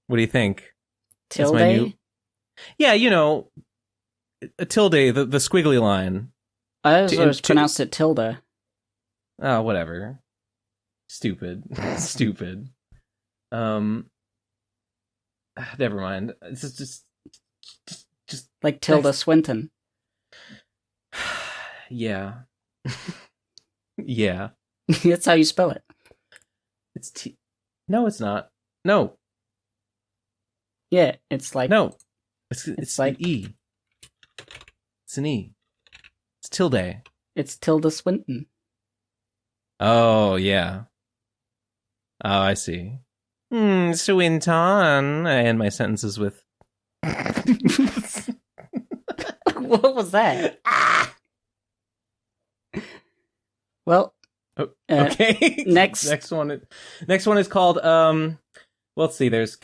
What do you think? Tilde? Yeah, a tilde, the squiggly line. I always pronounced it tilde. Oh, whatever. Stupid. Stupid. Never mind. It's just like Tilda Swinton. Yeah. Yeah. That's how you spell it. It's No, it's not. No. Yeah, it's like... No. It's like an E. It's an E. It's tilde. It's Tilda Swinton. Oh, yeah. Oh, I see. Swinton. I end my sentences with... What was that? Well... okay. Next one is called... let's see. There's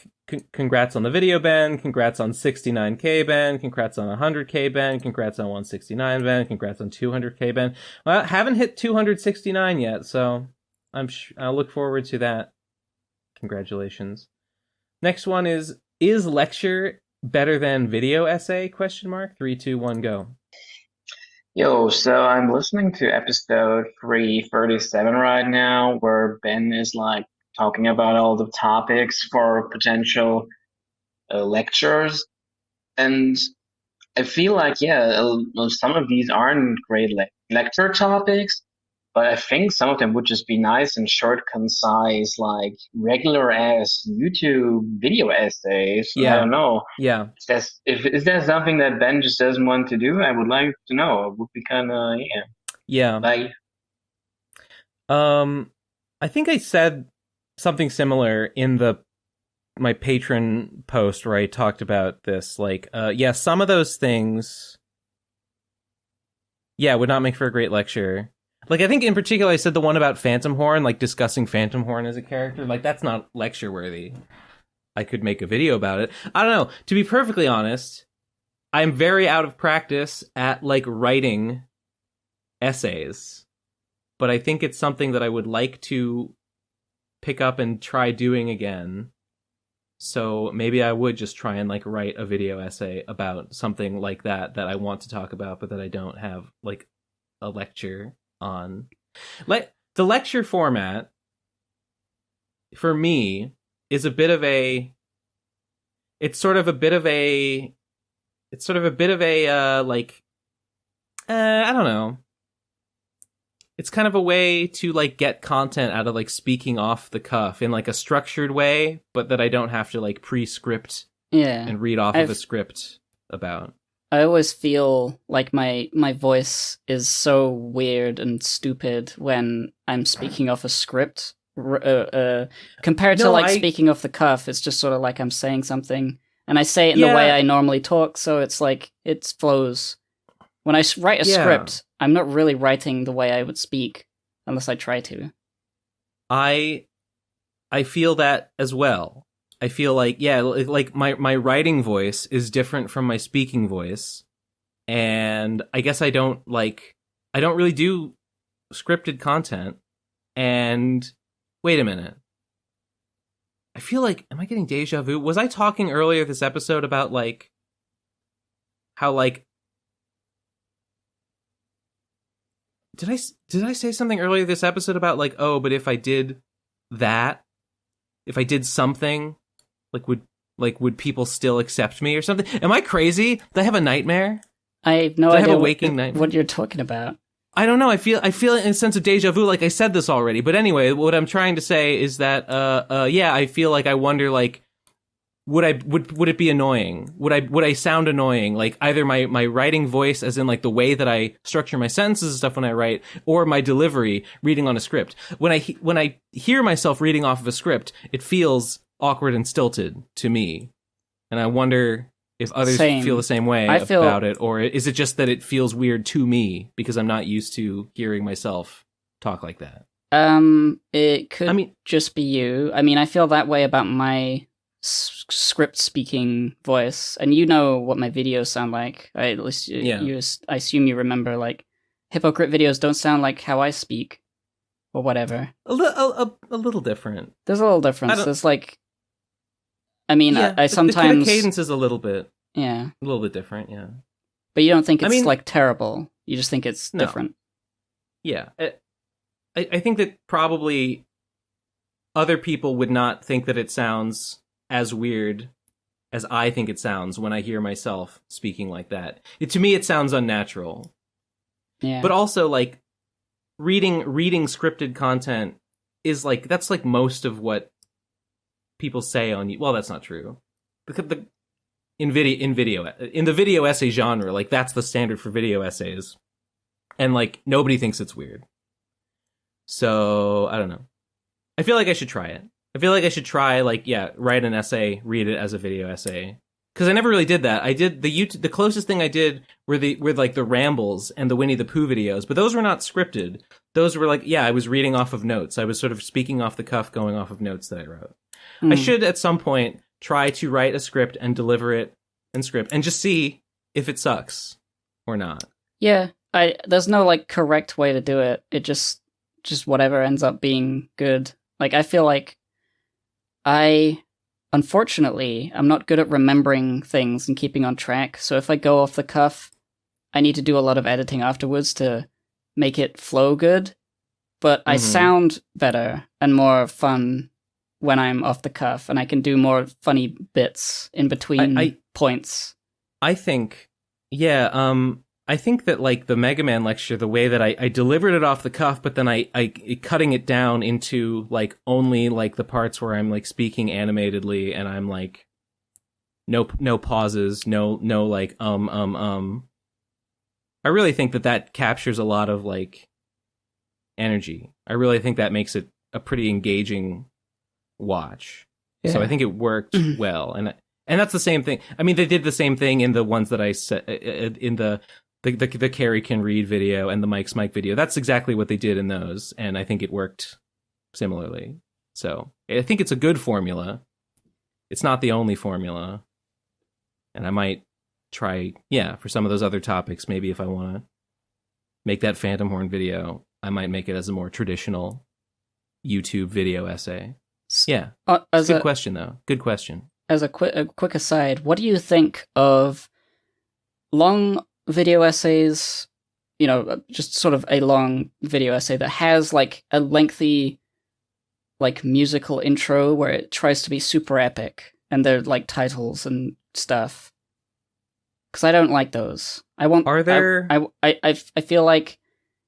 congrats on the video, Ben. Congrats on 69K, Ben. Congrats on 100K, Ben. Congrats on 169, Ben. Congrats on 200K, Ben. Well, I haven't hit 269 yet, so I'll look forward to that. Congratulations. Next one is lecture better than video essay? 3, 2, 1, go. Yo, so I'm listening to episode 337 right now, where Ben is like talking about all the topics for potential lectures. And I feel like, some of these aren't great lecture topics, but I think some of them would just be nice and short, concise, like regular ass YouTube video essays. Yeah. I don't know. Yeah. Is that something that Ben just doesn't want to do? I would like to know. It would be kind of, Yeah. Like, I think I said something similar in my patron post where I talked about this. Like, some of those things, would not make for a great lecture. Like, I think in particular, I said the one about Phantom Horn, like discussing Phantom Horn as a character. Like, that's not lecture worthy. I could make a video about it. I don't know. To be perfectly honest, I'm very out of practice at like writing essays, but I think it's something that I would like to pick up and try doing again. So maybe I would just try and like write a video essay about something like that I want to talk about, but that I don't have like a lecture on. Like the lecture format for me is a bit of a I don't know. It's kind of a way to like get content out of like speaking off the cuff in like a structured way, but that I don't have to like pre-script and read off of a script about. I always feel like my voice is so weird and stupid when I'm speaking off a script. Compared to speaking off the cuff, it's just sort of like I'm saying something, and I say it in the way I normally talk, so it's like it flows. When I write a script, I'm not really writing the way I would speak unless I try to. I feel that as well. I feel like, like my writing voice is different from my speaking voice. And I guess I don't really do scripted content. And wait a minute. I feel like, am I getting deja vu? Was I talking earlier this episode about like how like, did I say something earlier this episode about like, oh, but if I did something, would people still accept me or something? Am I crazy? Did I have a nightmare? I have no idea have a waking nightmare? What you're talking about. I don't know. I feel in a sense of deja vu, like I said this already. But anyway, what I'm trying to say is that, I feel like I wonder, like, would it be annoying? Would I sound annoying? Like either my writing voice, as in like the way that I structure my sentences and stuff when I write, or my delivery reading on a script. When I hear myself reading off of a script, it feels awkward and stilted to me, and I wonder if others feel the same way about it, or is it just that it feels weird to me because I'm not used to hearing myself talk like that? It could just be you. I mean, I feel that way about my script speaking voice, and you know what my videos sound like. I assume you remember, like, hypocrite videos don't sound like how I speak, or whatever. A little different. There's a little difference. There's like, I sometimes... The kind of cadence is a little bit... Yeah. A little bit different, yeah. But you don't think it's, like, terrible. You just think it's different. Yeah. I think that probably other people would not think that it sounds as weird as I think it sounds when I hear myself speaking like that. To me, it sounds unnatural. Yeah. But also, like, reading scripted content is, like, that's, like, most of what people say on you. Well, that's not true. In the video essay genre, like, that's the standard for video essays, and like nobody thinks it's weird. So I don't know. I feel like I should try it. I feel like I should try, like, write an essay, read it as a video essay, because I never really did that. I did the closest thing I did were like the rambles and the Winnie the Pooh videos, but those were not scripted. Those were like, I was reading off of notes. I was sort of speaking off the cuff, going off of notes that I wrote. I should at some point try to write a script and deliver it in script and just see if it sucks or not. Yeah, there's no like correct way to do it. It just whatever ends up being good. Like, I feel like unfortunately, I'm not good at remembering things and keeping on track. So if I go off the cuff, I need to do a lot of editing afterwards to make it flow good. But I sound better and more fun when I'm off the cuff, and I can do more funny bits in between points. I think that, like, the Mega Man lecture, the way that I delivered it off the cuff, but then I cutting it down into, like, only, like, the parts where I'm, like, speaking animatedly, and I'm, like, no pauses, no, like, I really think that captures a lot of, like, energy. I really think that makes it a pretty engaging watch. Yeah. So I think it worked well, and that's the same thing. I mean, they did the same thing in the ones that I said in the Carrie Can Read video and the Mike's Mike video. That's exactly what they did in those, and I think it worked similarly. So I think it's a good formula. It's not the only formula, and I might try, for some of those other topics. Maybe if I want to make that Phantom Horn video, I might make it as a more traditional YouTube video essay. Yeah, good question though. Good question. As a quick aside, what do you think of long video essays? You know, just sort of a long video essay that has like a lengthy, like, musical intro where it tries to be super epic, and they're like titles and stuff. Because I don't like those. Are there? I feel like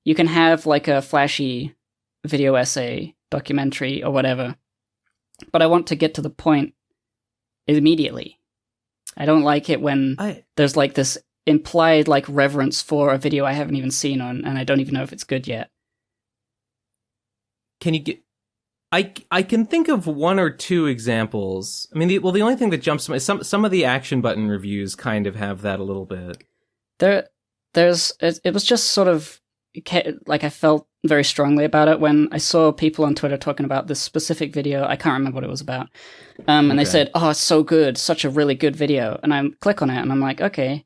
you can have like a flashy video essay, documentary, or whatever, but I want to get to the point immediately. I don't like it when there's like this implied like reverence for a video I haven't even seen on, and I don't even know if it's good yet. Can you get? I can think of one or two examples. I mean, the only thing that jumps to my some of the Action Button reviews kind of have that a little bit. It was just sort of like I felt very strongly about it when I saw people on Twitter talking about this specific video. I can't remember what it was about. And they said, "Oh, it's so good, such a really good video." And I click on it and I'm like, "Okay,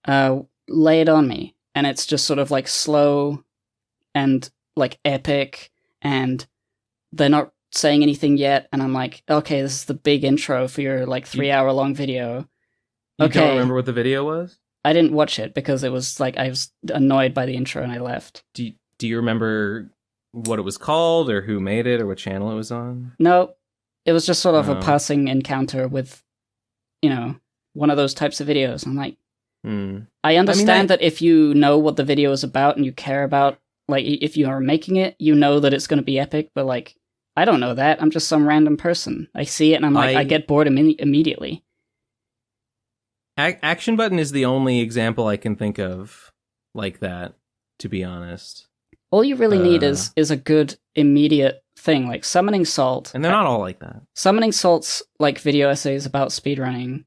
lay it on me." And it's just sort of like slow and like epic, and they're not saying anything yet, and I'm like, okay, this is the big intro for your like 3-hour long video. You don't remember what the video was? I didn't watch it because it was like I was annoyed by the intro and I left. Do you remember what it was called or who made it or what channel it was on? No, it was just sort of a passing encounter with, one of those types of videos. I'm like, I understand that if you know what the video is about and you care about, like, if you are making it, you know that it's going to be epic, but like, I don't know that. I'm just some random person. I see it and I'm like, I get bored immediately. Action Button is the only example I can think of like that, to be honest. All you really need is a good immediate thing, like Summoning Salt. And they're not all like that. Summoning Salt's like video essays about speedrunning.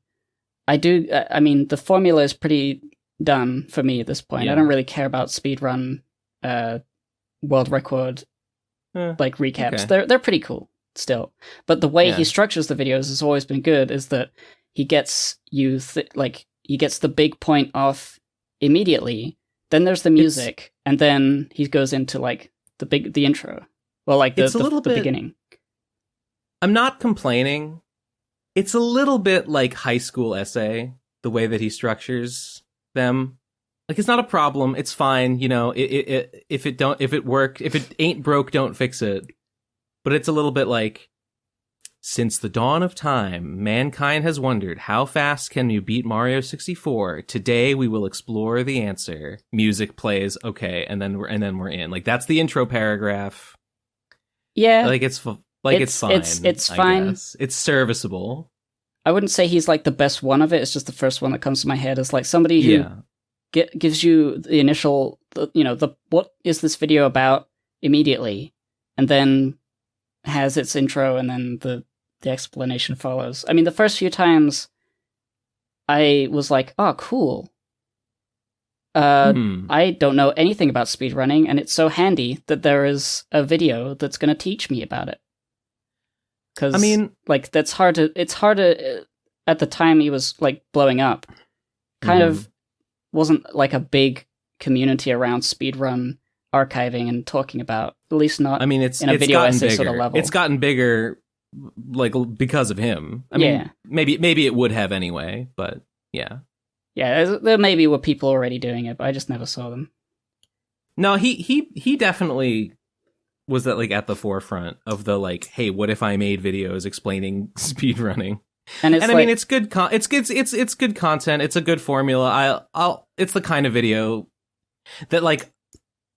I mean, the formula is pretty done for me at this point. Yeah. I don't really care about speedrun world record like recaps. Okay. They're pretty cool still. But the way he structures the videos has always been good, is that he gets he gets the big point off immediately, then there's the music, and then he goes into like the intro. Well, like the beginning. I'm not complaining. It's a little bit like high school essay, the way that he structures them. Like, it's not a problem. It's fine. If it ain't broke, don't fix it. But it's a little bit like, since the dawn of time, mankind has wondered, how fast can you beat Mario 64? Today we will explore the answer. Music plays, okay, and then we're in. Like, that's the intro paragraph. Yeah, like it's fine. It's fine. Guess. It's serviceable. I wouldn't say he's like the best one of it. It's just the first one that comes to my head. Is like somebody who gives you the initial, what is this video about immediately, and then has its intro, and then the explanation follows. I mean, the first few times I was like, oh, cool. I don't know anything about speedrunning, and it's so handy that there is a video that's going to teach me about it. Because, I mean, like, it's hard to, at the time he was, like, blowing up, kind of wasn't, like, a big community around speedrun archiving and talking about, at least not in a video essay sort of level. It's gotten bigger, like, because of him. I mean, maybe it would have anyway, but yeah. Yeah, there maybe were people already doing it, but I just never saw them. No, he definitely was at the forefront of the, like, hey, what if I made videos explaining speedrunning? And I mean, it's good. It's good content. It's a good formula. It's the kind of video that, like,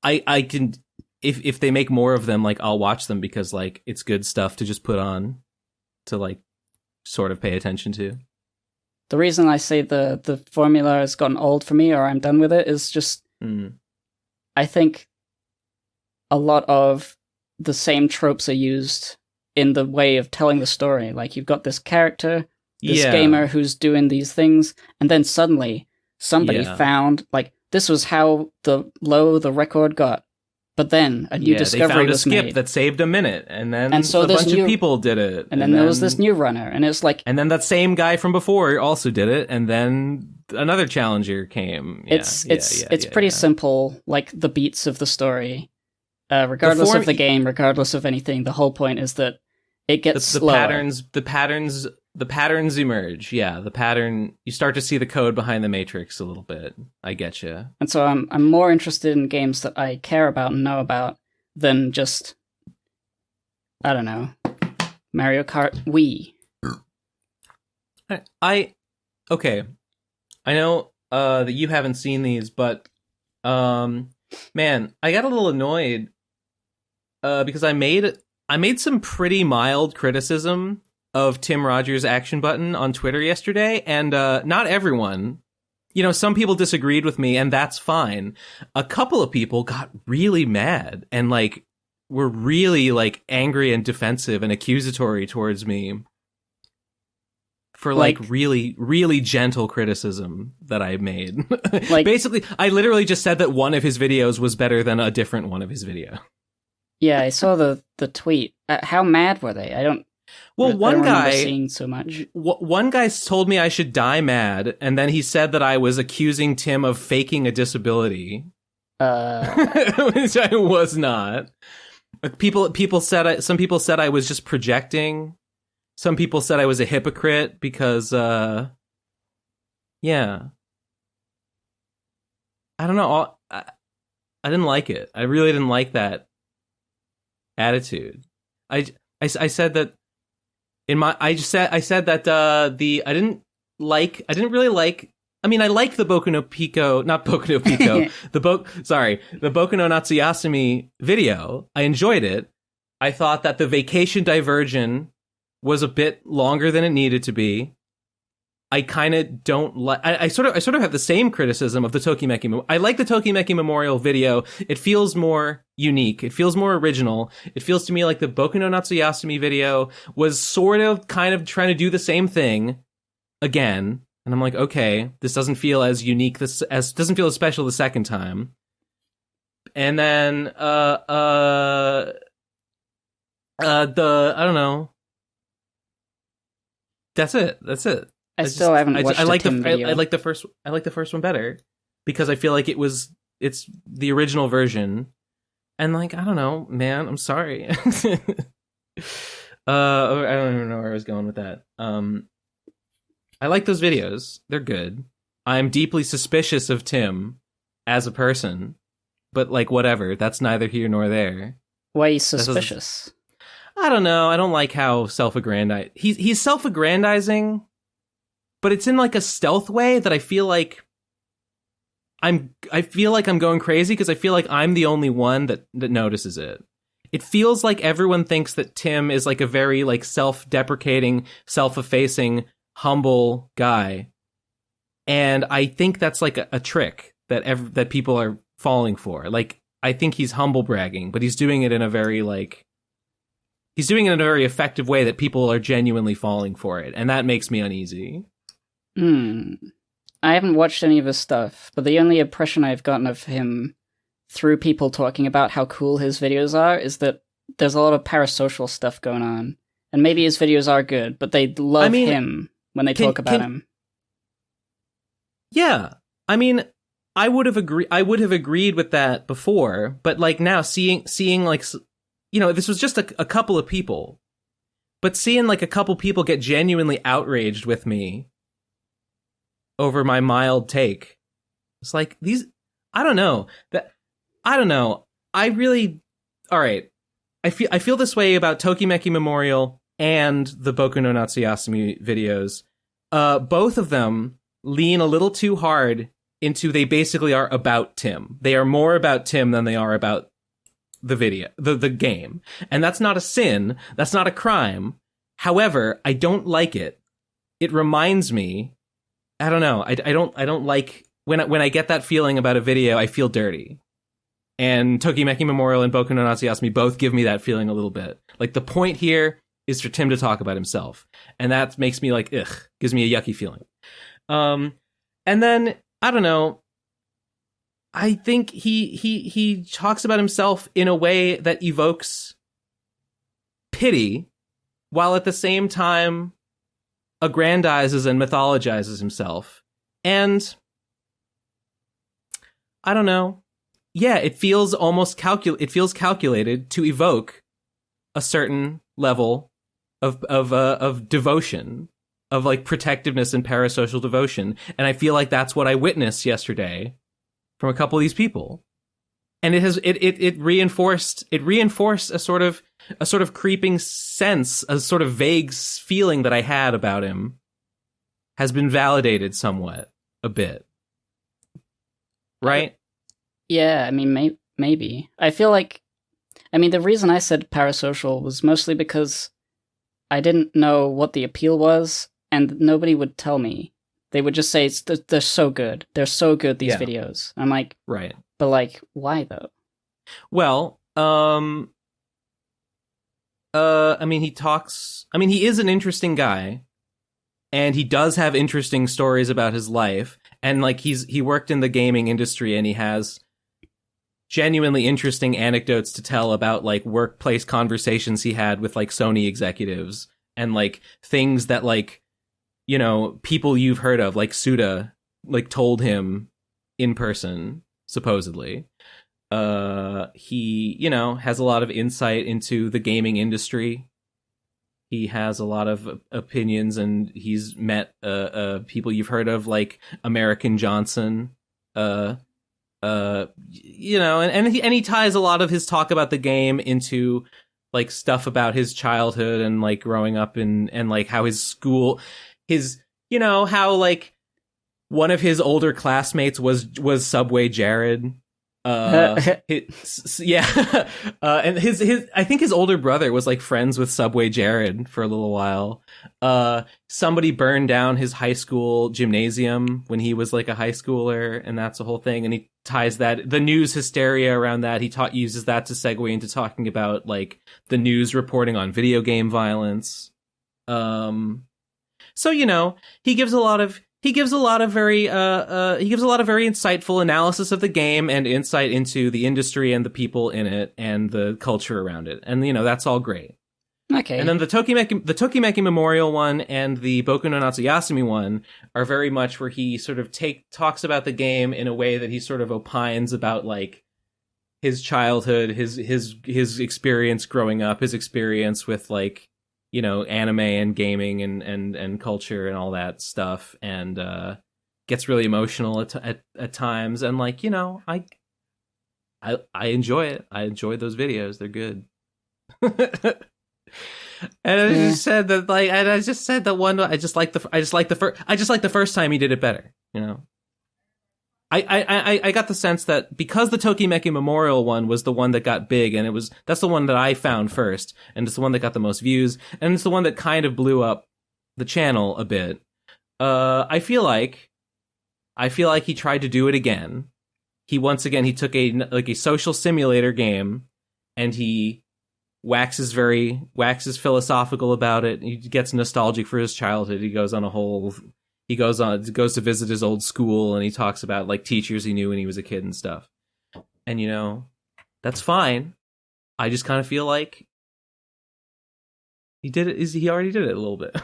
I can, if they make more of them, like, I'll watch them because, like, it's good stuff to just put on to, like, sort of pay attention to. The reason I say the formula has gotten old for me, or I'm done with it, is just I think a lot of the same tropes are used in the way of telling the story. Like, you've got this character, this gamer who's doing these things, and then suddenly somebody found, like, this was how low the record got. But then a new discovery was made. They found a skip that saved a minute, and so a bunch of people did it. And then there was this new runner, and it's like... And then that same guy from before also did it, and then another challenger came. It's pretty simple, like the beats of the story. Regardless of the game, regardless of anything, the whole point is that it gets slower. The patterns emerge. Yeah, the pattern, you start to see the code behind the matrix a little bit. I get you. And so I'm more interested in games that I care about and know about than just, I don't know, Mario Kart Wii. Okay. I know that you haven't seen these, but man, I got a little annoyed because I made some pretty mild criticism of Tim Rogers' Action Button on Twitter yesterday, and not everyone some people disagreed with me, and that's fine. A couple of people got really mad and like were really like angry and defensive and accusatory towards me for like really, really gentle criticism that I made. Like, basically, I literally just said that one of his videos was better than a different one of his video. Yeah, I saw the tweet. How mad were they? One guy seeing so much. One guy told me I should die mad, and then he said that I was accusing Tim of faking a disability, which I was not. Some people said I was just projecting. Some people said I was a hypocrite because, I don't know. I didn't like it. I really didn't like that attitude. I said that I said that I didn't really like. I mean, I like the Boku no Pico, not Boku no Pico, the Boku no Natsuyasumi video. I enjoyed it. I thought that the Vacation Diversion was a bit longer than it needed to be. I kind of don't like. I sort of have the same criticism of the Tokimeki. I like the Tokimeki Memorial video. It feels more unique. It feels more original. It feels to me like the Boku no Natsuyasumi video was sort of kind of trying to do the same thing again. And I'm like, okay, this doesn't feel as unique. Doesn't feel as special the second time. And then I don't know. That's it. I still haven't watched the Tim video. I like the first one better because I feel like it's the original version. And like, I don't know, man, I'm sorry. I don't even know where I was going with that. I like those videos. They're good. I'm deeply suspicious of Tim as a person, but like whatever, that's neither here nor there. Why are you suspicious? I don't know. I don't like how self-aggrandizing. He's self-aggrandizing, but it's in like a stealth way that I feel like I'm going crazy because I feel like I'm the only one that notices it. It feels like everyone thinks that Tim is like a very like self-deprecating, self-effacing, humble guy. And I think that's like a trick that people are falling for. Like, I think he's humble bragging, but he's doing it in a very effective way that people are genuinely falling for it, and that makes me uneasy. I haven't watched any of his stuff, but the only impression I've gotten of him through people talking about how cool his videos are is that there's a lot of parasocial stuff going on. And maybe his videos are good, but they love him when they talk about him. Yeah. I mean, I would have agreed with that before, but like now seeing like, this was just a couple of people, but seeing like a couple people get genuinely outraged with me over my mild take, it's like I don't know. All right. I feel this way about Tokimeki Memorial and the Boku no Natsuyasumi videos. Both of them lean a little too hard into they basically are about Tim. They are more about Tim than they are about the video, the game. And that's not a sin. That's not a crime. However, I don't like it. It reminds me, I don't know. I don't like when I get that feeling about a video, I feel dirty. And Tokimeki Memorial and Boku no Natsuyasumi both give me that feeling a little bit. Like, the point here is for Tim to talk about himself. And that makes me like, ugh, gives me a yucky feeling. And then, I don't know, I think he talks about himself in a way that evokes pity, while at the same time aggrandizes and mythologizes himself. And I don't know. Yeah, it feels almost calculated to evoke a certain level of devotion, of like protectiveness and parasocial devotion. And I feel like that's what I witnessed yesterday from a couple of these people. And it reinforced a sort of creeping sense, a sort of vague feeling that I had about him has been validated somewhat a bit. Right? Yeah, I mean, maybe. I feel like, the reason I said parasocial was mostly because I didn't know what the appeal was, and nobody would tell me. they would just say they're so good. They're so good, these videos. I'm like, right. But like, why though? Well, I mean, he is an interesting guy, and he does have interesting stories about his life, and like he worked in the gaming industry, and he has genuinely interesting anecdotes to tell about like workplace conversations he had with like Sony executives and like things that like, you know, people you've heard of like Suda like told him in person, supposedly. He, you know, has a lot of insight into the gaming industry. He has a lot of opinions, and he's met people you've heard of like American Johnson, you know, and he ties a lot of his talk about the game into like stuff about his childhood and like growing up and like how his school, you know, how like one of his older classmates was Subway Jared. And his I think his older brother was like friends with Subway Jared for a little while. Somebody burned down his high school gymnasium when he was like a high schooler, and that's the whole thing. And he ties that, the news hysteria around that, uses that to segue into talking about like the news reporting on video game violence. So, you know, he gives a lot of very insightful analysis of the game and insight into the industry and the people in it and the culture around it. And, you know, that's all great. Okay. And then the Tokimeki Memorial one and the Boku no Natsuyasumi one are very much where he sort of talks about the game in a way that he sort of opines about like his childhood, his experience growing up, his experience with like, you know, anime and gaming and culture and all that stuff, and gets really emotional at times. And like, you know, I enjoy it. I enjoy those videos. They're good. And I just said that I just like the first time he did it better, you know. I got the sense that because the Tokimeki Memorial one was the one that got big, and that's the one that I found first, and it's the one that got the most views, and it's the one that kind of blew up the channel a bit. I feel like he tried to do it again. He took a social simulator game, and he waxes philosophical about it. He gets nostalgic for his childhood. He goes to visit his old school, and he talks about like teachers he knew when he was a kid and stuff. And, you know, that's fine. I just kind of feel like he already did it a little bit.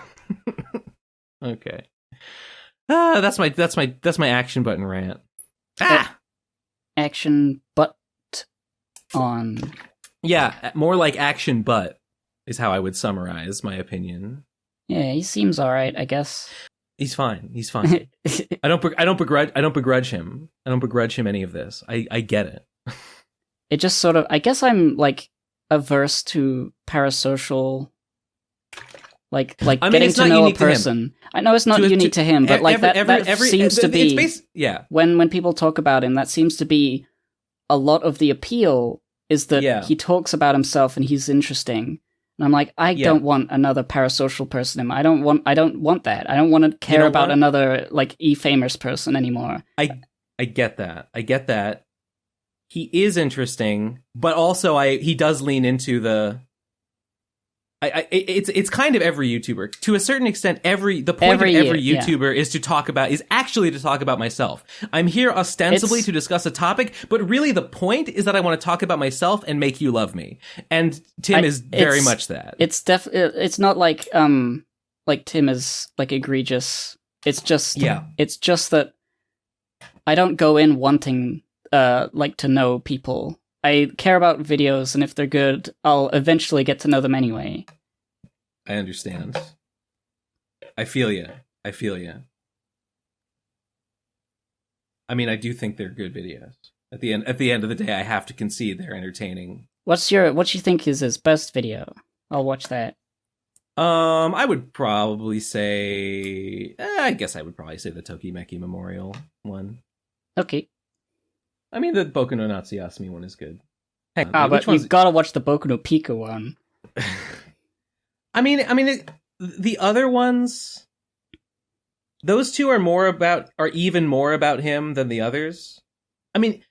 Okay. That's my action button rant. Action butt on. Yeah, more like action butt is how I would summarize my opinion. Yeah, he seems all right, I guess. He's fine. I don't begrudge him. I don't begrudge him any of this. I get it. It just sort of, I guess I'm like averse to parasocial, like getting to know a person. I know it's not unique to him, but like that seems to be when people talk about him, that seems to be a lot of the appeal is that he talks about himself and he's interesting. And I'm like, I don't want another parasocial person. I don't want that. I don't want to care about another like famous person anymore. I get that. He is interesting, but also he does lean into the. It's kind of every YouTuber to a certain extent. The point of every YouTuber is actually to talk about myself. I'm here ostensibly to discuss a topic, but really the point is that I want to talk about myself and make you love me. And Tim is very much that. It's not like Tim is like egregious. It's just that I don't go in wanting like to know people. I care about videos, and if they're good, I'll eventually get to know them anyway. I understand. I feel you. I mean, I do think they're good videos. At the end of the day, I have to concede they're entertaining. What you think is his best video? I'll watch that. I would probably say. I guess I would probably say the Tokimeki Memorial one. Okay. I mean, the Boku no Natsuyasumi one is good. But you've got to watch the Boku no Pico one. I mean, the other ones, those two are even more about him than the others. I mean,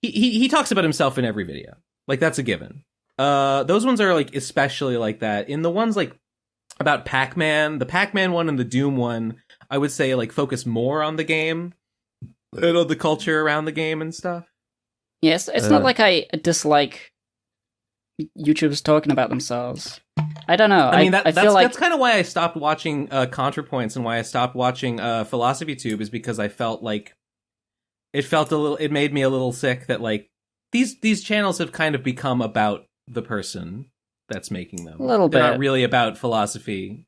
he talks about himself in every video. Like, that's a given. Those ones are, like, especially like that. In the ones, like, about Pac-Man, the Pac-Man one and the Doom one, I would say, like, focus more on the game and on the culture around the game and stuff. Yes, it's not like I dislike YouTubers talking about themselves. I don't know. I mean, that's kind of why I stopped watching ContraPoints and why I stopped watching Philosophy Tube, is because I felt like it made me a little sick that, like, these channels have kind of become about the person that's making them. A little bit. They're not really about philosophy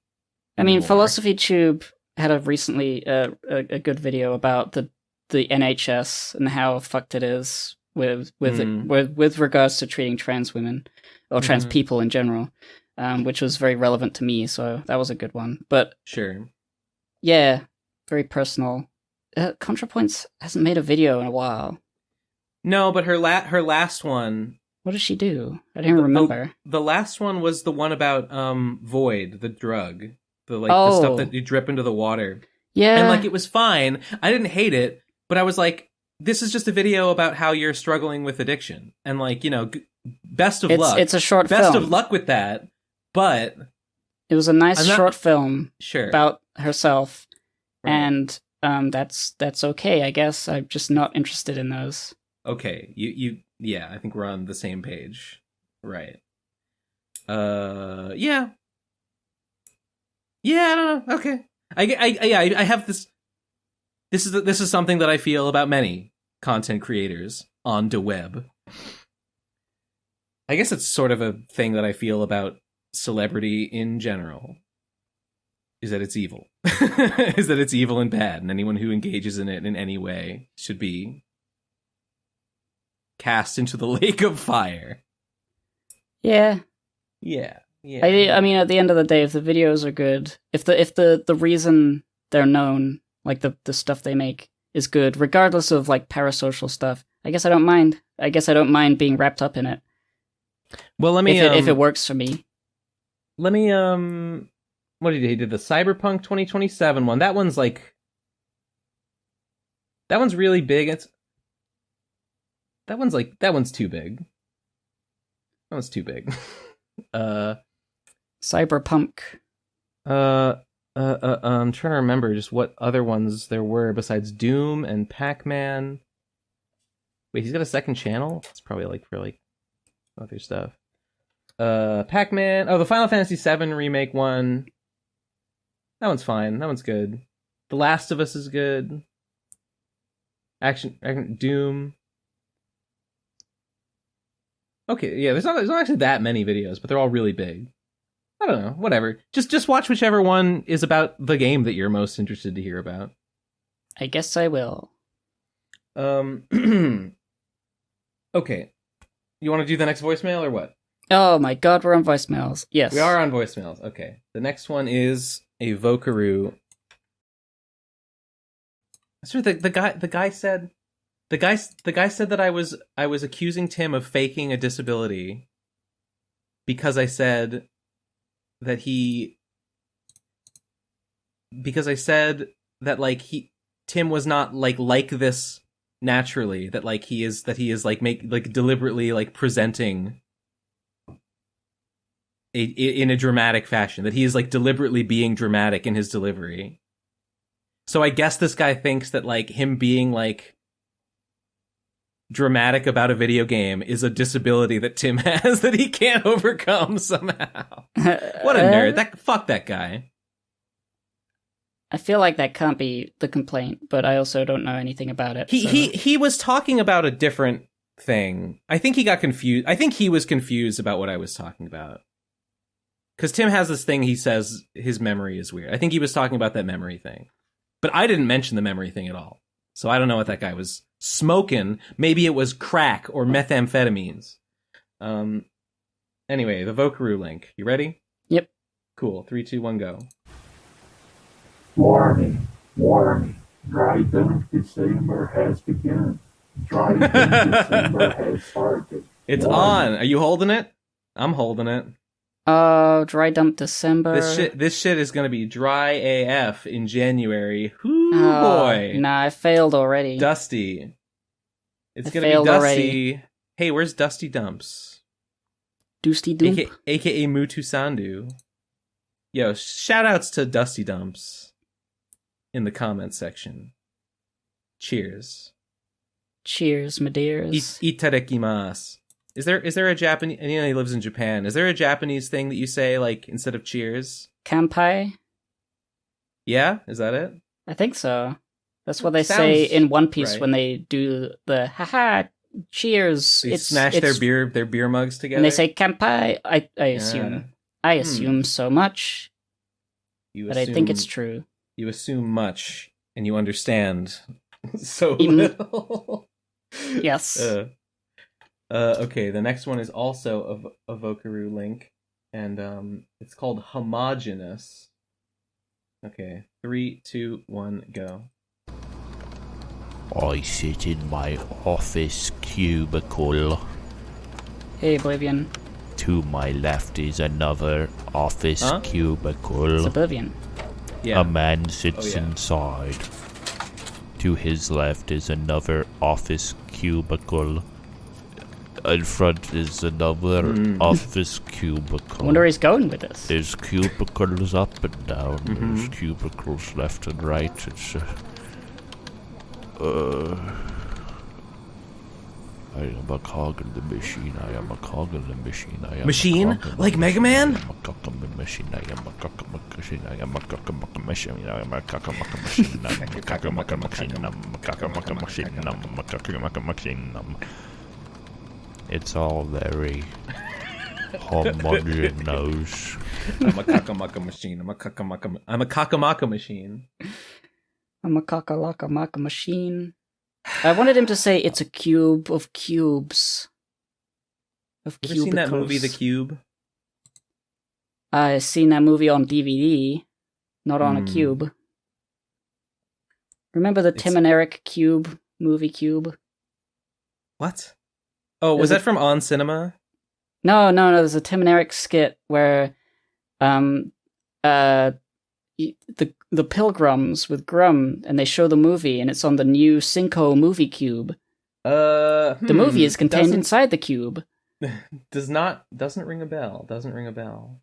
I mean, anymore. Philosophy Tube had a recently a good video about the NHS and how fucked it is with regards to treating trans women or trans people in general, which was very relevant to me. So that was a good one. But sure, yeah, very personal. ContraPoints hasn't made a video in a while. No, but her last one. What did she do? I didn't remember. The last one was the one about Void, the drug, the stuff that you drip into the water. Yeah, and like it was fine. I didn't hate it, but I was like, this is just a video about how you're struggling with addiction, and like, you know, best of luck. It's a short film. Best of luck with that. But it was a nice short film, sure, about herself, right. And that's okay, I guess. I'm just not interested in those. Okay, yeah, I think we're on the same page, right? Yeah, I don't know. Okay, I have this. This is something that I feel about many content creators on the web. I guess it's sort of a thing that I feel about celebrity in general. Is that it's evil. Is that it's evil and bad, and anyone who engages in it in any way should be cast into the lake of fire. Yeah. I mean, at the end of the day, if the videos are good, if the reason they're known, like the stuff they make, is good, regardless of like parasocial stuff, I guess I don't mind. I guess I don't mind being wrapped up in it. Well, let me if it works for me. Let me what did he did the Cyberpunk 2027 one? That one's like that one's really big. That one's too big. That one's too big. Cyberpunk. I'm trying to remember just what other ones there were besides Doom and Pac-Man. Wait, he's got a second channel? It's probably like for like other stuff. Pac-Man. Oh, the Final Fantasy VII remake one. That one's fine. That one's good. The Last of Us is good. Action Doom. Okay, yeah, there's not actually that many videos, but they're all really big. I don't know, whatever. Just watch whichever one is about the game that you're most interested to hear about. I guess I will. Okay. You want to do the next voicemail or what? Oh my god, we're on voicemails. Yes. We are on voicemails. Okay. The next one is a Vokaroo. So the guy said that I was accusing Tim of faking a disability because I said that Tim was not like this naturally, that he is deliberately like presenting in a dramatic fashion, that he is like deliberately being dramatic in his delivery. So I guess this guy thinks that like him being like dramatic about a video game is a disability that Tim has that he can't overcome somehow. What a nerd. Fuck that guy. I feel like that can't be the complaint, but I also don't know anything about it. He was talking about a different thing. I think he got confused. I think he was confused about what I was talking about. Because Tim has this thing, he says his memory is weird. I think he was talking about that memory thing. But I didn't mention the memory thing at all. So I don't know what that guy was smoking. Maybe it was crack or methamphetamines. Anyway, the Vokaroo link. You ready? Yep. Cool. 3, 2, 1, go. Warning. Dry dump December has begun. Dry dump December has started. It's Warning. on. Are you holding it? I'm holding it. Dry dump December. This shit is gonna be dry AF in January. Whoo boy. Nah, I failed already. Dusty. It's I gonna be failed Dusty. already. Hey, where's Dusty Dumps? Dusty Dump. AKA Mutu Sandu. Yo, shoutouts to Dusty Dumps in the comments section. Cheers. Cheers, my dears. Itadakimasu. Is there a Japanese? And he lives in Japan. Is there a Japanese thing that you say like instead of cheers? Kampai? Yeah, is that it? I think so. That's what they say in One Piece when they do the haha cheers. They smash their beer mugs together. And they say kampai. I assume. I assume so much. I think it's true. You assume much and you understand so little. Yes. Okay, the next one is also a Vokaru link, and it's called Homogeneous. Okay, 3, 2, 1, go. I sit in my office cubicle. Hey, Oblivion. To my left is another office cubicle. It's Oblivion. Yeah. A man sits inside. To his left is another office cubicle. In front is another office cubicle. I wonder where he's going with this. There's cubicles up and down. There's cubicles left and right. It's I am a cog in the machine. I am a cog in the machine. I am machine? Like Mega Man? I am a cog in the machine. I am a cog in the machine. I am a cog in the machine. I am a cog in the machine. I am a cog in the machine. I am a cog in the machine. I am a cog in the machine. It's all very homogeneous. I'm a kakamaka machine. I'm a kakamaka machine. I'm a kakalaka machine. I wanted him to say it's a cube of cubes. Of cubicles. Ever seen that movie, The Cube? I've seen that movie on DVD, not on a cube. Remember the Tim and Eric Cube, movie Cube? What? Oh, was that from On Cinema? No. There's a Tim and Eric skit where, the Pilgrims with Grum, and they show the movie, and it's on the new Cinco movie cube. The movie is contained inside the cube. Doesn't ring a bell. Doesn't ring a bell.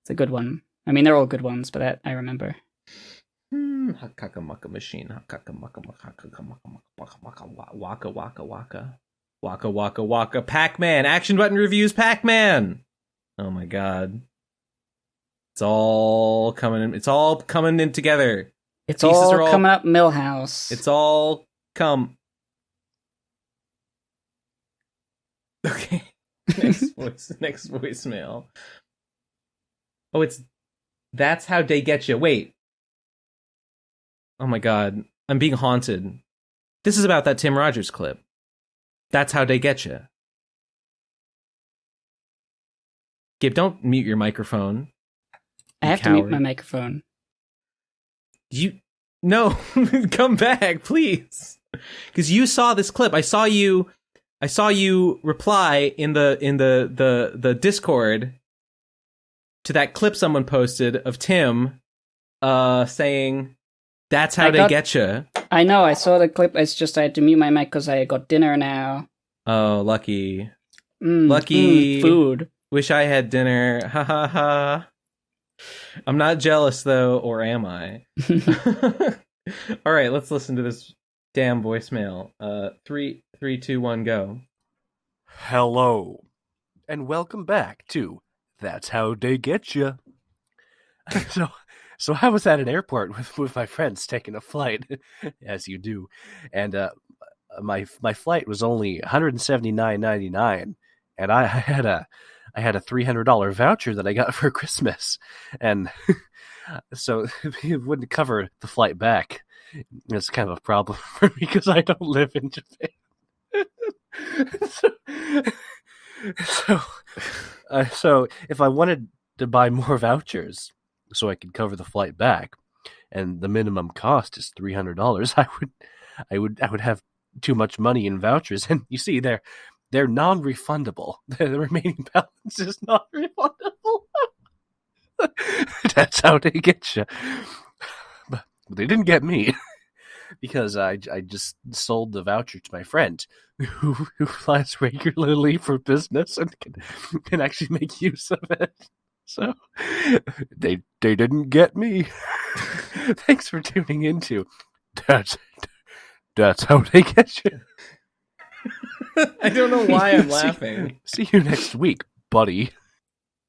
It's a good one. I mean, they're all good ones, but that I remember. Hakakamaka machine. Waka waka waka. Waka waka waka. Pac-Man. Action button reviews Pac-Man. Oh my god. It's all coming in. It's all coming in together. It's all coming up Millhouse. It's all come. Okay. Next voicemail. Oh, that's how they get you. Wait. Oh my god. I'm being haunted. This is about that Tim Rogers clip. That's how they get you. Gib, don't mute your microphone. I have to mute my microphone. No, come back, please. Because you saw this clip. I saw you reply in the Discord to that clip someone posted of Tim saying that's how they get you. I know, I saw the clip. It's just I had to mute my mic because I got dinner now. Oh, lucky. Lucky. Food. Wish I had dinner. Ha ha ha. I'm not jealous, though, or am I? All right, let's listen to this damn voicemail. 3, 2, 1, go. Hello, and welcome back to That's How They Get Ya. So I was at an airport with my friends taking a flight, as you do, and my flight was only $179.99, and I had a $300 voucher that I got for Christmas, and so it wouldn't cover the flight back. It's kind of a problem for me because I don't live in Japan. So if I wanted to buy more vouchers so I could cover the flight back, and the minimum cost is $300, I would have too much money in vouchers, and you see they're non-refundable. The remaining balance is not refundable. That's how they get you. But they didn't get me. Because I just sold the voucher to my friend who flies regularly for business and can actually make use of it. So they didn't get me. Thanks for tuning into That's how they get you. I don't know why I'm laughing. See you next week, buddy.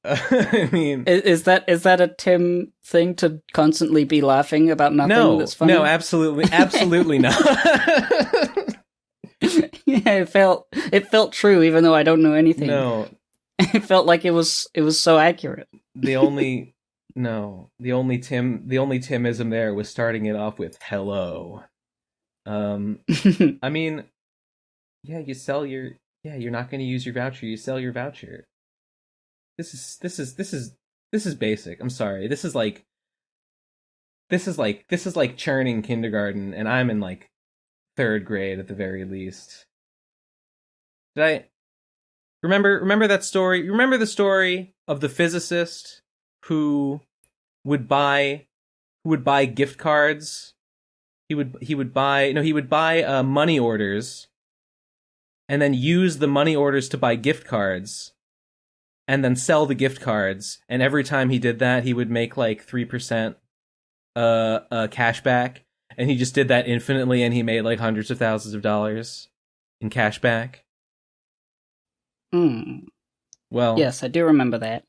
I mean, is that a Tim thing to constantly be laughing about nothing that's funny? No, absolutely not. Yeah, it felt true, even though I don't know anything. No, it felt like it was so accurate. The only Timism there was starting it off with hello. I mean, yeah, you're not going to use your voucher. You sell your voucher. This is basic. I'm sorry. This is like churning kindergarten, and I'm in like 3rd grade at the very least. Did I remember that story? Remember the story of the physicist who would buy gift cards? He would buy money orders, and then use the money orders to buy gift cards. And then sell the gift cards, and every time he did that, he would make like 3% cash back, and he just did that infinitely, and he made like hundreds of thousands of dollars in cash back. Well, yes, I do remember that.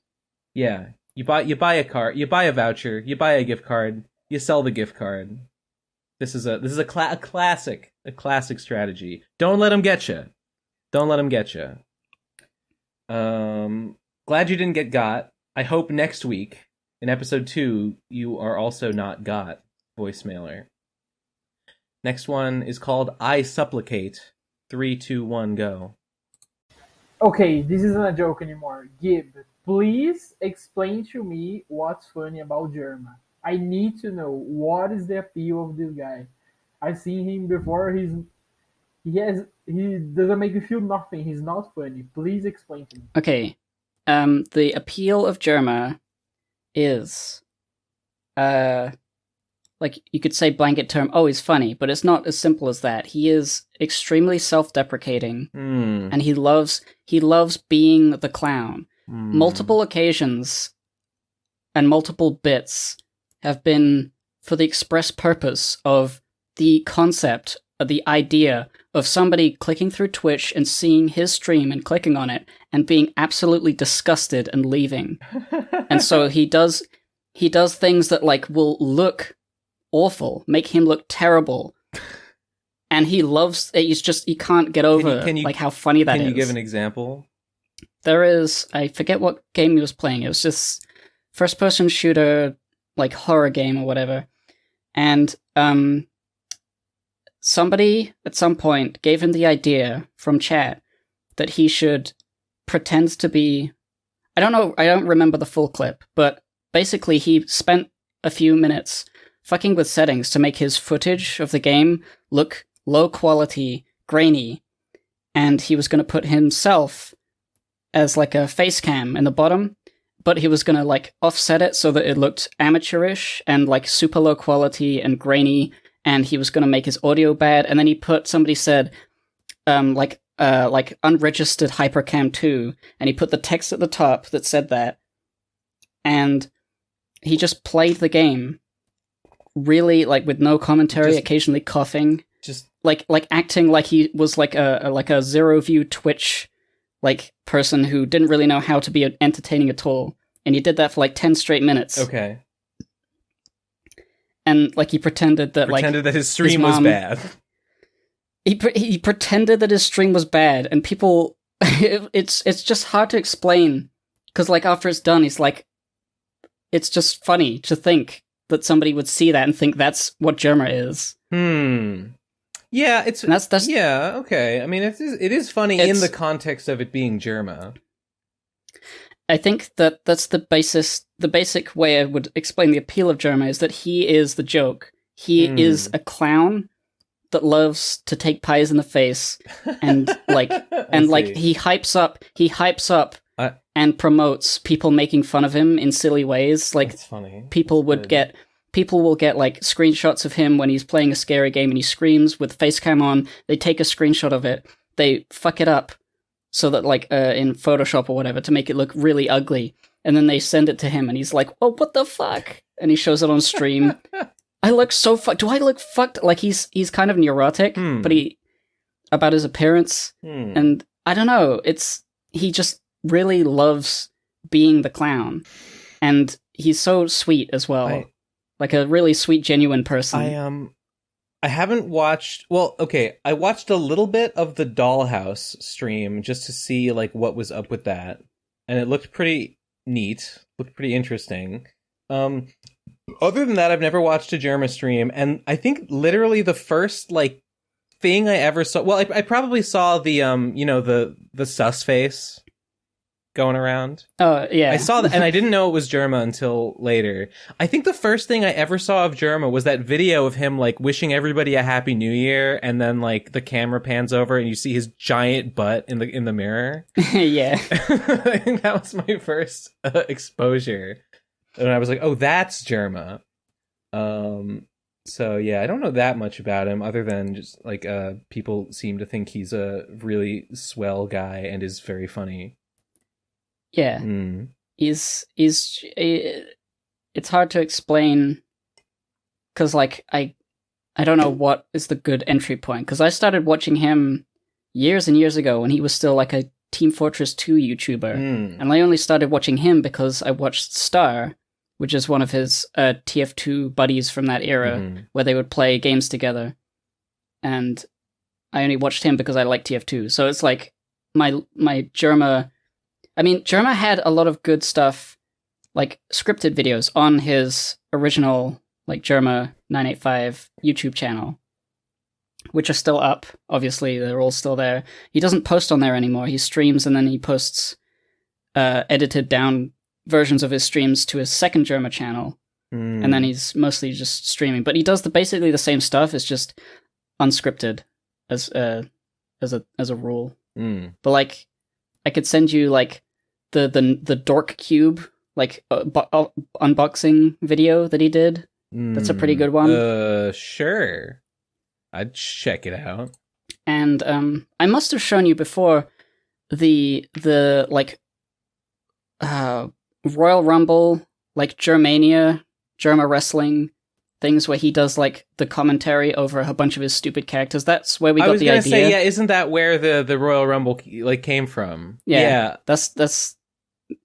Yeah, you buy a card, you buy a voucher, you buy a gift card, you sell the gift card. This is a classic strategy. Don't let them get you. Don't let them get you. Glad you didn't get got. I hope next week, in episode 2, you are also not got, voicemailer. Next one is called I Supplicate. 3, 2, 1, go. Okay, this isn't a joke anymore. Gib, please explain to me what's funny about Jerma. I need to know what is the appeal of this guy. I've seen him before. He doesn't make me feel nothing. He's not funny. Please explain to me. Okay. The appeal of Jerma is, like you could say blanket term, oh, he's funny, but it's not as simple as that. He is extremely self-deprecating, and he loves being the clown. Multiple occasions and multiple bits have been for the express purpose of the concept, the idea of somebody clicking through Twitch and seeing his stream and clicking on it and being absolutely disgusted and leaving. And so he does things that like will look awful, make him look terrible. And he loves it. He can't get over like how funny that is. Can you give an example? There is, I forget what game he was playing. It was just first person shooter, like horror game or whatever. And somebody at some point gave him the idea from chat that he should pretend to be, I don't remember the full clip, but basically he spent a few minutes fucking with settings to make his footage of the game look low quality, grainy, and he was going to put himself as like a face cam in the bottom, but he was going to like offset it so that it looked amateurish and like super low quality and grainy, and he was going to make his audio bad, and then somebody said, like unregistered hypercam 2, and he put the text at the top that said that, and he just played the game really like with no commentary, occasionally coughing, just like acting like he was like a zero view Twitch like person who didn't really know how to be entertaining at all, and he did that for like 10 straight minutes. Okay. And like he pretended that his stream was bad. He pretended that his stream was bad, and people, it's just hard to explain, because like after it's done, he's like, it's just funny to think that somebody would see that and think that's what Jerma is. Yeah, that's yeah, okay. I mean, it is funny in the context of it being Jerma. I think that's the basic way I would explain the appeal of Jerma is that he is the joke. He is a clown that loves to take pies in the face, and like he hypes up and promotes people making fun of him in silly ways. Like, That's funny. People will get like screenshots of him when he's playing a scary game and he screams with facecam on. They take a screenshot of it, they fuck it up so that like in Photoshop or whatever to make it look really ugly, and then they send it to him and he's like, "Oh, what the fuck?" And he shows it on stream. I look so fucked. Do I look fucked? Like he's kind of neurotic, but about his appearance, and I don't know. He just really loves being the clown, and he's so sweet as well. Like a really sweet, genuine person. I haven't watched. Well, okay, I watched a little bit of the Dollhouse stream just to see like what was up with that, and it looked pretty neat. Looked pretty interesting. Other than that, I've never watched a Jerma stream, and I think literally the first like thing I ever saw. Well, I probably saw the the sus face going around. Oh, yeah. I saw that, and I didn't know it was Jerma until later. I think the first thing I ever saw of Jerma was that video of him, like, wishing everybody a Happy New Year, and then, like, the camera pans over, and you see his giant butt in the mirror. Yeah. I think that was my first exposure. And I was like, oh, that's Jerma. So, yeah, I don't know that much about him, other than just, like, people seem to think he's a really swell guy and is very funny. Yeah, it's hard to explain because like I don't know what is the good entry point, because I started watching him years and years ago when he was still like a Team Fortress 2 YouTuber, and I only started watching him because I watched Star, which is one of his TF2 buddies from that era where they would play games together, and I only watched him because I like TF2. So it's like my Jerma. I mean, Jerma had a lot of good stuff, like scripted videos on his original, like Jerma985 YouTube channel, which are still up. Obviously, they're all still there. He doesn't post on there anymore. He streams and then he posts edited down versions of his streams to his second Jerma channel, and then he's mostly just streaming. But he does basically the same stuff. It's just unscripted as a rule. But like, I could send you like the Dork Cube like unboxing video that he did. That's a pretty good one. Sure, I'd check it out. And I must have shown you before the like Royal Rumble, like Germania, Jerma wrestling things where he does like the commentary over a bunch of his stupid characters. That's where we got the idea. I was gonna say, yeah, isn't that where the Royal Rumble like came from? Yeah. That's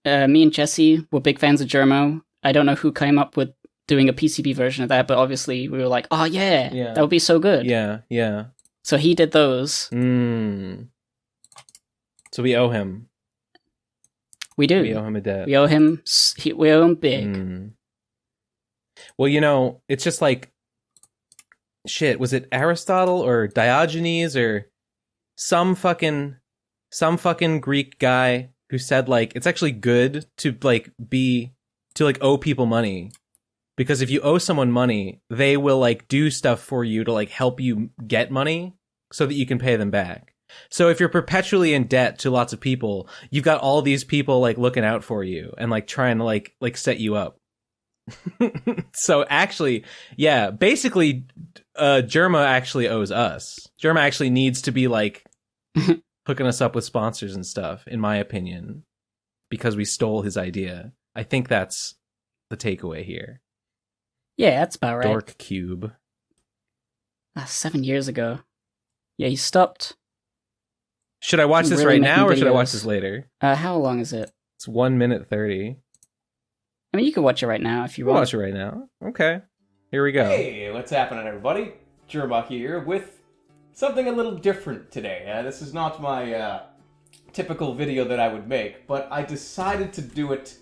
me and Jesse were big fans of Jermo. I don't know who came up with doing a PCB version of that, but obviously we were like, oh yeah, that would be so good. Yeah. So he did those. So we owe him. We do. We owe him a debt. We owe him big. Well, it's just like, shit, was it Aristotle or Diogenes or some fucking Greek guy who said, like, it's actually good to, like, owe people money. Because if you owe someone money, they will, like, do stuff for you to, like, help you get money so that you can pay them back. So if you're perpetually in debt to lots of people, you've got all these people, like, looking out for you and, like, trying to, like set you up. So actually, yeah, basically, Jerma actually owes us. Jerma actually needs to be like hooking us up with sponsors and stuff, in my opinion, because we stole his idea. I think that's the takeaway here. Yeah, that's about right. Dork Cube. 7 years ago. Yeah, he stopped. Should I watch this right now or should I watch this later? How long is it? It's 1 minute 30. I mean, you can watch it right now if you want. Watch it right now. Okay. Here we go. Hey, what's happening, everybody? Jerma here with something a little different today. This is not my typical video that I would make, but I decided to do it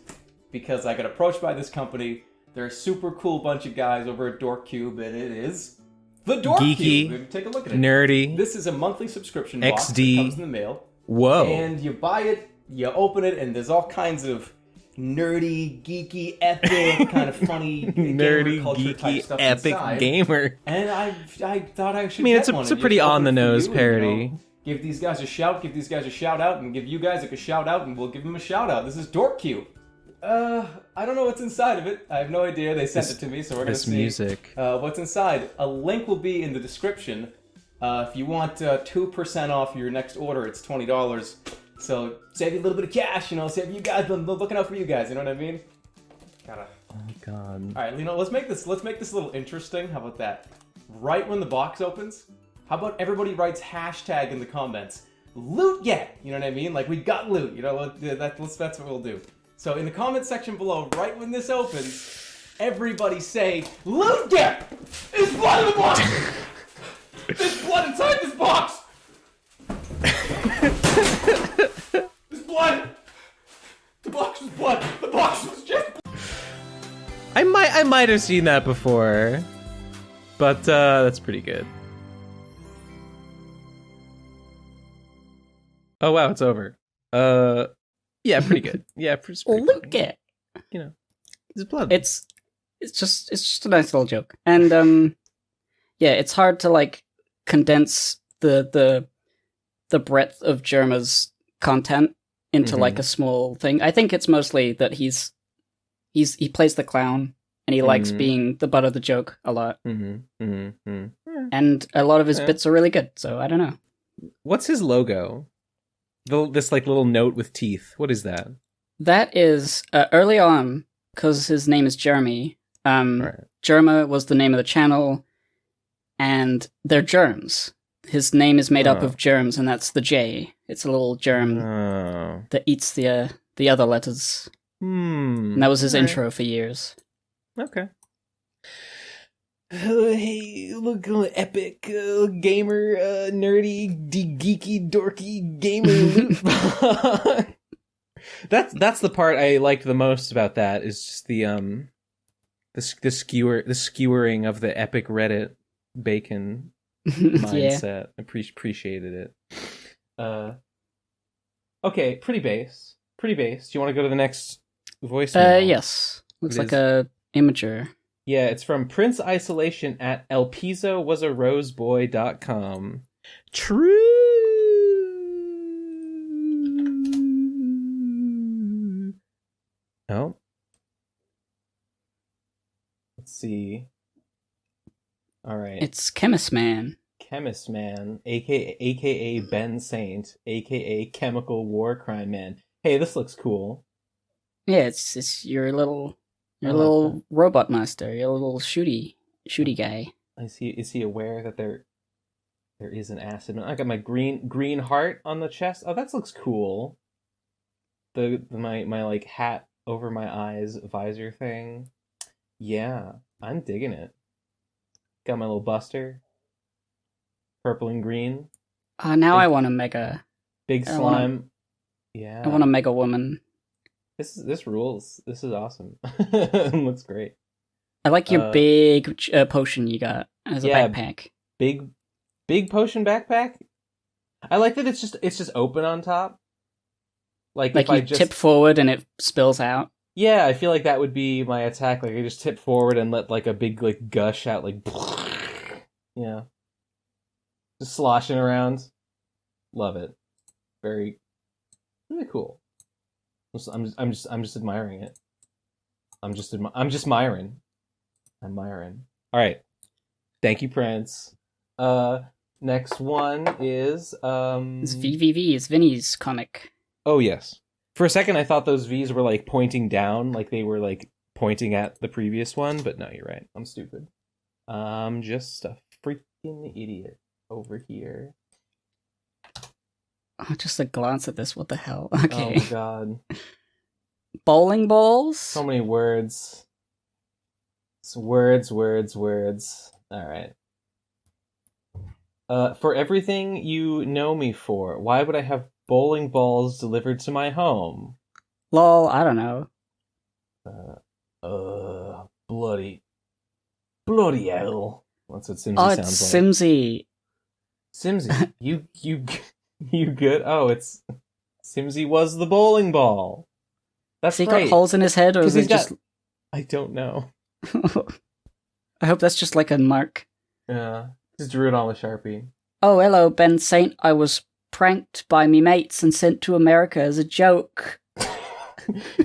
because I got approached by this company. They're a super cool bunch of guys over at Dork Cube, and it is the Dork Geeky, Cube. Take a look at it. Nerdy. This is a monthly subscription box that comes in the mail. Whoa. And you buy it, you open it, and there's all kinds of nerdy, geeky, epic, kind of funny nerdy, gamer culture geeky, type stuff epic inside. gamer. And I thought I should. I mean, it's a pretty on the nose parody. Give these guys a shout, give these guys a shout out, and give you guys a shout out, and we'll give them a shout out. This is Dork Cube. I don't know what's inside of it. I have no idea. They sent it to me, so we're going to see music. What's inside. A link will be in the description. If you want 2% off your next order, it's $20. So save you a little bit of cash, save you guys, looking out for you guys, you know what I mean? Gotta. Oh God. All right, let's make this a little interesting. How about that? Right when the box opens, how about everybody writes hashtag in the comments, loot yet? You know what I mean? Like, we got loot, that's what we'll do. So in the comment section below, right when this opens, everybody say, loot yet! There's blood in the box! There's blood inside this box! There's blood! The box was blood! The box was just I might have seen that before, but that's pretty good. Oh wow, it's over. Yeah, pretty good. Yeah, pretty look it. It's blood. It's just a nice little joke, and yeah, it's hard to like condense the breadth of Jerma's content into like a small thing. I think it's mostly that he plays the clown and he likes being the butt of the joke a lot, and a lot of his bits are really good. So I don't know. What's his logo? This like little note with teeth. What is that? That is early on, because his name is Jeremy. Right. Jerma was the name of the channel, and they're germs. His name is made up of germs, and that's the J. It's a little germ that eats the other letters. And that was his intro for years. Okay. Hey, look, epic gamer, nerdy, geeky, dorky gamer loot. That's the part I liked the most about that. Is just the skewering of the epic Reddit bacon mindset. I appreciated it. Okay, pretty base. Do you want to go to the next voicemail? Yes. Looks like a imager. Yeah, it's from Prince Isolation at elpizowasaroseboy.com. True. Oh. Let's see. All right. It's Chemis-Man. Chemis-Man, aka Ben Saint, aka Chemical War Crime Man. Hey, this looks cool. Yeah, it's your little robot master, your little shooty guy. Is he aware that there is an acid? I got my green heart on the chest. Oh, that looks cool. My like hat over my eyes visor thing. Yeah, I'm digging it. Got my little buster. Purple and green. Now I want a mega. Big slime. Yeah. I want a mega woman. This rules. This is awesome. Looks great. I like your big potion you got as a backpack. Big potion backpack. I like that it's just open on top. Like if you tip forward and it spills out. Yeah, I feel like that would be my attack. Like I just tip forward and let like a big like gush out, like yeah, just sloshing around. Love it. Very cool. I'm just admiring it. I'm just admiring. All right. Thank you, Prince. Next one is It's VVV. It's Vinny's comic. Oh yes. For a second, I thought those V's were like pointing down, like they were like pointing at the previous one. But no, you're right. I'm stupid. I'm just a freaking idiot over here. Oh, just a glance at this. What the hell? Okay. Oh my god. Bowling balls? So many words. It's words. Alright. For everything you know me for, why would I have bowling balls delivered to my home? Lol, I don't know. Bloody hell. That's what Simsy sounds like. Simsy. Simsy, you good? Oh, it's Simsy was the bowling ball. That's Has he right. got holes in his head, or is it just? I don't know. I hope that's just like a mark. Yeah, just drew it on with Sharpie. Oh, hello, Ben Saint. I was pranked by me mates and sent to America as a joke.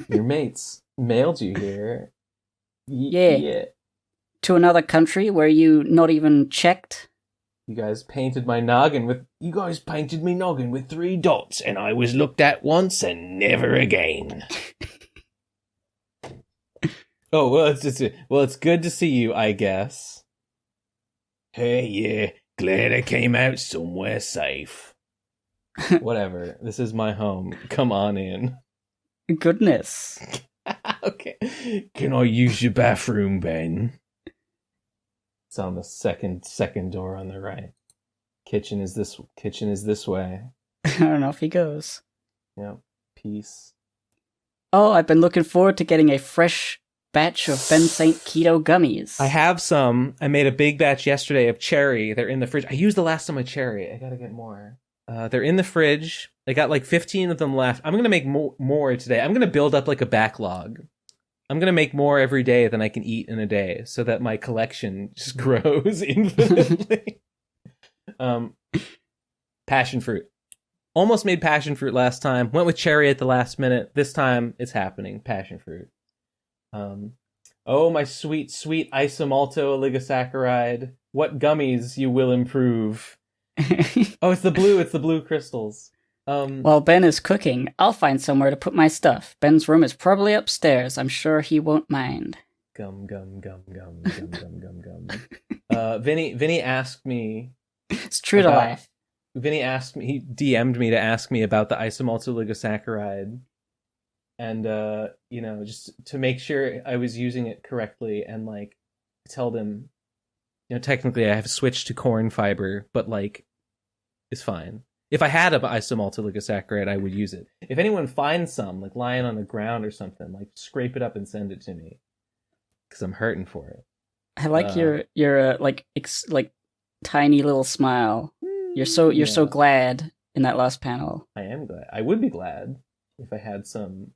Your mates mailed you here. Yeah. To another country where you not even checked. You guys painted me noggin with 3 dots, and I was looked at once and never again. Oh, well, it's good to see you, I guess. Hey, yeah, glad I came out somewhere safe. Whatever, this is my home. Come on in. Goodness. Okay. Can I use your bathroom, Ben? It's on the second door on the right. Kitchen is this way. I don't know if he goes. Yep. Peace. Oh, I've been looking forward to getting a fresh batch of Ben Saint Keto gummies. I have some. I made a big batch yesterday of cherry. They're in the fridge. I used the last of my cherry. I gotta get more. They're in the fridge. I got like 15 of them left. I'm gonna make more today. I'm gonna build up like a backlog. I'm going to make more every day than I can eat in a day so that my collection just grows infinitely. Passion fruit. Almost made passion fruit last time. Went with cherry at the last minute. This time, it's happening. Passion fruit. Oh, my sweet, sweet isomalto oligosaccharide. What gummies you will improve. Oh, it's the blue crystals. While Ben is cooking, I'll find somewhere to put my stuff. Ben's room is probably upstairs. I'm sure he won't mind. Gum. Vinny asked me. It's true to life. Vinny asked me. He DM'd me to ask me about the isomalto oligosaccharide, and just to make sure I was using it correctly, and like, I told him, technically I have switched to corn fiber, but like, it's fine. If I had an isomalto oligosaccharide, I would use it. If anyone finds some, like lying on the ground or something, like scrape it up and send it to me, because I'm hurting for it. I like your like tiny little smile. You're so glad in that last panel. I am glad. I would be glad if I had some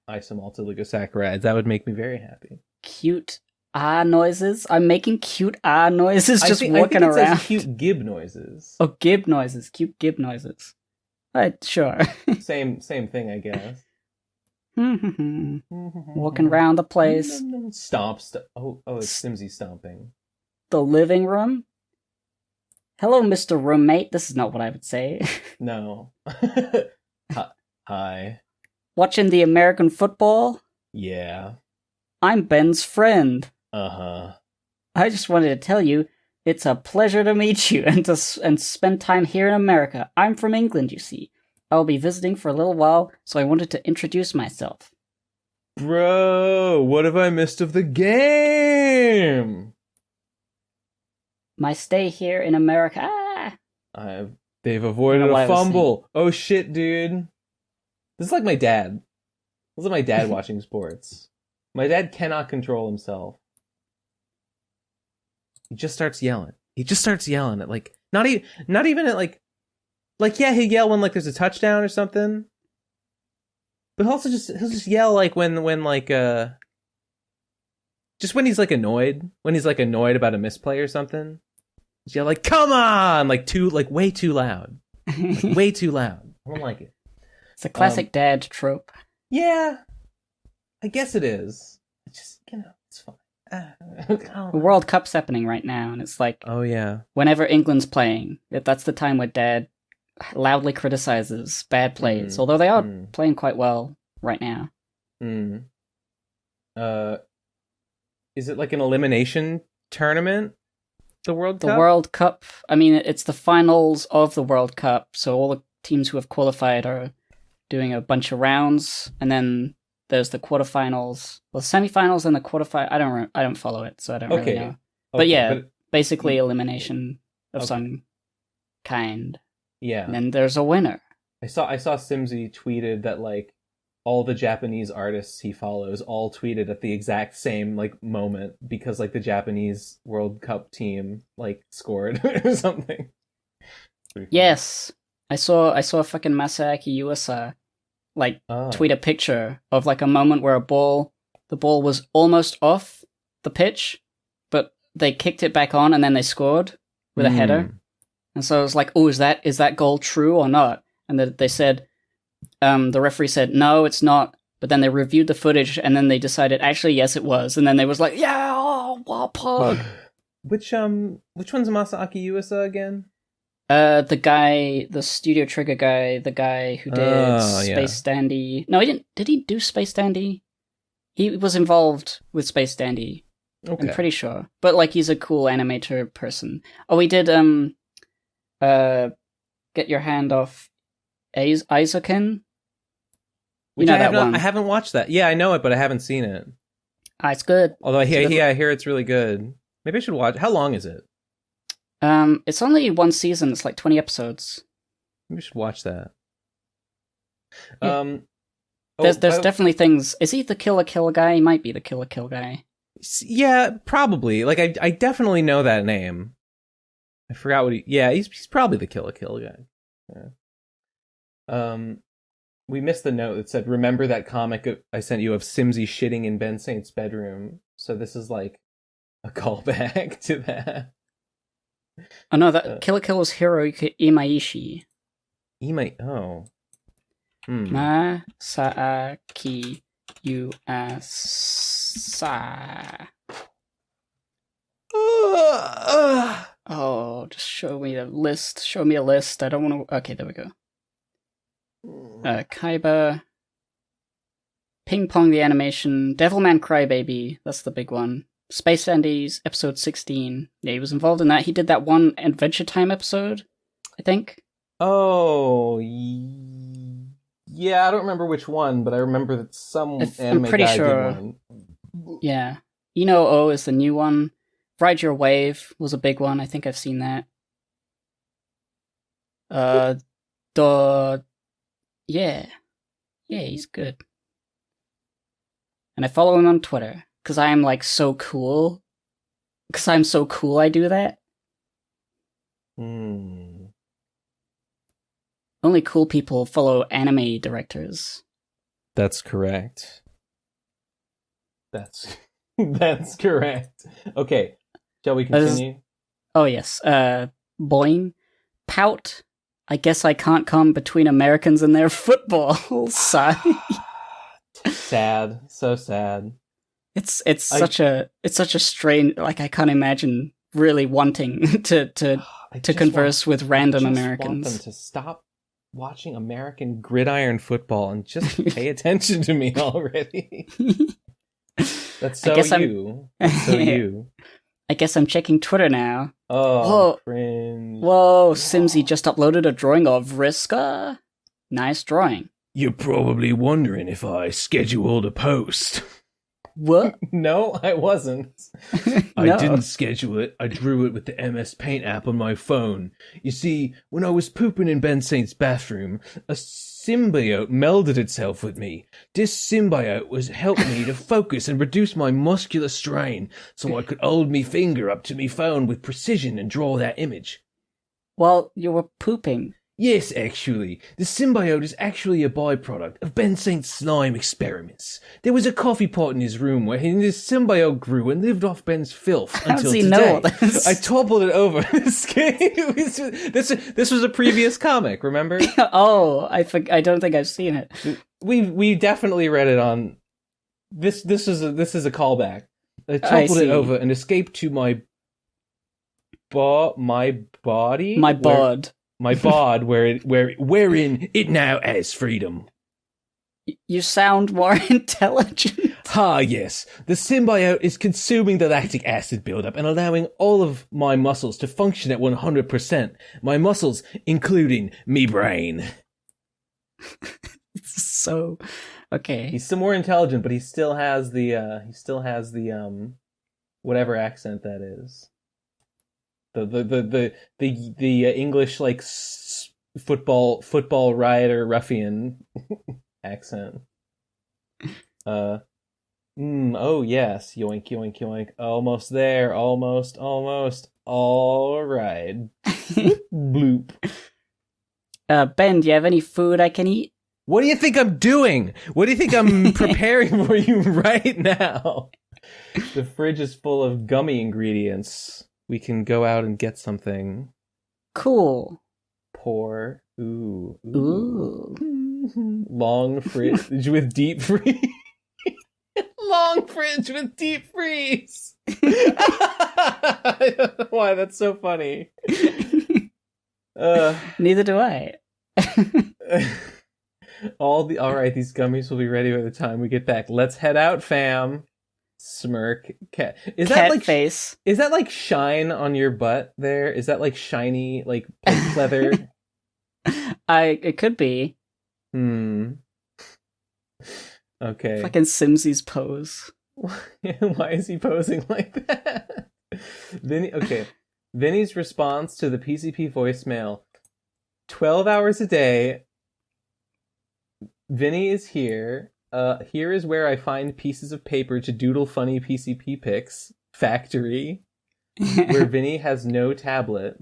isomalto oligosaccharides. That would make me very happy. Cute noises. I'm making cute noises just walking around. I think it says cute gib noises. Oh, gib noises. Cute gib noises. Sure. Same thing, I guess. Walking around the place. Stomp. Oh, it's Simsy stomping. The living room. Hello, Mr. Roommate. This is not what I would say. No. Hi. Watching the American football? Yeah. I'm Ben's friend. Uh-huh. I just wanted to tell you, it's a pleasure to meet you and spend time here in America. I'm from England, you see. I'll be visiting for a little while, so I wanted to introduce myself. Bro, what have I missed of the game? My stay here in America. They've avoided a fumble. Oh shit, dude. This is like my dad. This is like my dad watching sports. My dad cannot control himself. He just starts yelling. At like not even at like yeah, he'll yell when like there's a touchdown or something. But he'll just yell like when like just when he's like annoyed about a misplay or something. Just yell like, "Come on!" like way too loud. Like, way too loud. I don't like it. It's a classic dad trope. Yeah. I guess it is. It's just, it's fine. The World Cup's happening right now, and it's like, oh yeah, whenever England's playing, that's the time where Dad loudly criticizes bad plays, although they are playing quite well right now. Is it like an elimination tournament? The World Cup? The World Cup, I mean, it's the finals of the World Cup, so all the teams who have qualified are doing a bunch of rounds, and then there's the quarterfinals, well, semifinals and the quarterfinals. I don't follow it, so I don't really know. But yeah, basically elimination of some kind. Yeah. And then there's a winner. I saw Simsy tweeted that like all the Japanese artists he follows all tweeted at the exact same like moment because like the Japanese World Cup team like scored or something. Yes. I saw fucking Masaaki Yuasa tweet a picture of like a moment where the ball was almost off the pitch, but they kicked it back on and then they scored with a header. And so I was like, oh, is that goal true or not? And they said, the referee said, no, it's not. But then they reviewed the footage, and then they decided, actually, yes, it was. And then they was like, yeah, wow, pug. Which one's Masaaki Yuasa again? The Studio Trigger guy, the guy who did Space Dandy. No, he didn't. Did he do Space Dandy? He was involved with Space Dandy. Okay. I'm pretty sure. But, like, he's a cool animator person. Oh, he did, Get Your Hand Off Aizoken? Which I haven't watched that. Yeah, I know it, but I haven't seen it. It's good. Although I hear it's really good. Maybe I should watch. How long is it? It's only one season. It's like 20 episodes. Maybe we should watch that. Yeah. There's definitely things. Is he the Killer guy? He might be the Killer guy. Yeah, probably. Like I definitely know that name. I forgot what he's probably the Killer guy. Yeah. We missed the note that said, remember that comic I sent you of Simsy shitting in Ben Saint's bedroom? So this is like a callback to that. Oh no, that Killer was Hiroyuki Imaishi. Masaaki Yuasa. Oh, just show me a list. I don't want to... Okay, there we go. Kaiba, Ping Pong the Animation, Devilman Crybaby, that's the big one. Space Dandies, episode 16. Yeah, he was involved in that. He did that one Adventure Time episode, I think. Oh, yeah, I don't remember which one, but I remember that some anime guy did one. Yeah. Ino-O is the new one. Ride Your Wave was a big one. I think I've seen that. Yeah, he's good. And I follow him on Twitter, because I am, like, so cool. Because I'm so cool I do that. Only cool people follow anime directors. That's correct. That's correct. Okay, shall we continue? Oh, yes. Boing. Pout. I guess I can't come between Americans and their football side. Sad, so sad. It's such a strange. Like, I can't imagine really wanting to converse with random Americans. Want them to stop watching American gridiron football and just pay attention to me already. That's so you. That's so you. I guess I'm checking Twitter now. Oh, whoa. Cringe. Whoa, Simsy just uploaded a drawing of Vriska. Nice drawing. You're probably wondering if I scheduled a post. What? No, I wasn't. I didn't schedule it. I drew it with the MS Paint app on my phone. You see, when I was pooping in Ben Saint's bathroom, a symbiote melded itself with me. This symbiote helped me to focus and reduce my muscular strain so I could hold me finger up to me phone with precision and draw that image. Well, you were pooping. Yes, actually. The symbiote is actually a byproduct of Ben Saint's slime experiments. There was a coffee pot in his room where this symbiote grew and lived off Ben's filth until today. Know this? I toppled it over. This was a previous comic, remember? Oh, I don't think I've seen it. We definitely read it on... This is a callback. I toppled it over and escaped to my body? My bod. My bod, wherein it now has freedom. You sound more intelligent. Yes. The symbiote is consuming the lactic acid buildup and allowing all of my muscles to function at 100%. My muscles, including me brain. So, okay. He's still more intelligent, but he still has the whatever accent that is. The English like football rioter ruffian accent. Oh yes, yoink yoink yoink. Almost there, almost. All right. Bloop. Ben, do you have any food I can eat? What do you think I'm doing? What do you think I'm preparing for you right now? The fridge is full of gummy ingredients. We can go out and get something. Cool. Pour. Ooh. Ooh. Long fridge with deep freeze. Long fridge with deep freeze. I don't know why that's so funny. Neither do I. All right, these gummies will be ready by the time we get back. Let's head out, fam. Smirk. Cat. Is Cat that like face? Is that like shine on your butt there? Is that like shiny, like pink leather? It could be. Okay. Fucking Simsy's pose. Why is he posing like that? Vinny's response to the PCP voicemail. 12 hours a day. Vinny is here. Here is where I find pieces of paper to doodle funny PCP pics. Factory. Where Vinny has no tablet.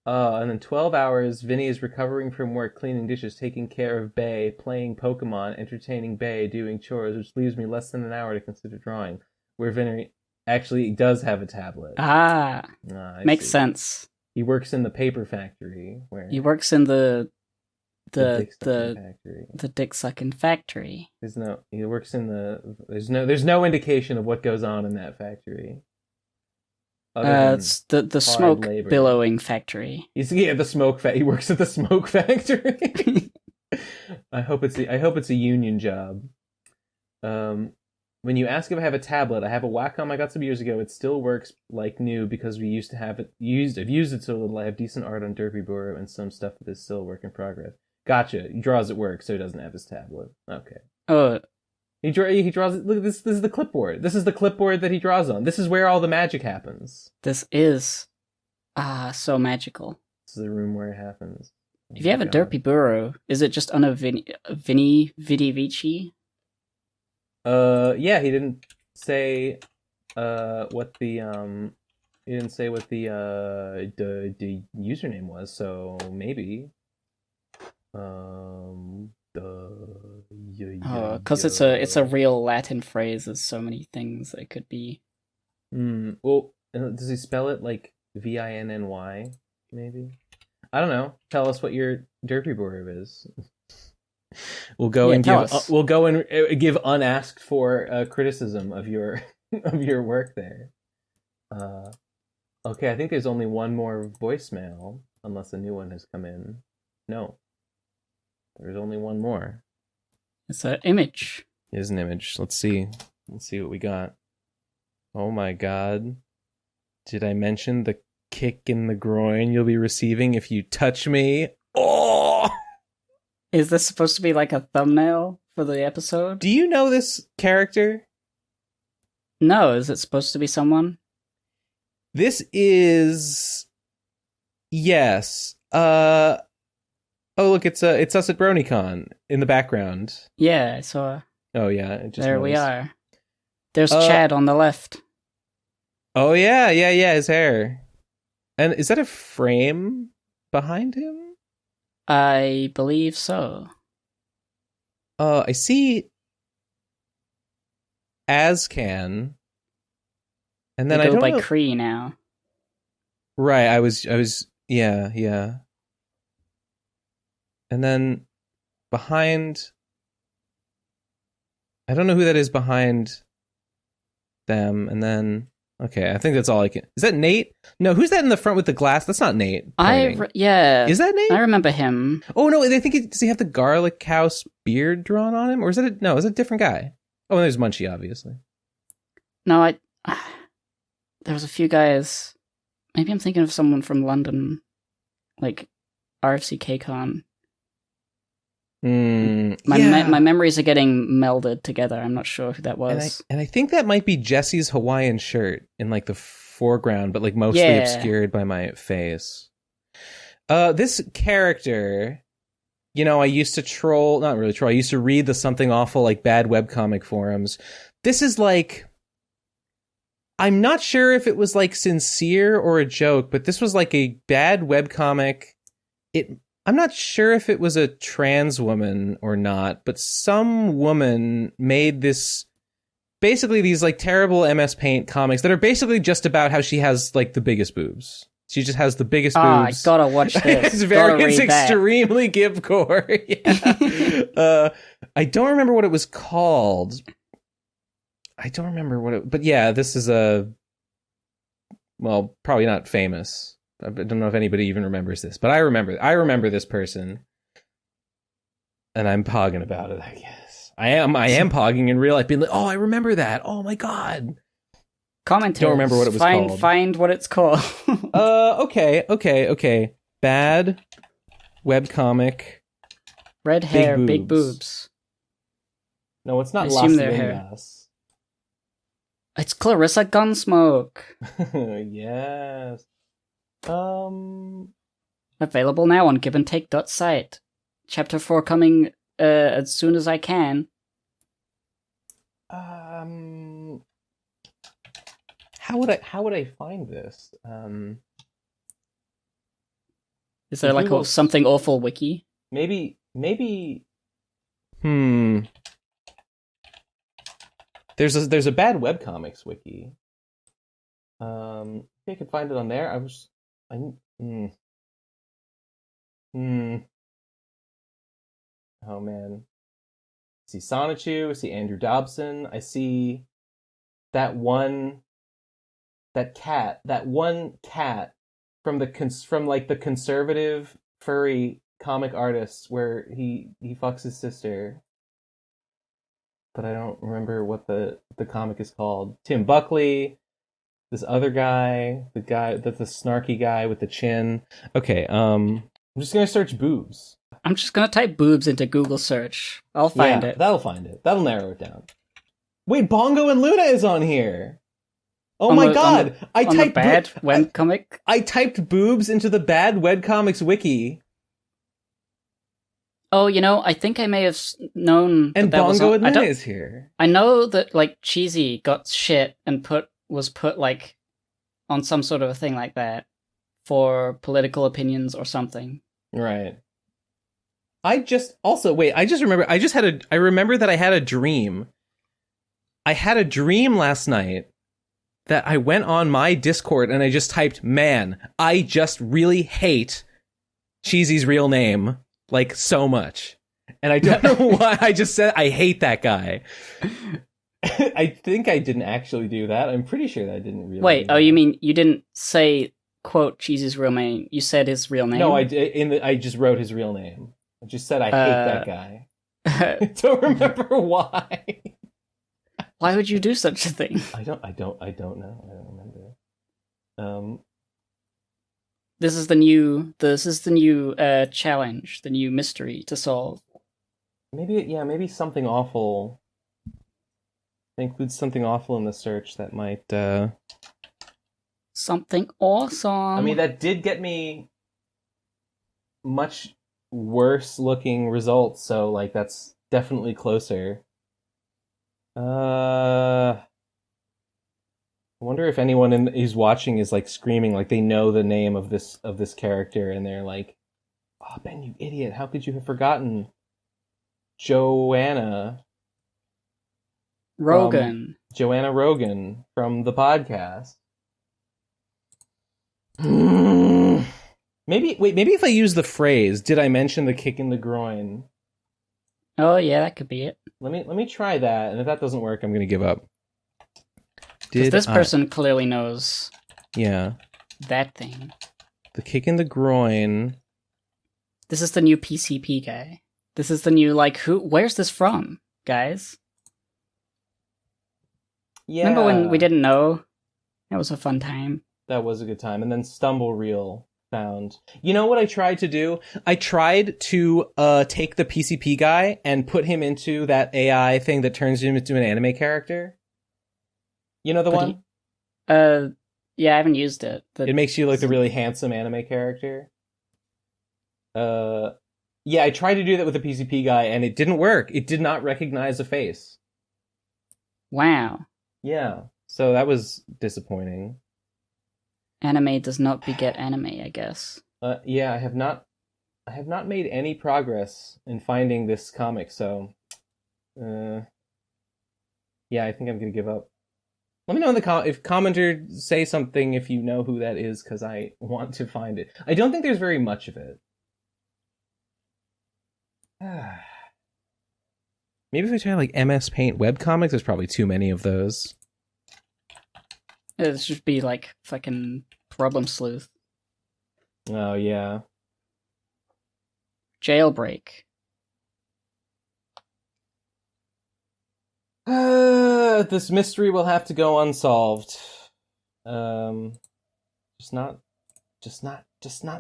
And then 12 hours, Vinny is recovering from work, cleaning dishes, taking care of Bae, playing Pokemon, entertaining Bae, doing chores, which leaves me less than an hour to consider drawing. Where Vinny actually does have a tablet. Makes sense. He works in the paper factory. Where he works in the factory. The dick sucking factory. He works in there's no indication of what goes on in that factory. It's the smoke billowing factory. The smoke he works at the smoke factory. I hope it's a union job. When you ask if I have a tablet, I have a Wacom I got some years ago. It still works like new because we used to have it used. I've used it so little. I have decent art on Derpy Buro and some stuff that is still a work in progress. Gotcha. He draws at work, so he doesn't have his tablet. Okay. He draws. Look, this is the clipboard. This is the clipboard that he draws on. This is where all the magic happens. This is so magical. This is the room where it happens. If you have a Derpy Buro, is it just on a Vinny Vici? Yeah, he didn't say what the the username was, so maybe because it's a real Latin phrase. There's so many things it could be. Well, does he spell it like Vinny? Maybe. I don't know. Tell us what your Derpy Buro is. We'll go and give unasked for criticism of your of your work there. Okay, I think there's only one more voicemail, unless a new one has come in. No, there's only one more. It's an image. It is an image. Let's see what we got. Oh my god! Did I mention the kick in the groin you'll be receiving if you touch me? Oh! Is this supposed to be like a thumbnail for the episode? Do you know this character? No, is it supposed to be someone? This is... Yes. Oh, look, it's us at BronyCon in the background. Yeah, I saw. Oh, yeah. There we are. There's Chad on the left. Oh, yeah, his hair. And is that a frame behind him? I believe so. I see Azcan. And then they I go don't by know. Cree now. Right, I was yeah. And then behind, I don't know who that is behind them. And then, okay, I think that's all I can. Is that Nate? No, who's that in the front with the glass? That's not Nate. Yeah. Is that Nate? I remember him. Oh no, I think does he have the garlic house beard drawn on him, or is it is it a different guy? Oh, and there's Munchie, obviously. No, there was a few guys. Maybe I'm thinking of someone from London, like RFCKCon. My memories are getting melded together. I'm not sure who that was. And I think that might be Jesse's Hawaiian shirt in like the foreground, but like mostly obscured by my face. This character, I used to troll, not really troll, I used to read the Something Awful like bad webcomic forums. This is like, I'm not sure if it was like sincere or a joke, but this was like a bad webcomic. I'm not sure if it was a trans woman or not, but some woman made basically these like terrible MS Paint comics that are basically just about how she has like the biggest boobs. She just has the biggest boobs. I gotta watch this. It's extremely givecore. Yeah. I don't remember what it was called. But yeah, this is well, probably not famous. I don't know if anybody even remembers this, but I remember this person. And I'm pogging about it, I guess. I am pogging in real life, being like, oh, I remember that. Oh my god. Commentators. Don't remember what it was called. Find what it's called. Okay. Bad webcomic. Red hair, big boobs. No, it's not I Las assume they're hair. Vegas. It's Clarissa Gunsmoke. Yes. Available now on giveandtake.site. Chapter 4 coming as soon as I can. How would I find this? Is there like Google... something awful wiki? Maybe. There's a bad webcomics wiki. I could find it on there. Oh man. I see Sonichu, I see Andrew Dobson, I see that one cat from the conservative furry comic artists where he fucks his sister. But I don't remember what the comic is called. Tim Buckley, this other guy, the snarky guy with the chin. Okay, I'm just gonna search boobs. I'm just gonna type boobs into Google search. I'll find it. That'll find it. That'll narrow it down. Wait, Bongo and Luna is on here. Oh my god! I typed bad webcomic. I typed boobs into the bad webcomics wiki. Oh, I think I may have known. And Bongo and Luna is here. I know that Cheesy got shit and was put on some sort of a thing like that for political opinions or something. Right. I remember that I had a dream. I had a dream last night that I went on my Discord and I just typed, man, I just really hate Cheesy's real name, so much. And I don't know why I just said I hate that guy. I think I didn't actually do that. I'm pretty sure that I didn't really. Wait, you mean you didn't say, quote, Cheesy's real name? You said his real name? No, I just wrote his real name. I just said I hate that guy. I don't remember why. Why would you do such a thing? I don't know. I don't remember. This is the new challenge, the new mystery to solve. Maybe something awful. Include something awful in the search that might something awesome. I mean, that did get me much worse looking results, so that's definitely closer. I wonder if anyone who's watching is screaming they know the name of this character and they're like, "Oh, Ben, you idiot! How could you have forgotten Joanna Rogan from the podcast?" Maybe if I use the phrase, "Did I mention the kick in the groin?" Oh yeah, that could be it. Let me try that, and if that doesn't work, I'm gonna give up. This person clearly knows. Yeah. That thing. The kick in the groin. This is the new PCP guy. This is the new where's this from, guys? Yeah. Remember when we didn't know? That was a fun time. That was a good time. And then Stumble Reel found. You know what I tried to do? I tried to take the PCP guy and put him into that AI thing that turns him into an anime character. You know the one? Yeah, I haven't used it. It makes you look a really handsome anime character. Yeah, I tried to do that with the PCP guy and it didn't work. It did not recognize a face. Wow. Yeah, so that was disappointing. Anime does not beget anime, I guess. Yeah, I have not made any progress in finding this comic, so yeah, I think I'm gonna give up. Let me know in the if commenter say something if you know who that is, because I want to find it. I don't think there's very much of it. Maybe if we try like MS Paint webcomics, there's probably too many of those. It should be like fucking Problem Sleuth. Oh yeah. Jailbreak. This mystery will have to go unsolved. Just not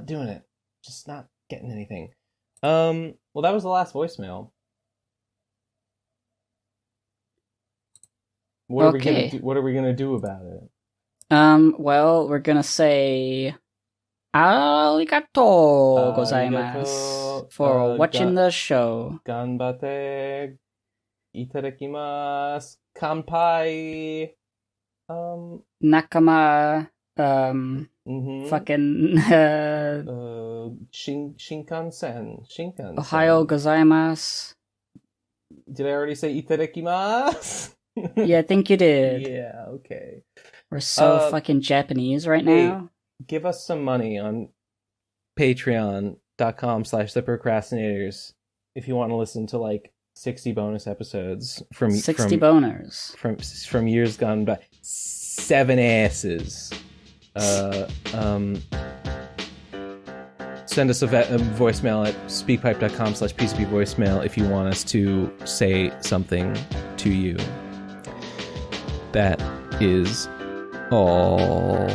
doing it. Just not getting anything. Well, that was the last voicemail. What are we gonna do about it? Well, we're gonna say arigato gozaimasu for watching the show. Ganbate itadakimasu. Kanpai. Nakama. Fucking. Shinkansen. Ohio gozaimasu. Did I already say itadakimasu? Yeah, I think you did. Yeah, okay. We're so fucking Japanese right now. Give us some money on patreon.com/the Procrastinators if you want to listen to like 60 bonus episodes from 60 boners from years gone by. 7 asses. Send us a voicemail at speakpipe.com/pcbvoicemail if you want us to say something to you. That is all.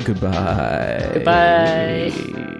Goodbye. Goodbye.